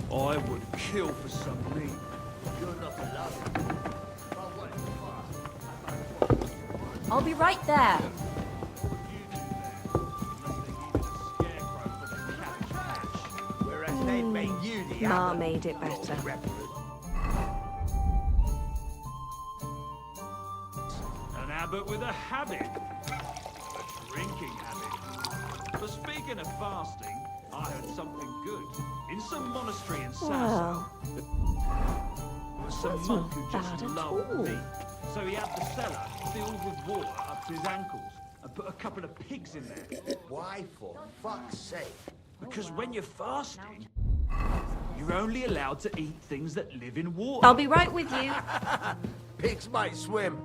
I would kill for some meat. You're not allowed. I'll be right there. Whereas they made you the Ma made it better. An abbot with a habit. A drinking habit. But speaking of fasting, I heard something good. In some monastery in Sassa, Well, there was some that's monk not who just bad at loved all. meat. So he had the cellar filled with water up to his ankles and put a couple of pigs in there. Why, for fuck's sake? Because when you're fasting, you're only allowed to eat things that live in water. I'll be right with you. Pigs might swim.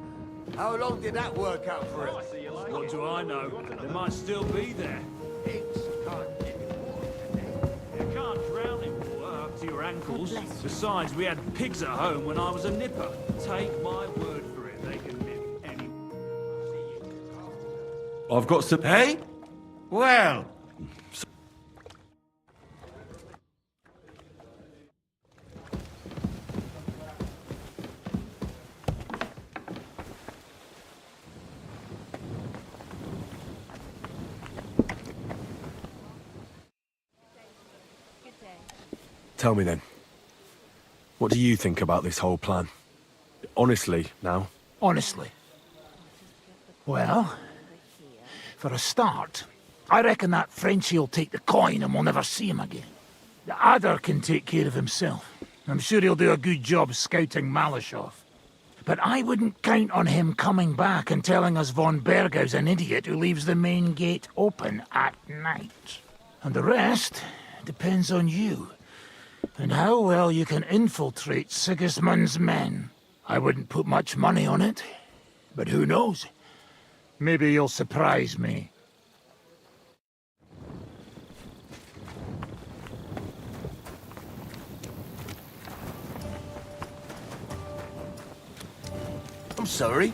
How long did that work out for us? What do I know? They might still be there. Pigs can't live in water. You can't drown in water up to your ankles. God bless you. Besides, we had pigs at home when I was a nipper. Take my word for it, they can live anywhere. I've got some... Hey? Well, Tell me then. What do you think about this whole plan? Honestly, now. Honestly. Well, for a start, I reckon that Frenchie'll take the coin and we'll never see him again. The Adder can take care of himself. I'm sure he'll do a good job scouting Malashov. But I wouldn't count on him coming back and telling us von Bergau's an idiot who leaves the main gate open at night. And the rest depends on you, and how well you can infiltrate Sigismund's men. I wouldn't put much money on it, but who knows? Maybe you'll surprise me. I'm sorry.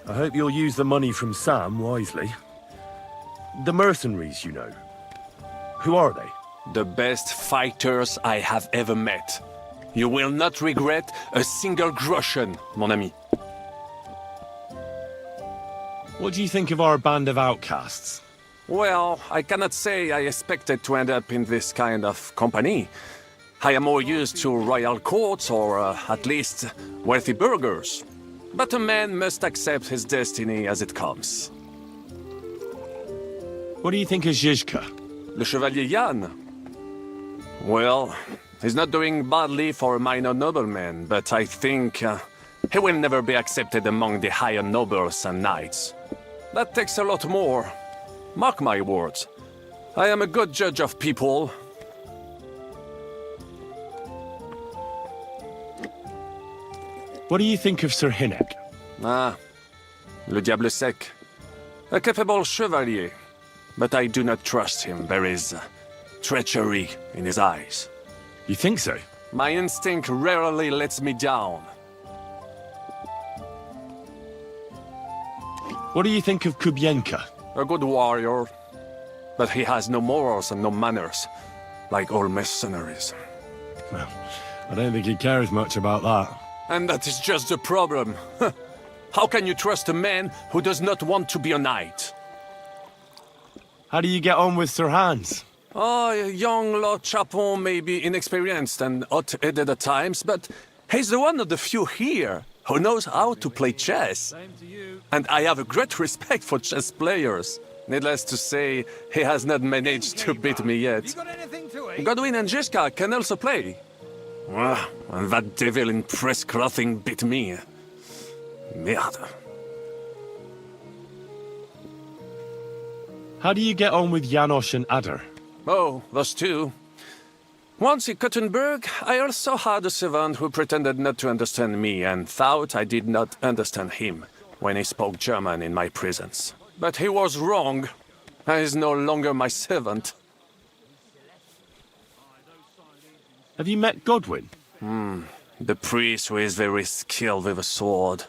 I hope you'll use the money from Sam wisely. The mercenaries, you know. Who are they? The best fighters I have ever met. You will not regret a single groschen, mon ami. What do you think of our band of outcasts? Well, I cannot say I expected to end up in this kind of company. I am more used to royal courts or at least wealthy burghers. But a man must accept his destiny as it comes. What do you think of Zizka? Le Chevalier Jan? Well, he's not doing badly for a minor nobleman, but I think he will never be accepted among the higher nobles and knights. That takes a lot more. Mark my words. I am a good judge of people. What do you think of Sir Hynek? Ah, le diable sec. A capable chevalier, but I do not trust him. There is treachery in his eyes. You think so? My instinct rarely lets me down. What do you think of Kubienka? A good warrior, but he has no morals and no manners, like all mercenaries. Well, I don't think he cares much about that. And that is just the problem. How can you trust a man who does not want to be a knight? How do you get on with Sir Hans? Oh, young Lord Chapon may be inexperienced and hot-headed at times, but he's the one of the few here who knows how to play chess. And I have a great respect for chess players. Needless to say, he has not managed to beat me yet. Godwin and Zizka can also play. And that devil in press clothing beat me. Merde. How do you get on with Janosch and Adder? Oh, those two. Once in Kuttenberg, I also had a servant who pretended not to understand me and thought I did not understand him when he spoke German in my presence. But he was wrong. He is no longer my servant. Have you met Godwin? The priest who is very skilled with a sword.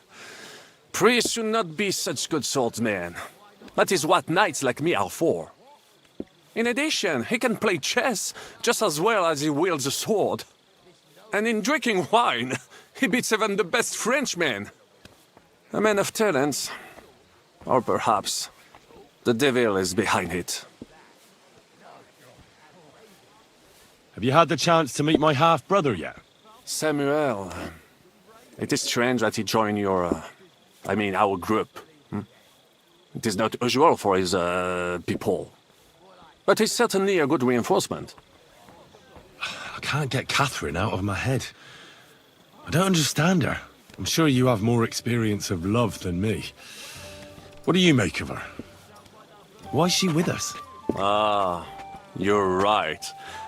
Priests should not be such good swordsmen. That is what knights like me are for. In addition, he can play chess just as well as he wields a sword. And in drinking wine, he beats even the best Frenchmen. A man of talents. Or perhaps the devil is behind it. Have you had the chance to meet my half-brother yet? Samuel. It is strange that he joined your... our group. It is not usual for his people. But he's certainly a good reinforcement. I can't get Catherine out of my head. I don't understand her. I'm sure you have more experience of love than me. What do you make of her? Why is she with us? Ah, you're right.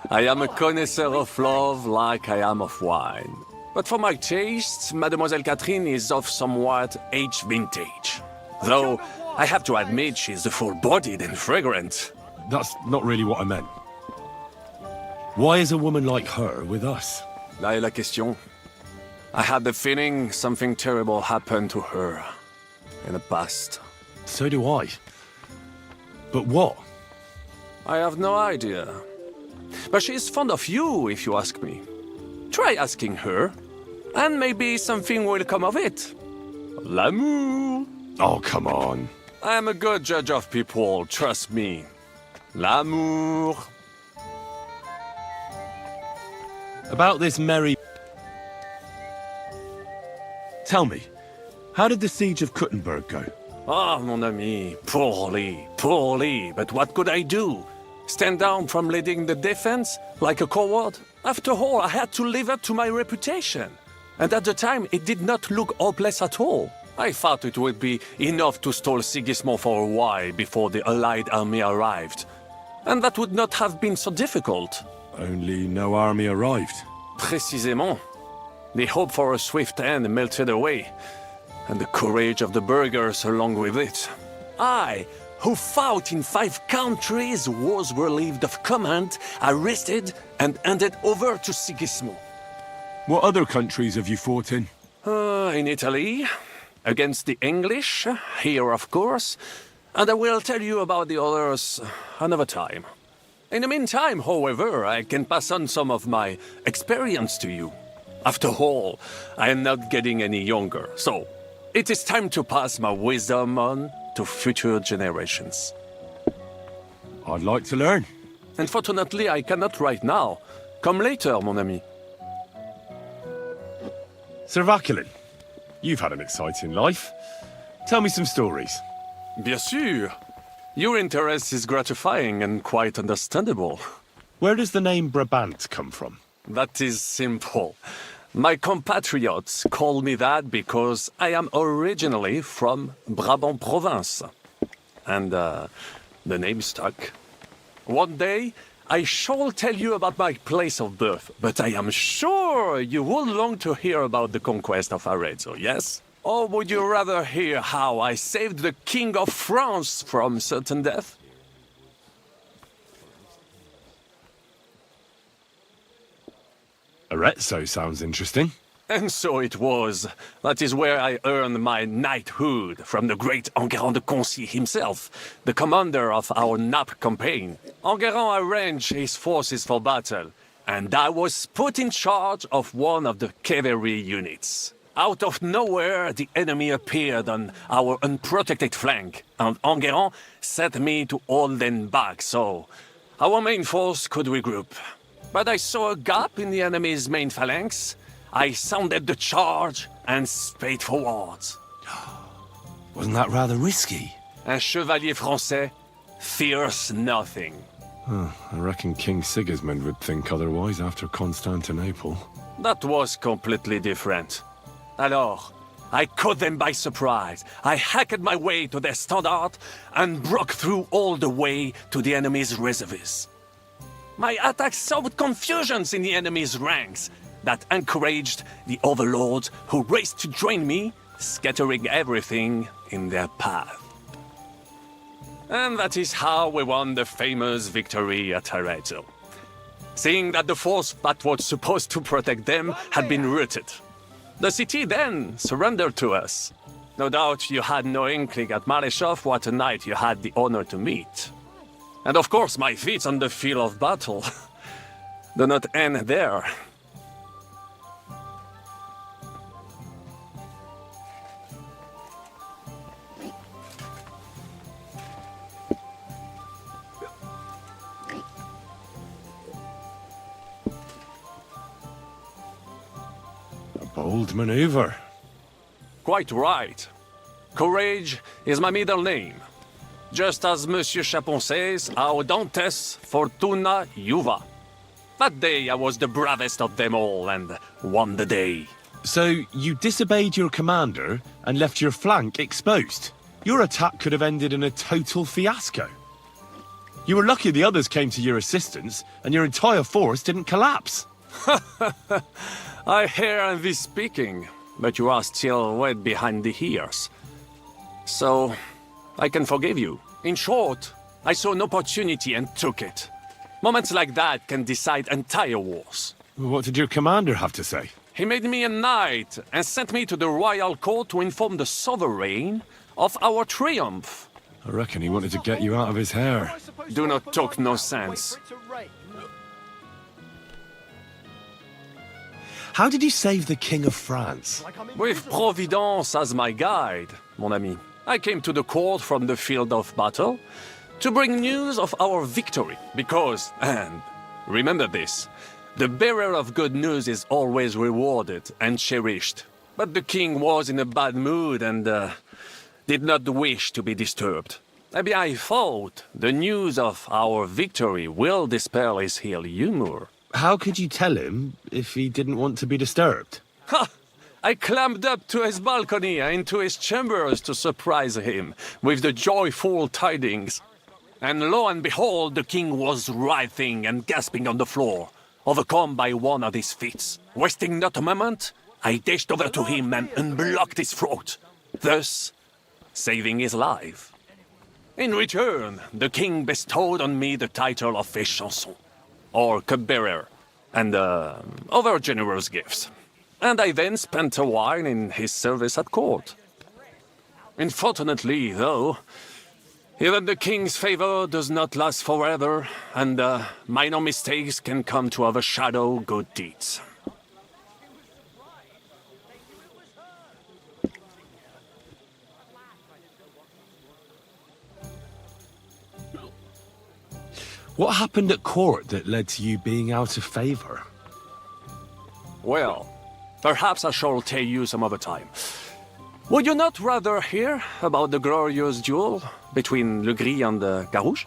I am a connoisseur of love like I am of wine. But for my taste, Mademoiselle Catherine is of somewhat age vintage. Though, I have to admit she's full-bodied and fragrant. That's not really what I meant. Why is a woman like her with us? Là est la question. I had the feeling something terrible happened to her in the past. So do I. But what? I have no idea. But she is fond of you, if you ask me. Try asking her, and maybe something will come of it. L'amour! Oh, come on. I am a good judge of people, trust me. L'amour. About this merry... Tell me, how did the siege of Kuttenberg go? Ah, mon ami, poorly, poorly. But what could I do? Stand down from leading the defense like a coward? After all, I had to live up to my reputation. And at the time, it did not look hopeless at all. I thought it would be enough to stall Sigismund for a while before the Allied army arrived. And that would not have been so difficult. Only no army arrived. Précisément. The hope for a swift end melted away, and the courage of the burghers along with it. I, who fought in 5 countries, was relieved of command, arrested, and handed over to Sigismund. What other countries have you fought in? In Italy, against the English, here of course, and I will tell you about the others another time. In the meantime, however, I can pass on some of my experience to you. After all, I am not getting any younger, so it is time to pass my wisdom on to future generations. I'd like to learn. Unfortunately, I cannot right now. Come later, mon ami. Sir Vaculin, you've had an exciting life. Tell me some stories. Bien sûr. Your interest is gratifying and quite understandable. Where does the name Brabant come from? That is simple. My compatriots call me that because I am originally from Brabant province. And the name stuck. One day, I shall tell you about my place of birth, but I am sure you will long to hear about the conquest of Arezzo, yes? Or would you rather hear how I saved the King of France from certain death? Arezzo sounds interesting. And so it was. That is where I earned my knighthood from the great Enguerrand de Concy himself, the commander of our Naples campaign. Enguerrand arranged his forces for battle, and I was put in charge of one of the cavalry units. Out of nowhere, the enemy appeared on our unprotected flank, and Enguerrand set me to hold them back so our main force could regroup. But I saw a gap in the enemy's main phalanx. I sounded the charge and sped forwards. Wasn't that rather risky? Un chevalier français fears nothing. I reckon King Sigismund would think otherwise after Constantinople. That was completely different. Alors, I caught them by surprise. I hacked my way to their standard and broke through all the way to the enemy's reservoirs. My attack sowed confusions in the enemy's ranks that encouraged the overlords who raced to join me, scattering everything in their path. And that is how we won the famous victory at Arezzo. Seeing that the force that was supposed to protect them had been routed. The city then surrendered to us. No doubt you had no inkling at Maleshov what a knight you had the honor to meet. And of course, my feats on the field of battle do not end there. A bold maneuver. Quite right. Courage is my middle name. Just as Monsieur Chapon says, Audantes Fortuna Juva. That day I was the bravest of them all and won the day. So you disobeyed your commander and left your flank exposed? Your attack could have ended in a total fiasco. You were lucky the others came to your assistance and your entire force didn't collapse. I hear envy speaking, but you are still wet behind the ears. So, I can forgive you. In short, I saw an opportunity and took it. Moments like that can decide entire wars. What did your commander have to say? He made me a knight and sent me to the royal court to inform the sovereign of our triumph. I reckon he wanted to get you out of his hair. Do not talk no sense. How did you save the King of France? With Providence as my guide, mon ami. I came to the court from the field of battle to bring news of our victory, because, and remember this, the bearer of good news is always rewarded and cherished. But the king was in a bad mood and did not wish to be disturbed. Maybe I thought the news of our victory will dispel his ill humor. How could you tell him if he didn't want to be disturbed? Ha! I climbed up to his balcony and into his chambers to surprise him with the joyful tidings. And lo and behold, the king was writhing and gasping on the floor, overcome by one of his fits. Wasting not a moment, I dashed over to him and unblocked his throat, thus saving his life. In return, the king bestowed on me the title of Chanson, or cupbearer, and other generous gifts. And I then spent a while in his service at court. Unfortunately, though, even the king's favor does not last forever, and minor mistakes can come to overshadow good deeds. What happened at court that led to you being out of favor? Well, perhaps I shall tell you some other time. Would you not rather hear about the glorious duel between Le Gris and Carouge?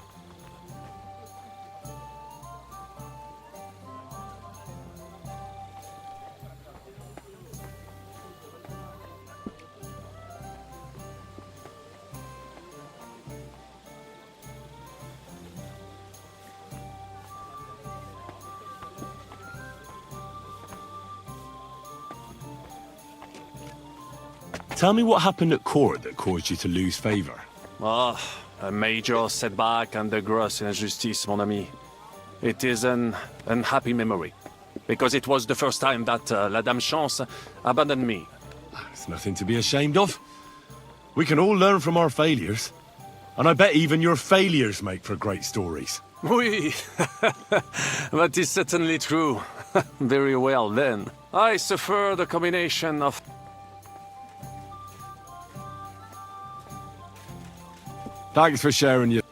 Tell me what happened at court that caused you to lose favor. Ah, a major setback and a gross injustice, mon ami. It is an unhappy memory, because it was the first time that La Dame Chance abandoned me. It's nothing to be ashamed of. We can all learn from our failures. And I bet even your failures make for great stories. Oui, that is certainly true. Very well, then. I suffer the combination of... Thanks for sharing your...